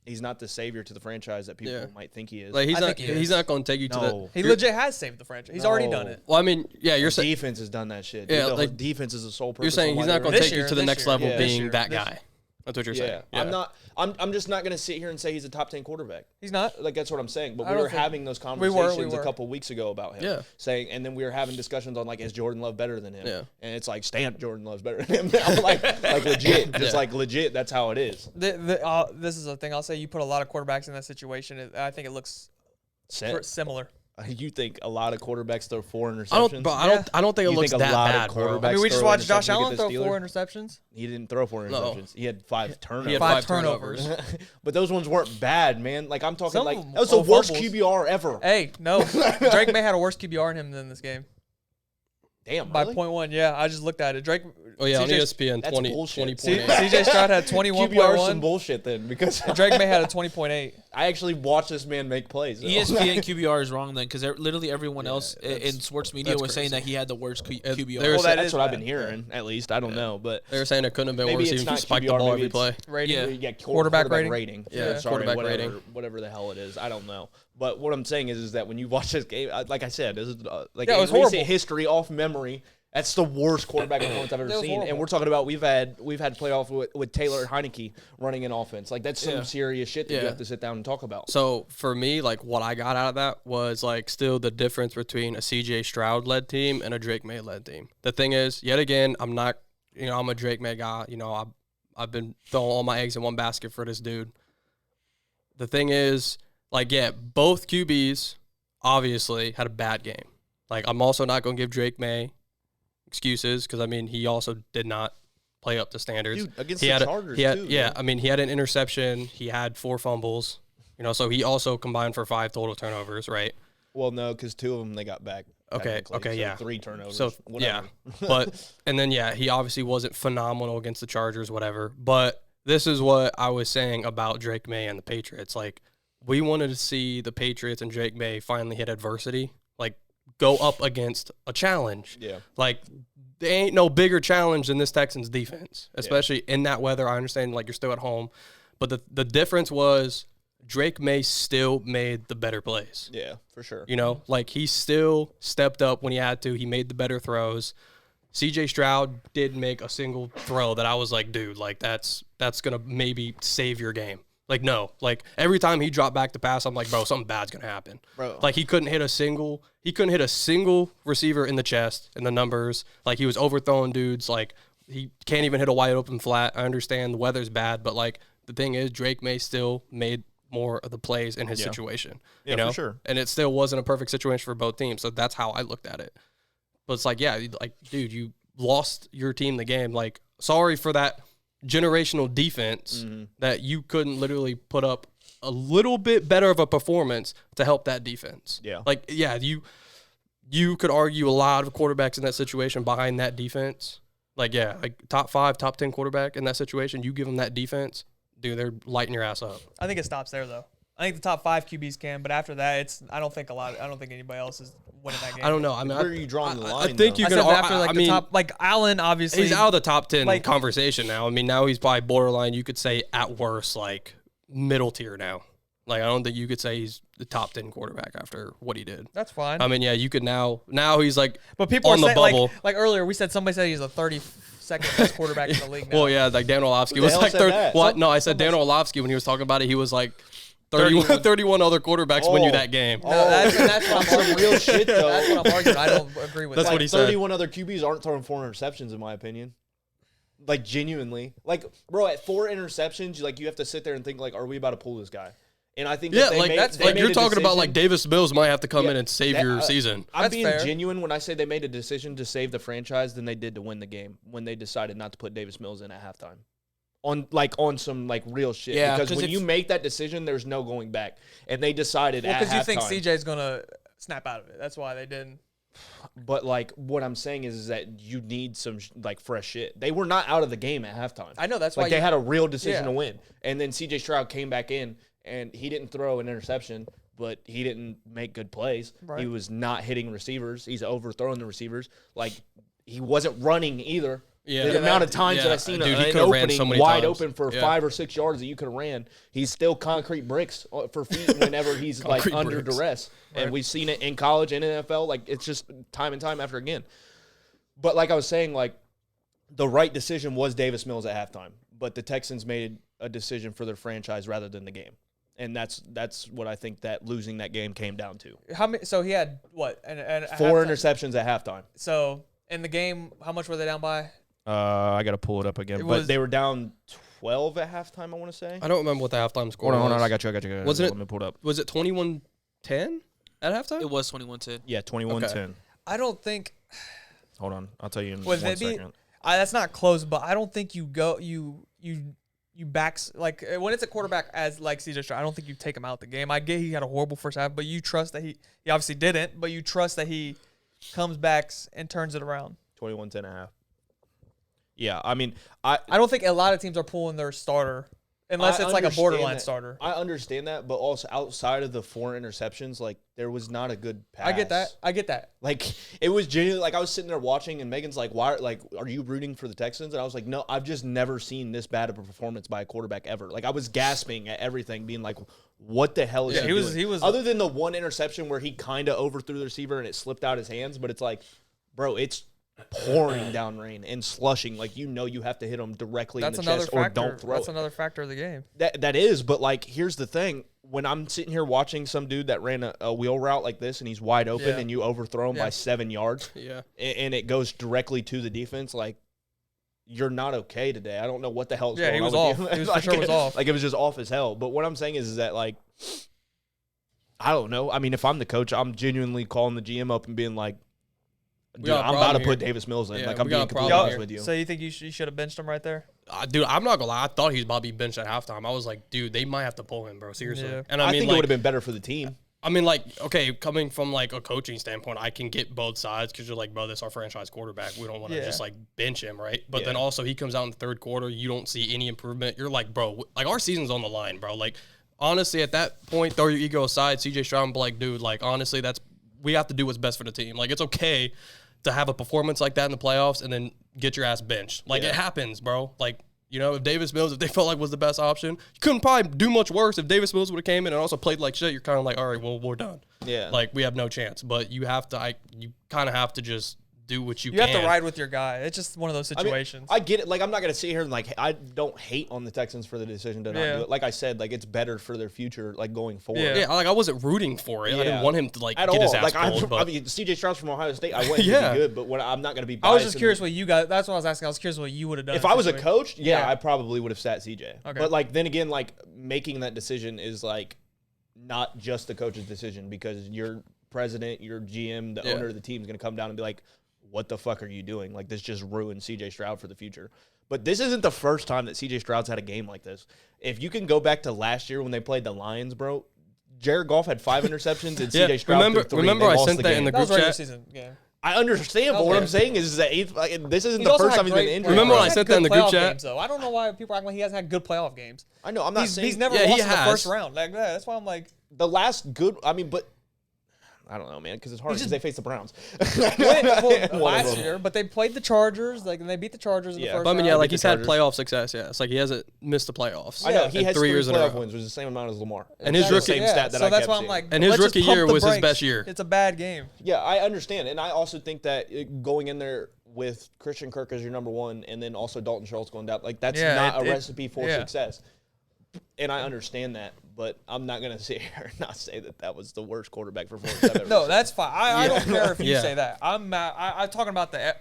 the savior to the franchise that people might think he is. Like he's not going to take you to the. He legit has saved the franchise. He's already done it. Well, I mean, yeah, you're saying defense has done that shit. Yeah, the like defense is the sole purpose. You're saying he's not going to take you to the next level being that guy. That's what you're saying. Yeah. I'm just not going to sit here and say he's a top 10 quarterback. He's not. Like, that's what I'm saying. But we were having those conversations a couple weeks ago about him. Yeah. Saying, and then we were having discussions on, like, is Jordan Love better than him? Yeah. And it's like, stamp Jordan Love's better than him now. like legit. Just like legit, that's how it is. This is a thing I'll say. You put a lot of quarterbacks in that situation. I think it looks similar. You think a lot of quarterbacks throw 4 interceptions? I don't think it looks that bad, bro. I mean, we just watched Josh Allen throw 4 interceptions. He didn't throw 4 interceptions. No. He had 5 turnovers. He had 5 turnovers. But those ones weren't bad, man. Like, I'm talking, Some like, that was the worst QBR ever. Hey, no. Drake May had a worse QBR in him than this game. Damn, by really? 0.1. Yeah, I just looked at it. Drake. Oh yeah, on CJ ESPN, that's 20, bullshit. 20.8. CJ Stroud had QBR is some 21.1. bullshit then, because Drake May had a 20.8. I actually watched this man make plays. though. ESPN QBR is wrong then because literally everyone else in that's- sports media that's was saying crazy. that he had the worst QBR. There's- Well, that that's is what I've bad. been hearing. At least I don't know, but They were saying it couldn't have been Maybe worse it's even if you not spiked QBR, the ball maybe every play. it's- Rating. Yeah. quarterback rating? rating. Yeah. Sorry, Quarterback whatever, rating. whatever the hell it is. I don't know. But what I'm saying is that when you watch this game, like I said, this is like Yeah, it in was recent horrible. history off memory. That's the worst quarterback performance I've ever It was seen. horrible. And we're talking about we've had playoff with Taylor Heineke running an offense. Like that's some Yeah. serious shit that you Yeah. have to sit down and talk about. So for me, like what I got out of that was like still the difference between a CJ Stroud led team and a Drake May led team. The thing is, yet again, I'm not, I'm a Drake May guy. I've been throwing all my eggs in one basket for this dude. The thing is, like, yeah, both QBs obviously had a bad game. Like, I'm also not going to give Drake May excuses because, I mean, he also did not play up to standards. Dude, against he the had Chargers, he had, too, yeah, man. I mean, he had an interception. He had 4 fumbles. So he also combined for 5 total turnovers, right? Well, no, because 2 of them they got back. Okay, technically, okay, so yeah. 3 turnovers. So whatever. yeah, but and then yeah, he obviously wasn't phenomenal against the Chargers, whatever. But this is what I was saying about Drake May and the Patriots. Like we wanted to see the Patriots and Drake May finally hit adversity, like go up against a challenge. Yeah. Like there ain't no bigger challenge than this Texans defense, especially in that weather. I understand like you're still at home, but the difference was Drake May still made the better plays. Yeah, for sure. Like he still stepped up when he had to. He made the better throws. CJ Stroud did make a single throw that I was like, dude, like that's gonna maybe save your game. Like no, like every time he dropped back to pass, I'm like, bro, something bad's gonna happen. Bro. Like he couldn't hit a single receiver in the chest in the numbers. Like he was overthrowing dudes. Like he can't even hit a wide open flat. I understand the weather's bad, but like the thing is, Drake May still made more of the plays in his situation. Yeah, for sure. And it still wasn't a perfect situation for both teams. So that's how I looked at it. But it's like, yeah, like, dude, you lost your team the game. Like, sorry for that generational defense that you couldn't literally put up a little bit better of a performance to help that defense. Yeah. Like, yeah, you could argue a lot of quarterbacks in that situation behind that defense. Like, yeah, like top 5, top 10 quarterback in that situation, you give them that defense, dude, they're lighting your ass up. I think it stops there though. I think the top 5 QBs can, but after that, I don't think anybody else is winning that game. I don't know. I mean, Where are you drawing the line, I think though? you I can. said after I the mean, top, like Allen, obviously he's out of the top 10 like- conversation now. I mean, now he's probably borderline. You could say at worst, like middle tier now. Like I don't think you could say he's the top 10 quarterback after what he did. That's fine. I mean, yeah, you could now. Now he's like, but people on are the saying, bubble. like earlier, somebody said he's a 32nd best quarterback in the league now. Well, yeah, like Dan Orlovsky Who the was hell like said third. that? What? No, I said Dan Orlovsky when he was talking about it. He was like 31 other quarterbacks win you that game. No, that's what I'm Some arguing. real shit though. That's what I'm arguing. I don't agree with That's that. what he said. 31 other QBs aren't throwing 4 interceptions, in my opinion. Like genuinely, like bro, at 4 interceptions, you have to sit there and think like, are we about to pull this guy? And I think Yeah, that they like made, that's they like made you're a talking about decision- like Davis Mills might have to come Yeah, in and save that- your season. I'm That's being fair. genuine when I say they made a decision to save the franchise than they did to win the game when they decided not to put Davis Mills in at halftime. On some like real shit. Yeah, because 'cause when if- you make that decision, there's no going back. And they decided Well, at because you think halftime. CJ's gonna snap out of it. That's why they didn't. But like what I'm saying is that you need some like fresh shit. They were not out of the game at halftime. I know that's why Like they you- had a real decision Yeah. to win. And then CJ Stroud came back in and he didn't throw an interception, but he didn't make good plays. Right. He was not hitting receivers. He's overthrowing the receivers. Like he wasn't running either. Yeah. The Yeah, amount of times yeah. that I've seen Dude, he an could've ran opening so many wide times. open for Yeah. 5 or 6 yards that you could have ran. He's still concrete bricks for feet whenever he's like Concrete under bricks. duress. And we've seen it in college and NFL. Like it's just time and time after again. But like I was saying, like the right decision was Davis Mills at halftime. But the Texans made a decision for their franchise rather than the game. And that's what I think that losing that game came down to. How many? So he had what? And 4 interceptions at halftime. So in the game, how much were they down by? I got to pull it up again. It But was- They were down 12 at halftime, I want to say. I don't remember what the halftime score hold was. on. I got you. Wasn't it- Let me pull it up. Was it 21-10 at halftime? It was 21-10. Yeah, 21-10. I don't think. Hold on. I'll tell you in Would 1 it be? second. That's not close, but I don't think you go you backs like when it's a quarterback as like CJ Stroud. I don't think you take him out the game. I get he had a horrible first half, but you trust that he obviously didn't, but you trust that he comes back and turns it around. 21-10.5. Yeah, I mean, I don't think a lot of teams are pulling their starter unless it's like a borderline starter. I understand that, but also outside of the 4 interceptions, like there was not a good pass. I get that. Like it was genuinely like I was sitting there watching, and Megan's like, "Why? Like, are you rooting for the Texans?" And I was like, "No, I've just never seen this bad of a performance by a quarterback ever." Like I was gasping at everything, being like, "What the hell is he doing?" He was other than the one interception where he kind of overthrew the receiver and it slipped out his hands, but it's like, bro, it's pouring down rain and slushing. Like you have to hit him directly in the chest or don't throw. That's another factor of the game. That is, but like here's the thing: when I'm sitting here watching some dude that ran a wheel route like this and he's wide open and you overthrow him by 7 yards, and it goes directly to the defense, like you're not okay today. I don't know what the hell is going on. He was with off. you. He was like, for sure was off. Like it was just off as hell. But what I'm saying is that like I don't know. I mean, if I'm the coach, I'm genuinely calling the GM up and being like, dude, I'm about to put Davis Mills in. Yeah, like I'm we got being a completely problem honest here. with you. So you think you should have benched him right there? Dude, I'm not gonna lie. I thought he was about to be benched at halftime. I was like, dude, they might have to pull him, bro. Seriously. Yeah. And I I mean, think it like, would have been better for the team. I mean, like, okay, coming from like a coaching standpoint, I can get both sides because you're like, bro, this is our franchise quarterback. We don't want to just like bench him, right? But then also he comes out in the third quarter, you don't see any improvement. You're like, bro, like our season's on the line, bro. Like, honestly, at that point, throw your ego aside. CJ Stroud and be like, dude, like, honestly, we have to do what's best for the team. Like, it's okay to have a performance like that in the playoffs and then get your ass benched. Like, it happens, bro. Like, you know, if Davis Mills, if they felt like was the best option, you couldn't probably do much worse. If Davis Mills would have came in and also played like shit, you're kind of like, all right, well, we're done. Yeah. Like, we have no chance. But you have to, you kind of have to just do what you can. You have to ride with your guy. It's just one of those situations. I get it. Like, I'm not going to sit here and, like, I don't hate on the Texans for the decision to not do it. Like I said, like, it's better for their future, like, going forward. Yeah, like, I wasn't rooting for it. I didn't want him to, like, get his ass pulled. I mean, CJ Stroud's from Ohio State. I want him to be good, but I'm not going to be biased. I was just curious what you got. That's what I was asking. I was curious what you would have done. If I was a coach, I probably would have sat CJ. Okay. But, like, then again, like, making that decision is, like, not just the coach's decision because your president, your GM, the owner of the team is going to come down and be like, what the fuck are you doing? Like, this just ruined C.J. Stroud for the future. But this isn't the first time that C.J. Stroud's had a game like this. If you can go back to last year when they played the Lions, bro, Jared Goff had 5 interceptions and C.J. Stroud threw 3. Remember I sent that in the That was group regular chat? season game. I understand, but what I'm saying is that this isn't He's the also first had time he's been great injured. Remember when I He's sent had that in the good group playoff chat? games, though. I don't know why people act like he hasn't had good playoff games. I know. I'm not saying He's never Yeah, he lost in the has. first round. Like that. That's why I'm like, the last good. I mean, but I don't know, man, because it's hard because they face the Browns. last year, but they played the Chargers, like, and they beat the Chargers in the first But I mean, round. like, he's had Chargers. playoff success. Yeah, it's like he hasn't missed the playoffs. I know he has 3 years in a playoff row. wins, which is the same amount as Lamar. And his That's the rookie- same stat that so I that's kept why I'm seeing. like, And his let's just rookie pump year the was his brakes. best year. It's a bad game. Yeah, I understand, and I also think that going in there with Christian Kirk as your number one, and then also Dalton Schultz going down, like that's not a recipe for success. And I understand that, but I'm not gonna sit here and not say that was the worst quarterback performance I've ever No, seen. that's fine. I don't care if you Yeah. say that. I'm talking about the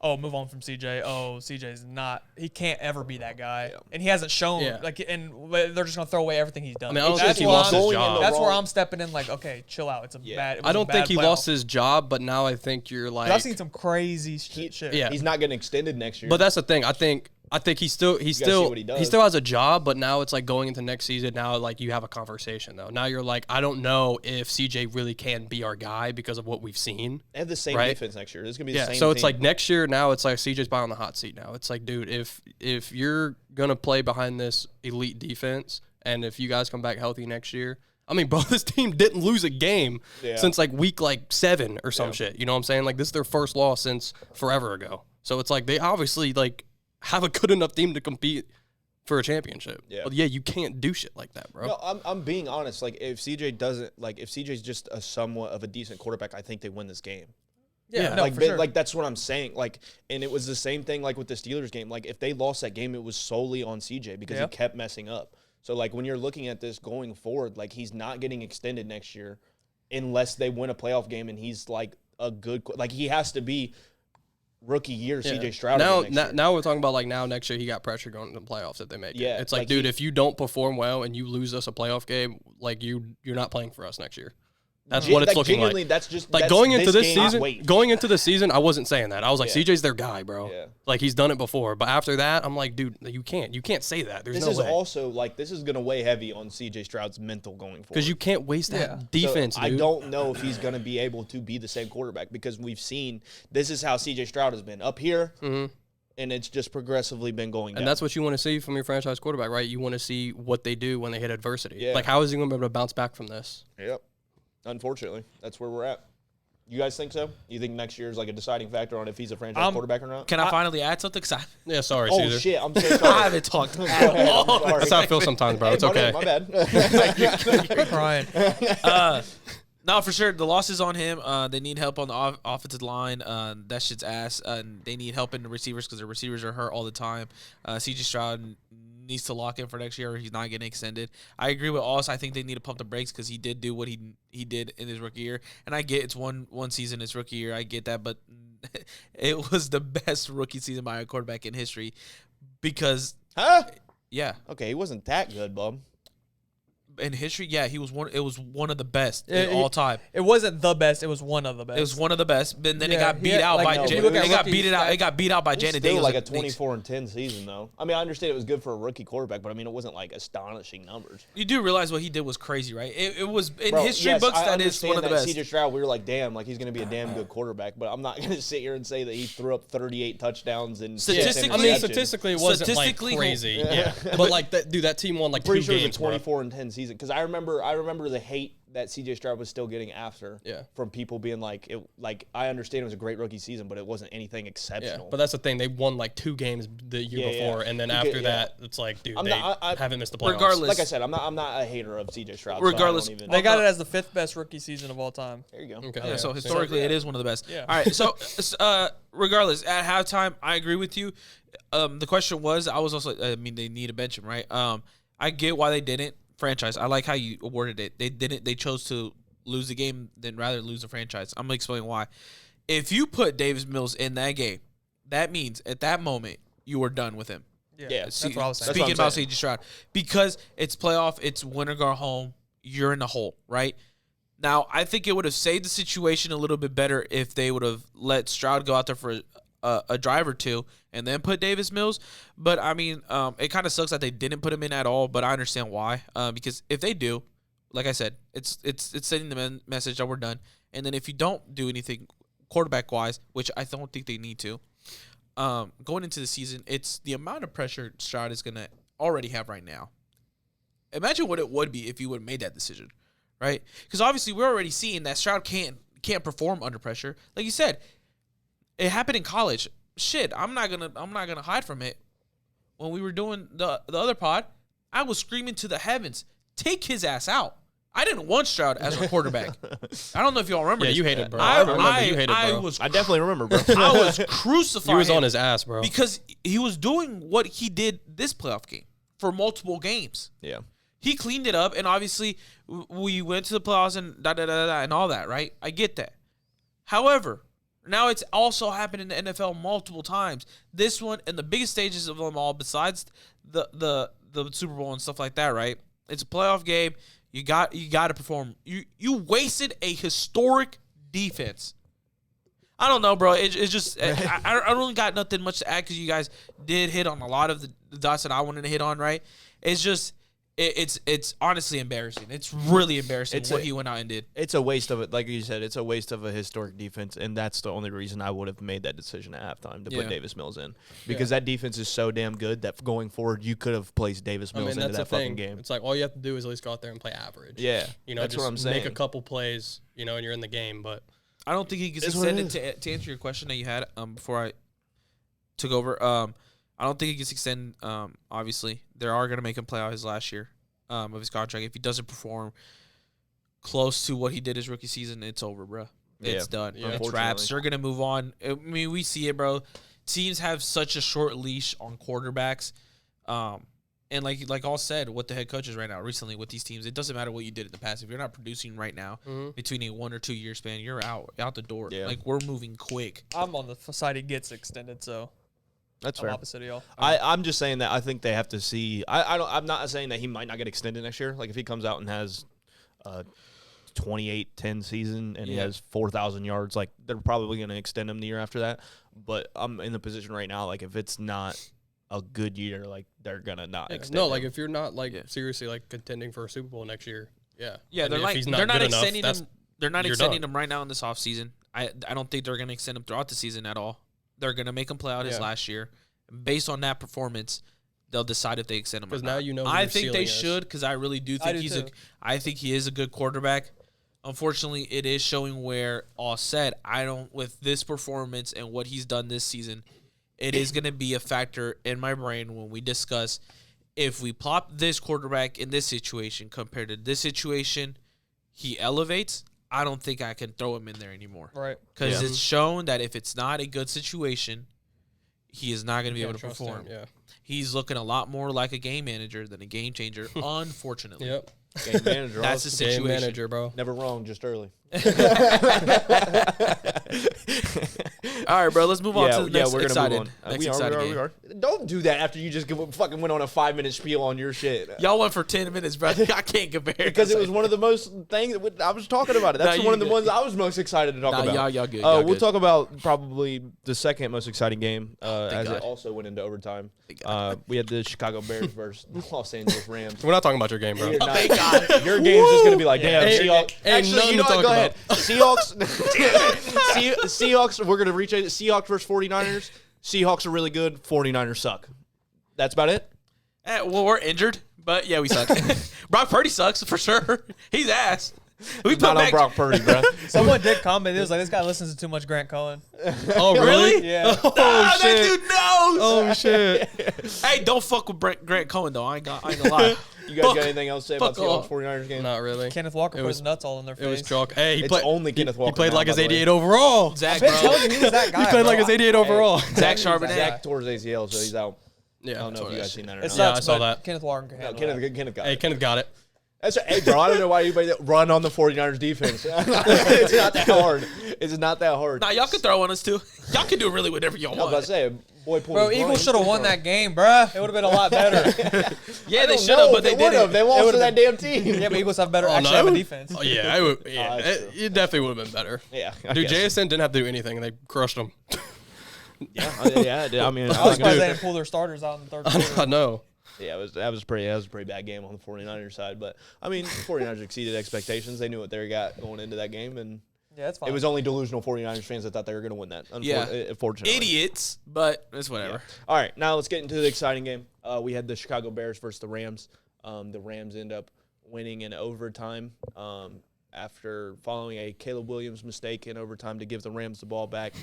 move on from CJ. Oh, CJ's not. He can't ever be that guy, and he hasn't shown. Yeah. Like, and they're just gonna throw away everything he's done. I mean, I don't That's think he why lost his I'm- job. That's where I'm stepping in. Like, okay, chill out. It's a bad. It was I don't a think bad he playoff. lost his job, but now I think you're like. I've seen some crazy shit. Yeah. He's not getting extended next year. But that's the thing. I think he still what he does. has a job, but now it's like going into next season. Now like you have a conversation though. Now you're like, I don't know if CJ really can be our guy because of what we've seen. They have the same right? defense next year. It's gonna be the same. So it's team. like next year. Now it's like CJ's by on the hot seat. Now it's like, dude, if you're gonna play behind this elite defense, and if you guys come back healthy next year. I mean, bro, this team didn't lose a game since like week 7 or some shit. You know what I'm saying? Like this is their first loss since forever ago. So it's like they obviously like have a good enough team to compete for a championship. Yeah. But yeah, you can't do shit like that, bro. No, I'm being honest. Like if CJ's just a somewhat of a decent quarterback, I think they win this game. Yeah, no, like, for sure. like that's what I'm saying. Like, and it was the same thing like with the Steelers game. Like if they lost that game, it was solely on CJ because he kept messing up. So like when you're looking at this going forward, like he's not getting extended next year unless they win a playoff game and he's like a good like he has to be rookie year CJ Stroud. Now we're talking about like now next year he got pressure going into the playoffs if they make it. Yeah, It's like, dude, if you don't perform well and you lose us a playoff game, like you're not playing for us next year. That's what it's like, looking genuinely, like. That's just Like that's going into this game's season, weight. I wasn't saying that. I was like, CJ's their guy, bro. Yeah. Like he's done it before. But after that, I'm like, dude, you can't say that. There's This no is way. also like this is going to weigh heavy on CJ Stroud's mental going forward. Because you can't waste that Yeah. defense, So dude. I don't know if he's going to be able to be the same quarterback because we've seen this is how CJ Stroud has been up here, and it's just progressively been going down. And that's what you want to see from your franchise quarterback, right? You want to see what they do when they hit adversity. Yeah. Like, how is he going to be able to bounce back from this? Yep. Unfortunately, that's where we're at. You guys think so? You think next year is like a deciding factor on if he's a franchise quarterback or not? Can I finally add something? 'Cause Yeah, sorry, Oh Caesar. shit! I'm so sorry. I haven't talked at all. Sorry. That's how I feel sometimes, bro. It's Hey, okay. My bad. Quit crying. No, for sure. The loss is on him. They need help on the offensive line. That shit's ass. They need help in the receivers because the receivers are hurt all the time. CJ Stroud needs to lock in for next year or he's not getting extended. I agree with Oz. I think they need to pump the brakes because he did do what he did in his rookie year. And I get it's one season, it's rookie year. I get that. But it was the best rookie season by a quarterback in history because, yeah. Okay, he wasn't that good, bub. In history, yeah, he was one. It was one of the best in all time. It wasn't the best. It was one of the best. It was one of the best, but then it Yeah, got beat he had, out like, by. no, if Jan- you look at It got rookie beat out. It got beat out by It's Janet still Daniels. like a and Knicks. 24-10 season, though. I mean, I understand it was good for a rookie quarterback, but I mean, it wasn't like astonishing numbers. You do realize what he did was crazy, right? It was in Bro, history yes, books I that is one of the best. CJ Stroud, we were like, damn, like he's going to be a damn good quarterback, but I'm not going to sit here and say that he threw up 38 touchdowns and Statistically- I mean, interceptions. statistically, it wasn't Statistically, like crazy. Yeah. But like that team won like Pretty 2 sure it games, was a bro. 24-10 season because I remember the hate that CJ Stroud was still getting after from people being like, I understand it was a great rookie season, but it wasn't anything Yeah, exceptional. but that's the thing. They won like 2 games the year Yeah, before, yeah. and then You after get- that, it's like, dude, I'm they not- I- haven't missed the playoffs. Regardless- Like I said, I'm not a hater of CJ Stroud. so I don't Regardless- even- They got it as the 5th best rookie season of all time. there you go. Okay. Yeah, so Yeah. historically, it is one of the best. Yeah. All right, so regardless, at halftime, I agree with you. The question was, I was also, I mean, they need to bench him, right? I get why they didn't franchise. I like how you awarded it. They didn't. They chose to lose the game than rather lose the franchise. I'm gonna explain why. If you put Davis Mills in that game, that means at that moment you were done with him. Yeah, that's what I was saying. Speaking about saying. CJ Stroud, because it's playoff, it's win or go home. You're in the hole, right? Now, I think it would have saved the situation a little bit better if they would have let Stroud go out there for a drive or two and then put Davis Mills. But I mean, it kind of sucks that they didn't put him in at all. But I understand why. Because if they do, like I said, it's sending the message that we're done. And then if you don't do anything quarterback wise, which I don't think they need to, going into the season, it's the amount of pressure Stroud is gonna already have right now. Imagine what it would be if you would have made that decision, right? Because obviously we're already seeing that Stroud can't perform under pressure. Like you said, it happened in college. Shit, I'm not gonna hide from it. When we were doing the other pod, I was screaming to the heavens, take his ass out. I didn't want Stroud as a quarterback. I don't know if y'all remember Yeah, this. you hated, bro. I remember you hated, bro. was I definitely remember, bro. I was crucifying You was him on his ass, bro. because he was doing what he did this playoff game for multiple games. Yeah. He cleaned it up, and obviously we went to the playoffs and and all that, right? I get that. However, now it's also happened in the NFL multiple times. This one and the biggest stages of them all, besides the Super Bowl and stuff like that, right? It's a playoff game. You got to perform. You wasted a historic defense. I don't know, bro. It's just I don't really got nothing much to add because you guys did hit on a lot of the dots that I wanted to hit on, right? It's just it's honestly embarrassing. It's really embarrassing what he went out and did. It's a waste of it. Like you said, it's a waste of a historic defense, and that's the only reason I would have made that decision at halftime to Yeah. put Davis Mills in. Because that defense is so damn good that going forward, you could have placed Davis Mills into that's that the fucking thing. game. It's like all you have to do is at least go out there and play average. Yeah, You know, that's just what I'm saying. make a couple plays, you know, and you're in the game. But I don't think he gets It's what it extended to answer your question that you had before I took over. I don't think he gets extended. Obviously, they are going to make him play out his last year of his contract. If he doesn't perform close to what he did his rookie season, it's over, bro. It's done. Yeah. It's wraps. They're going to move on. I mean, we see it, bro. Teams have such a short leash on quarterbacks. And like all said, what the head coaches right now recently with these teams, it doesn't matter what you did in the past. If you're not producing right now, between a 1 or 2 year span, you're out the door. Yeah. Like we're moving quick. I'm on the side he gets extended, so That's I'm fair. opposite of y'all. I'm just saying that I think they have to see. I'm not saying that he might not get extended next year. Like if he comes out and has 28-10 season and he Yeah. has 4,000 yards, like they're probably going to extend him the year after that. But I'm in the position right now, like if it's not a good year, like they're going to not extend No, him. like if you're not like Yeah. seriously like contending for a Super Bowl next year, yeah. Yeah, And they're if like he's they're not good enough, extending that's- him. They're not you're extending done. him right now in this offseason. I don't think they're going to extend him throughout the season at all. They're going to make him play out his Yeah. last year. Based on that performance, they'll decide if they extend him. Or 'Cause now not. you know what I your think they ceiling is. should because I really do think do he's too. I think he is a good quarterback. Unfortunately, it is showing where all said. I don't with this performance and what he's done this season. It is going to be a factor in my brain when we discuss if we plop this quarterback in this situation compared to this situation, he elevates. I don't think I can throw him in there anymore. Right. Because Yeah. it's shown that if it's not a good situation, he is not going to be Can't able to trust him, perform. Yeah. He's looking a lot more like a game manager than a game changer, unfortunately. Yep. Game manager. That's the Game situation. manager, bro. Never wrong, just early. All right, bro, let's move on to the next we're gonna excited, move on. next We exciting are. game. Don't do that after you just fucking went on a 5-minute spiel on your shit. Y'all went for 10 minutes, bro. I can't compare. Because it was one of the most things that I was talking about it. That's Nah, one of you the good. ones I was most excited to talk Nah, about. y'all good. Y'all We'll good. talk about probably the second most exciting game as God. it Also went into overtime. Thank God. we had the Chicago Bears versus Los Angeles Rams. We're not talking about your game, bro. You're not- Thank God. Your game's just gonna be like, damn, Ain't- Seahawks. ain't Actually, nothing you know to what? talk Go ahead. about. Seahawks. Seahawks. We're gonna reach it. Seahawks versus 49ers. Seahawks are really good. 49ers suck. That's about it. Well, we're injured, but yeah, we suck. Brock Purdy sucks for sure. He's ass. We Not on Brock Purdy, bro. Someone did comment. It was like, this guy listens to too much Grant Cohen. Oh, really? Yeah. Oh, That shit. dude knows. Oh, shit. Hey, don't fuck with Grant Cohen though. I ain't gonna lie. You guys got anything else to say about Fuck Seahawks off. 49ers game? Not really. Kenneth Walker It put was- his nuts all in their face. It was chalk. Hey, he It's played. only Kenneth Walker. He played now, like by his the way. 88 overall. Zach, I've been telling bro. you, he was that guy. He played bro. like his 88 overall. Zach Charbonnet. Zach tore his ACL, so he's out. Yeah. I don't know if you guys seen that or It not. Yeah, I sucks, saw but that. Kenneth Walker can No, handle that. Kenneth got Hey, it. Kenneth got it. Hey, bro, I don't know why anybody run on the 49ers defense. It's not that hard. It's not that hard. Nah, y'all can throw on us too. Y'all can do really whatever y'all I was about to want. say, boy, pulled Bro, his Eagles groin. should have won that game, bruh. It would have been a lot better. Yeah, I they don't should have, know but if they would've. didn't. They lost to would've that damn team. yeah, but Eagles have better. Oh, Actually no, have a it would- defense. Oh, yeah, I would, yeah, that's true. it definitely would have been better. Yeah, I Dude, guess. JSN didn't have to do anything, and they crushed him. Yeah, I mean, I was surprised they didn't pull their starters out in the third I quarter. know. yeah, that was a pretty bad game on the 49ers side, but I mean, the 49ers exceeded expectations. They knew what they got going into that game, and Yeah, it's fine. it was only delusional 49ers fans that thought they were going to win that. Yeah. Unfortunately. Idiots, but it's whatever. All right, now let's get into the exciting game. We had the Chicago Bears versus the Rams. The Rams end up winning in overtime after following a Caleb Williams mistake in overtime to give the Rams the ball back.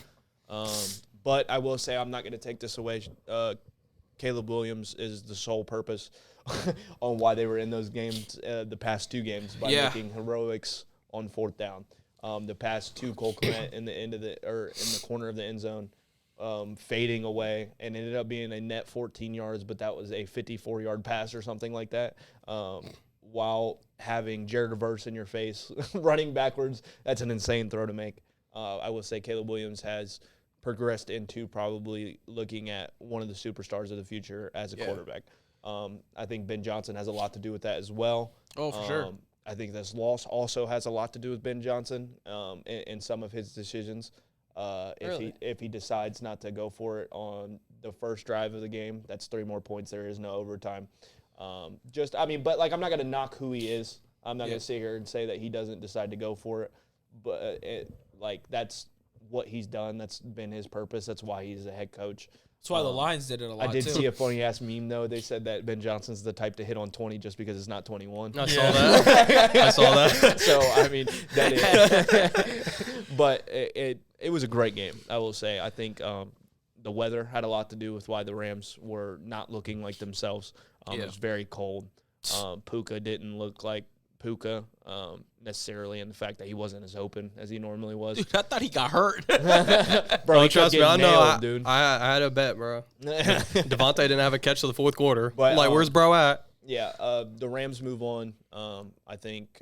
But I will say I'm not going to take this away. Caleb Williams is the sole purpose on why they were in those games, the past two games, by Yeah. making heroics on fourth down. The past two, Cole Kmet in the corner of the end zone, fading away, and ended up being a net 14 yards, but that was a 54-yard pass or something like that. While having Jared Verse in your face, running backwards, that's an insane throw to make. I will say Caleb Williams has progressed into probably looking at one of the superstars of the future as a quarterback. I think Ben Johnson has a lot to do with that as well. Oh, for sure. I think this loss also has a lot to do with Ben Johnson in some of his decisions. Really? If he decides not to go for it on the first drive of the game, that's 3 more points. There is no overtime. But I'm not going to knock who he is. I'm not going to sit here and say that he doesn't decide to go for it. But that's what he's done. That's been his purpose. That's why he's a head coach. That's why the Lions did it a lot I did too. see a funny ass meme though. They said that Ben Johnson's the type to hit on 20 just because it's not 21. I saw that. I saw that. So I mean that is. But it was a great game. I will say. I think the weather had a lot to do with why the Rams were not looking like themselves. It was very cold. Puka didn't look like Puka necessarily, in the fact that he wasn't as open as he normally was. Dude, I thought he got hurt. Bro, he Trust kept me, I getting know. nailed, dude. I had a bet, bro. Devontae didn't have a catch to the fourth quarter. But, I'm like, where's bro at? Yeah, the Rams move on. I think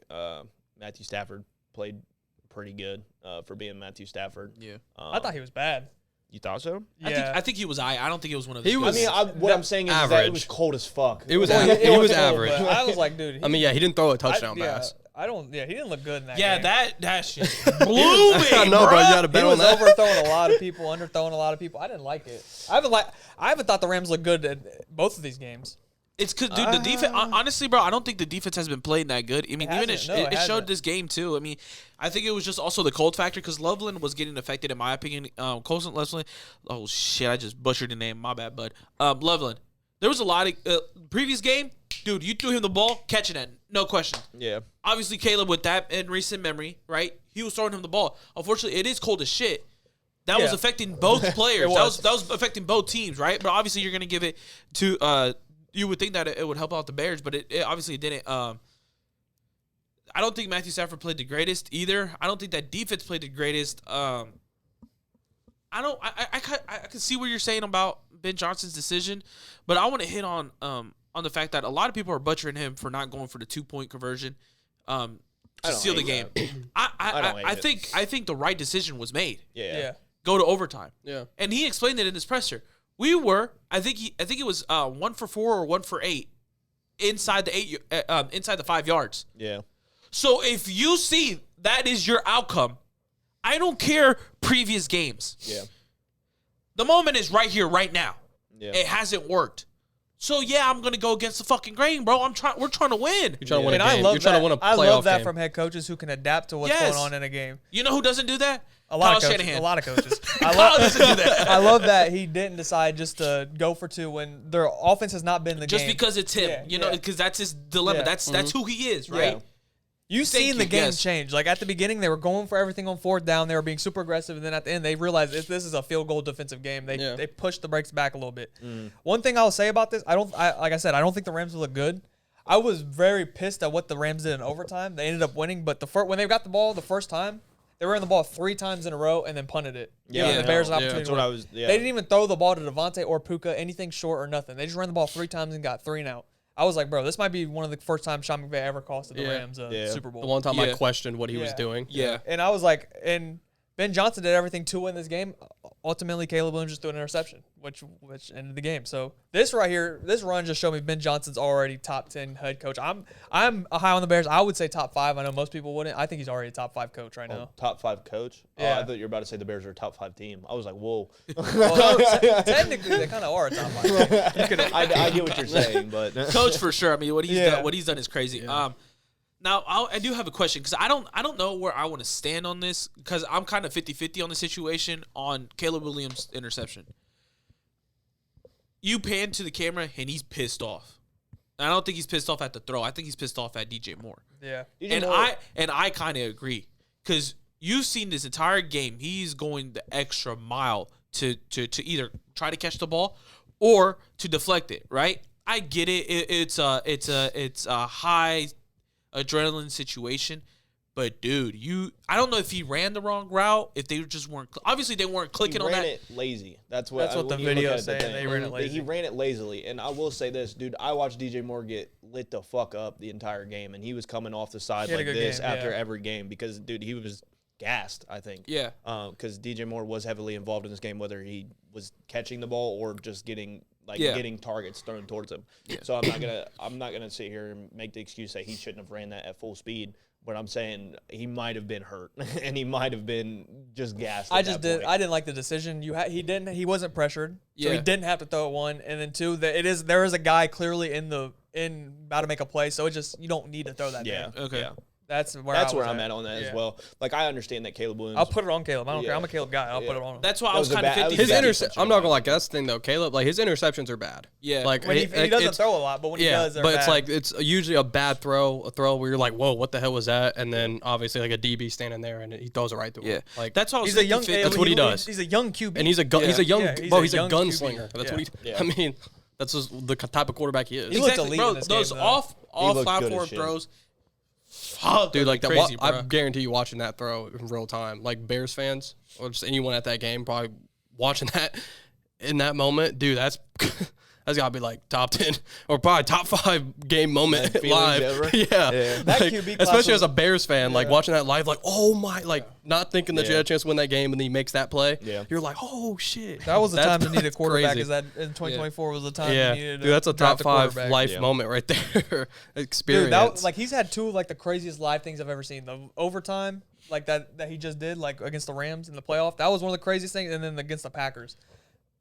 Matthew Stafford played pretty good for being Matthew Stafford. Yeah. I thought he was bad. You thought so? Yeah. I think he was. I don't think it was one of. He the was- good I mean, what I'm saying is that it average. was cold as fuck. It was Well, average. He was cold, average. but I was like, dude. I mean, yeah, he didn't throw a touchdown pass. I don't. Yeah, he didn't look good in that. Yeah, game. that shit blew me. I know, bro. You got to He bet on was that. overthrowing a lot of people, underthrowing a lot of people. I didn't like it. I haven't thought the Rams looked good at both of these games. It's because, dude, the defense. Honestly, bro, I don't think the defense has been playing that good. I mean, even it showed hasn't. this game too. I mean, I think it was just also the cold factor because Loveland was getting affected, in my opinion. Colson Loveland. Oh shit, I just butchered the name. My bad, bud. Loveland. There was a lot of previous game, dude. You threw him the ball, catching it, no question. Yeah. Obviously, Caleb with that in recent memory, right? He was throwing him the ball. Unfortunately, it is cold as shit. That was affecting both players. That was affecting both teams, right? But obviously, you're gonna give it to. You would think that it would help out the Bears, but it obviously didn't. I don't think Matthew Stafford played the greatest either. I don't think that defense played the greatest. I can see what you're saying about Ben Johnson's decision, but I want to hit on the fact that a lot of people are butchering him for not going for the 2-point conversion to seal the game. I think the right decision was made. Yeah. Go to overtime. Yeah. And he explained it in his presser. We were, I think it was 1 for 4 or 1 for 8 inside the 5 yards. Yeah. So if you see that is your outcome, I don't care previous games. Yeah. The moment is right here, right now. Yeah. It hasn't worked. So yeah, I'm gonna go against the fucking grain, bro. We're trying to win. You're trying to win a And game. You're trying to win a playoff I love that game. from head coaches who can adapt to what's going on in a game. You know who doesn't do that? A lot Kyle of coaches. Shanahan. A lot of coaches. Kyle doesn't do that. I love that he didn't decide just to go for 2 when their offense has not been the Just game. because it's him, Yeah, you know, because that's his dilemma. Yeah. That's who he is, right? Yeah. You've Thank seen the you, game yes. change. Like at the beginning, they were going for everything on 4th down. They were being super aggressive, and then at the end, they realized this is a field goal defensive game. They pushed the brakes back a little bit. One thing I'll say about this, like I said, I don't think the Rams will look good. I was very pissed at what the Rams did in overtime. They ended up winning, but when they got the ball the first time, they ran the ball 3 times in a row and then punted it. Yeah. Giving the Bears an Yeah. opportunity. That's to what win. I was. Yeah. They didn't even throw the ball to Devontae or Puka, anything short or nothing. They just ran the ball 3 times and got 3 and out. I was like, bro, this might be one of the first times Sean McVay ever costed the Rams a Super Bowl. The one time Yeah. I questioned what he was doing. Yeah. And I was like, and Ben Johnson did everything to win this game. Ultimately, Caleb Williams just threw an interception, which ended the game. So this right here, this run just showed me Ben Johnson's already top 10 head coach. I'm high on the Bears. I would say top 5. I know most people wouldn't. I think he's already a top 5 coach right now. Top 5 coach. Yeah. I thought you were about to say the Bears are a top 5 team. I was like, whoa. Well, technically, they kind of are a top 5 team. I get what you're saying, but Coach for sure. I mean, what he's done is crazy. Yeah. Now I do have a question because I don't know where I want to stand on this because I'm kind of 50-50 on the situation on Caleb Williams' interception. You pan to the camera and he's pissed off. I don't think he's pissed off at the throw. I think he's pissed off at DJ Moore. Yeah. And I kind of agree because you've seen this entire game. He's going the extra mile to either try to catch the ball or to deflect it. Right? I get it. It's a high adrenaline situation, but dude, I don't know if he ran the wrong route. If they just weren't obviously they weren't clicking on that. He ran it lazy. That's what the when you look video at it, saying. They ran it lazy. He ran it lazily, and I will say this, dude. I watched DJ Moore get lit the fuck up the entire game, and he was coming off the side He had a like good this game, after yeah. every game because, dude, he was gassed. I think. Yeah. Because DJ Moore was heavily involved in this game, whether he was catching the ball or just getting targets thrown towards him. Yeah. So I'm not gonna sit here and make the excuse that he shouldn't have ran that at full speed. But I'm saying he might have been hurt and he might have been just gassed. I didn't like the decision. He wasn't pressured, so he Yeah. didn't have to throw it 1. And then 2, there is a guy clearly in about to make a play, so you don't need to throw that. Yeah. down. Okay. Yeah. That's where I'm at on that Yeah. as well. Like I understand that Caleb Williams. I'll put it on Caleb. I don't care. Yeah. I'm a Caleb guy. I'll put it on him. That's why I That was was a kind of bad- 50. that was His bad interception. I'm not gonna like that's the thing though. Caleb, like his interceptions are bad. Yeah. Like When he doesn't it's- throw a lot, but when he does, they're but it's bad. like it's usually a bad throw, where you're like, whoa, what the hell was that? And then obviously like a DB standing there and he throws it right to him. Yeah. Like That's why I was he's a young. 50-50. That's what he does. He's a young QB, and he's a gun. Yeah. He's a young. Yeah, he's bro, a he's a young gunslinger. QB. That's Yeah. what he. Yeah. I mean, that's just the type of quarterback he is. He looked Exactly, elite bro. in this Those game, though. off looked good platform as shit. throws. Fuck, Dude, like that. crazy, I bro. guarantee you watching that throw in real time, like Bears fans or just anyone at that game, probably watching that in that moment, dude. That's got to be like top 10 or probably top 5 game moment Feelings live. ever? Yeah. That Like, QB class especially was- as a Bears fan, like watching that live, like, oh my, like not thinking that you Yeah. had a chance to win that game and then he makes that play. Yeah. You're like, oh shit. That was the time to need a that's quarterback. crazy. Is that in 2024 was the time Yeah, you needed dude, that's a top draft 5 quarterback. life Yeah. moment right there. Experience. Dude, that like he's had 2 of like the craziest live things I've ever seen. The overtime, like that he just did, like against the Rams in the playoff. That was one of the craziest things. And then against the Packers,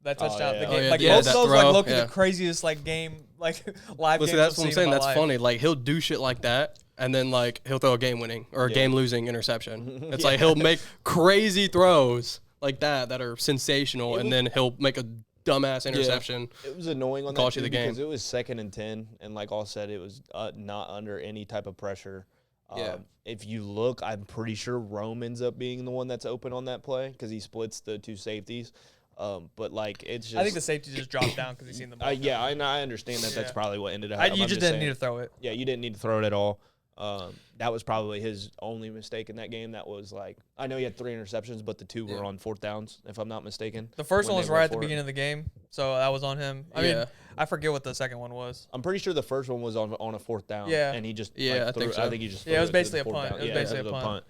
that touchdown. yeah. The Oh, game, yeah, like yeah, both that of those, throw, like look yeah. at the craziest like game, like live. But see, games that's I've what I'm seen saying. in my That's life. funny. Like he'll do shit like that, and then like he'll throw a game winning or a game losing interception. It's like he'll make crazy throws like that are sensational, and then he'll make a dumbass interception. It was annoying on that Cost you too the game. because it was 2nd and 10, and like all said, it was not under any type of pressure. Yeah. If you look, I'm pretty sure Rome ends up being the one that's open on that play because he splits the 2 safeties. But like it's just, I think the safety just dropped down because he's seen the ball. yeah, I understand that. That's Yeah. probably what ended up. You I'm just didn't saying. need to throw it. Yeah, you didn't need to throw it at all. That was probably his only mistake in that game. That was like, I know he had 3 interceptions, but the 2 were on 4th downs, if I'm not mistaken. The first when one they was went right at the for it. beginning of the game, so that was on him. I mean, Yeah. I forget what the second one was. I'm pretty sure the first one was on a 4th down. Yeah. and he just Yeah, I think so. I think he just Yeah, it was threw to basically the a 4th punt. down. It was Yeah, basically it a was punt.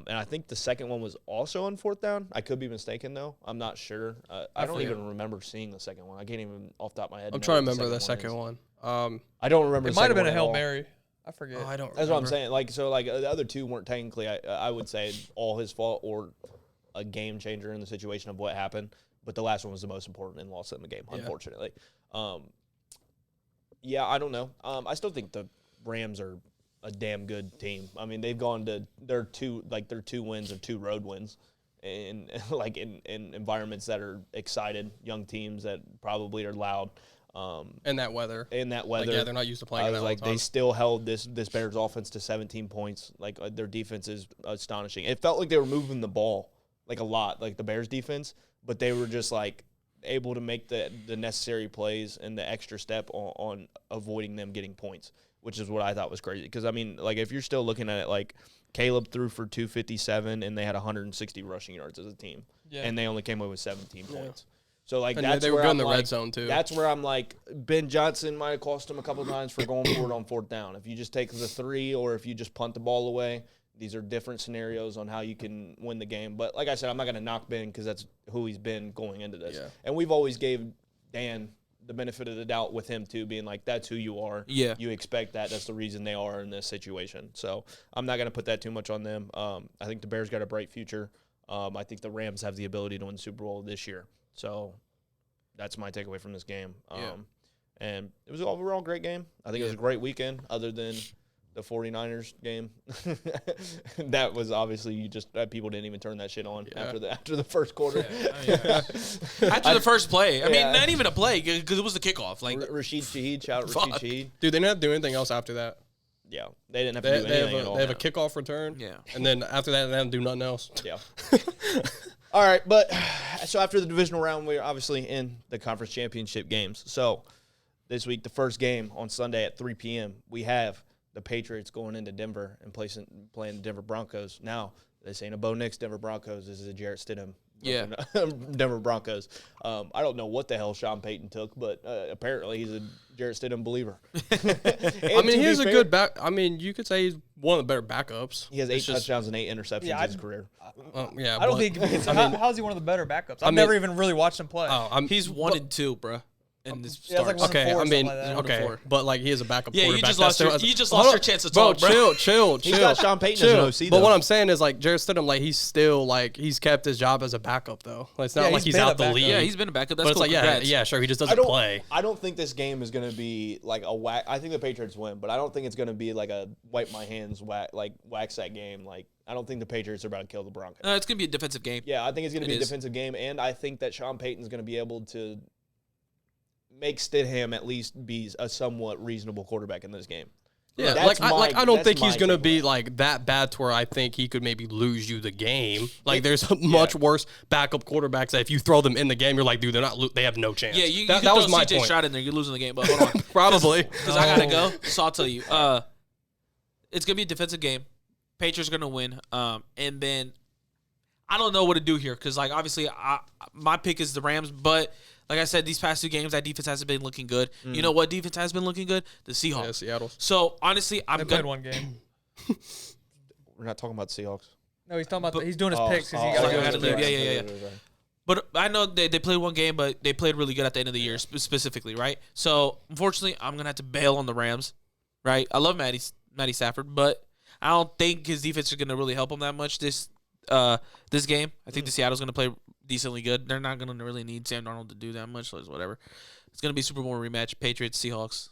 And I think the second one was also on 4th down. I could be mistaken though. I'm not sure. I don't forget. even remember seeing the second one. I can't even off the top of my head. I'm know trying to what remember the is. second one. I don't remember. It the might have second been one a at Hail all. Mary. I forget. I don't. That's what I'm remember. saying. Like so, like the other 2 weren't technically, I would say, all his fault or a game changer in the situation of what happened. But the last one was the most important and lost in the game, unfortunately. Yeah, I don't know. I still think the Rams are a damn good team. I mean, they've gone to their 2 wins or 2 road wins, in like in environments that are excited, young teams that probably are loud. In that weather. In that Like, weather, yeah, they're not used to playing. I in was that all like, the time. they still held this Bears offense to 17 points. Like their defense is astonishing. It felt like they were moving the ball like a lot, like the Bears defense, but they were just like able to make the necessary plays and the extra step on avoiding them getting points, which is what I thought was crazy. Because I mean, like if you're still looking at it, like Caleb threw for 257 and they had 160 rushing yards as a team, and they only came away with 17 points. So like And that's they were where good I'm in the like, red zone, too. That's where I'm like, Ben Johnson might have cost him a couple of times for going for it on 4th down. If you just take the 3 or if you just punt the ball away, these are different scenarios on how you can win the game. But like I said, I'm not going to knock Ben because that's who he's been going into this. Yeah. And we've always gave Dan the benefit of the doubt with him too, being like, that's who you are. Yeah. You expect that. That's the reason they are in this situation. So I'm not going to put that too much on them. I think the Bears got a bright future. I think the Rams have the ability to win the Super Bowl this year. So that's my takeaway from this game. And it was an overall great game. I think it was a great weekend other than the 49ers game. That was obviously you just people didn't even turn that shit on after the first quarter. After the first play. I mean, Yeah. not even a play because it was the kickoff. Like, Rashid Shaheed, shout out Fuck. Rashid Shaheed. Dude, they didn't have to do anything else after that. Yeah, they didn't have to They, do they have anything at all. they have a kickoff return. Yeah. And then after that, they don't do nothing else. Yeah. All right, but so after the divisional round, we're obviously in the conference championship games. So this week, the first game on Sunday at 3 p.m., we have the Patriots going into Denver and playing the Denver Broncos. Now, this ain't a Bo Nix Denver Broncos. This is a Jarrett Stidham Denver Broncos. I don't know what the hell Sean Payton took, but apparently he's a Jarrett Stidham believer. I mean, he's a good back. I mean, you could say he's one of the better backups. He has 8 It's just- touchdowns and 8 interceptions in his career. Yeah, I don't but- think. How's he one of the better backups? I've mean- never even really watched him play. he's 1-2, bro. In this Yeah, it's like starts. 1-4 Okay, or I mean, something like that. okay, 1-4. but like he is a backup Yeah, you quarterback. just That's lost your- still- you just Hold lost on. your chance to Bro, talk, bro. chill. He's got Sean Payton as an OC, But though. what I'm saying is like Jarrett Stidham, like he's still like he's kept his job as a backup though. Like, it's not Yeah, like he's he's been a out the backup. league. Yeah, he's been a backup. That's but it's cool. like Congrats. yeah, sure, he just doesn't play. I don't think this game is going to be like a whack. I think the Patriots win, but I don't think it's going to be like a wipe my hands wax that game. Like I don't think the Patriots are about to kill the Broncos. No, it's gonna be a defensive game. Yeah, I think it's going to It be a is. defensive game, and I think that Sean Payton's going to be able to make Stidham at least be a somewhat reasonable quarterback in this game. Yeah, That's I don't that's think he's my gonna takeaway. be like that bad to where I think he could maybe lose you the game. Like there's much worse backup quarterbacks that if you throw them in the game, you're like, dude, they have no chance. Yeah, you that can was throw my CJ point. Stroud in there. You're losing the game, but hold on. Probably. Because I gotta go, so I'll tell you. It's gonna be a defensive game. Patriots are gonna win. And then I don't know what to do here because, like, obviously, my pick is the Rams. But, like I said, these past 2 games, that defense hasn't been looking good. You know what defense has been looking good? The Seahawks. Yeah, Seattle. So, honestly, They played one game. We're not talking about Seahawks. No, he's talking about he's doing his picks because he oh, got to do I his gotta leave. picks. Yeah. But I know they played one game, but they played really good at the end of the year, specifically, right? So, unfortunately, I'm going to have to bail on the Rams, right? I love Matty Stafford, but I don't think his defense is going to really help him that much this game. I think the Seattle's going to play decently good. They're not going to really need Sam Darnold to do that much, so it's whatever. It's going to be Super Bowl rematch, Patriots, Seahawks.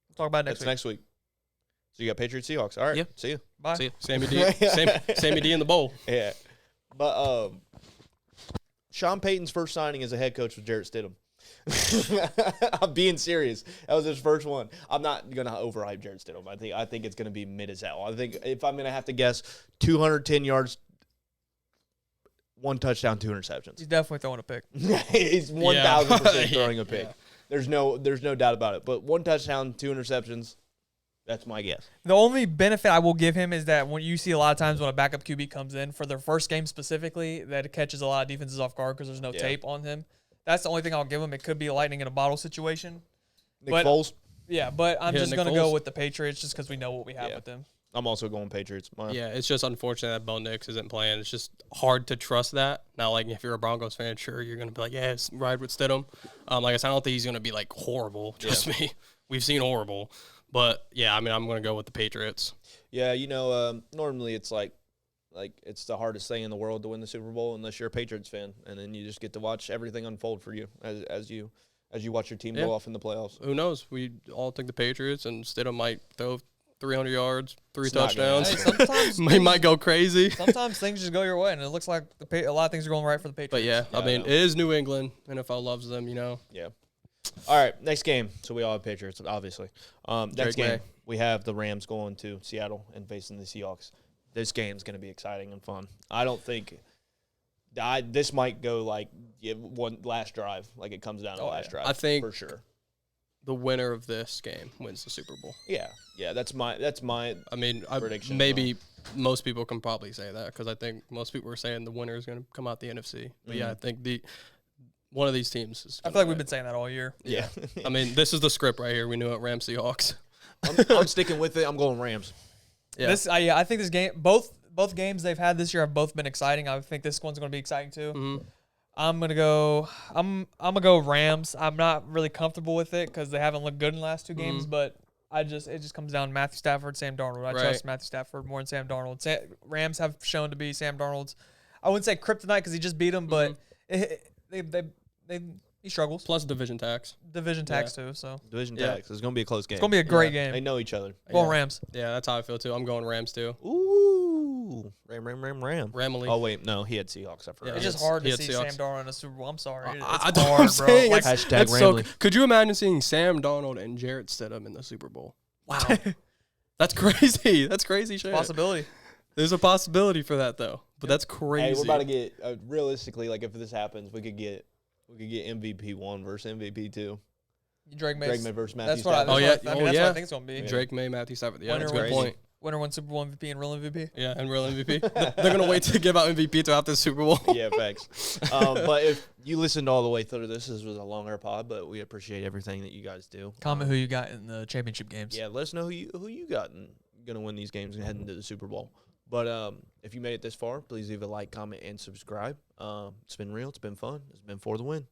We'll talk about it That's next week. So you got Patriots, Seahawks. All right. Yeah. See you. Bye. See ya. Sammy D in the bowl. Yeah. But Sean Payton's first signing as a head coach was Jarrett Stidham. I'm being serious. That was his first one. I'm not gonna overhype Jarrett Stidham. I think it's gonna be mid as hell. I think if I'm gonna have to guess, 210 yards, 1 touchdown, 2 interceptions. He's definitely throwing a pick. He's 1,000% throwing a pick. Yeah. There's no doubt about it. But 1 touchdown, 2 interceptions. That's my guess. The only benefit I will give him is that when you see a lot of times when a backup QB comes in for their first game specifically, that it catches a lot of defenses off guard because there's no tape on him. That's the only thing I'll give him. It could be a lightning in a bottle situation. Nick Foles. Yeah, but I'm just Nick going to go Foles. with the Patriots just because we know what we have with them. I'm also going Patriots. Yeah, it's just unfortunate that Bo Nix isn't playing. It's just hard to trust that. Now, like, if you're a Broncos fan, sure, you're going to be like, yeah, ride with Stidham. Like I said, I don't think he's going to be, like, horrible. Trust me. We've seen horrible. But, yeah, I mean, I'm going to go with the Patriots. Yeah, normally it's like it's the hardest thing in the world to win the Super Bowl unless you're a Patriots fan, and then you just get to watch everything unfold for you as you watch your team go off in the playoffs. Who knows? We all think the Patriots, and Stidham might throw 300 yards, 3 It's not gonna touchdowns. Hey, sometimes He might go crazy. sometimes things just go your way, and it looks like a lot of things are going right for the Patriots. But, yeah, I mean, know. it is New England. NFL loves them, Yeah. All right, next game. So we all have Patriots, obviously. Next Drake game, May. we have the Rams going to Seattle and facing the Seahawks. This game's going to be exciting and fun. I don't think this might go like one last drive, like it comes down to last drive. I think for sure. The winner of this game wins the Super Bowl. Yeah, that's my. I mean, prediction. Maybe most people can probably say that because I think most people are saying the winner is going to come out the NFC. But yeah, I think one of these teams is. I feel like we've been saying that all year. Yeah. I mean, this is the script right here. We knew it. Rams Seahawks. I'm sticking with it. I'm going Rams. Yeah. I think this game, both games they've had this year have both been exciting. I think this one's going to be exciting too. Mm-hmm. I'm gonna go Rams. I'm not really comfortable with it because they haven't looked good in the last 2 games. But it just comes down to Matthew Stafford, Sam Darnold. I trust Matthew Stafford more than Sam Darnold. Rams have shown to be Sam Darnold's. I wouldn't say kryptonite because he just beat him, but he struggles. Plus division tax. Division tax too. So Division tax. It's going to be a close game. it's gonna be a great game. They know each other. Going Rams. Yeah, that's how I feel too. I'm going Rams too. Ooh, Ram. Ramily. Oh wait, no, he had Seahawks. I forgot. Yeah, It's just hard he to had see Seahawks. Sam Darnold in a Super Bowl. I'm sorry. It's I'm hard, bro. saying Like, Hashtag that's so. Ramley. Could you imagine seeing Sam Darnold and Jarrett Stidham in the Super Bowl? Wow, that's crazy. That's crazy shit. possibility. There's a possibility for that though, but that's crazy. Hey, we're about to get realistically, like if this happens, we could get MVP 1 versus MVP 2. Drake May. Drake May versus Matthew That's what I. Stafford. That's yeah. what I mean, Oh, that's yeah. what I think it's gonna be. Drake May, Matthew Stafford. Yeah, Winner that's a good wins. point. Winner wins Super Bowl MVP and real MVP. Yeah, and real MVP. They're gonna wait to give out MVP to after the Super Bowl. Yeah, facts. But if you listened all the way through this was a longer pod, but we appreciate everything that you guys do. Comment who you got in the championship games. Yeah, let us know who you got going to win these games and heading to the Super Bowl. But if you made it this far, please leave a like, comment, and subscribe. It's been real. It's been fun. It's been for the win.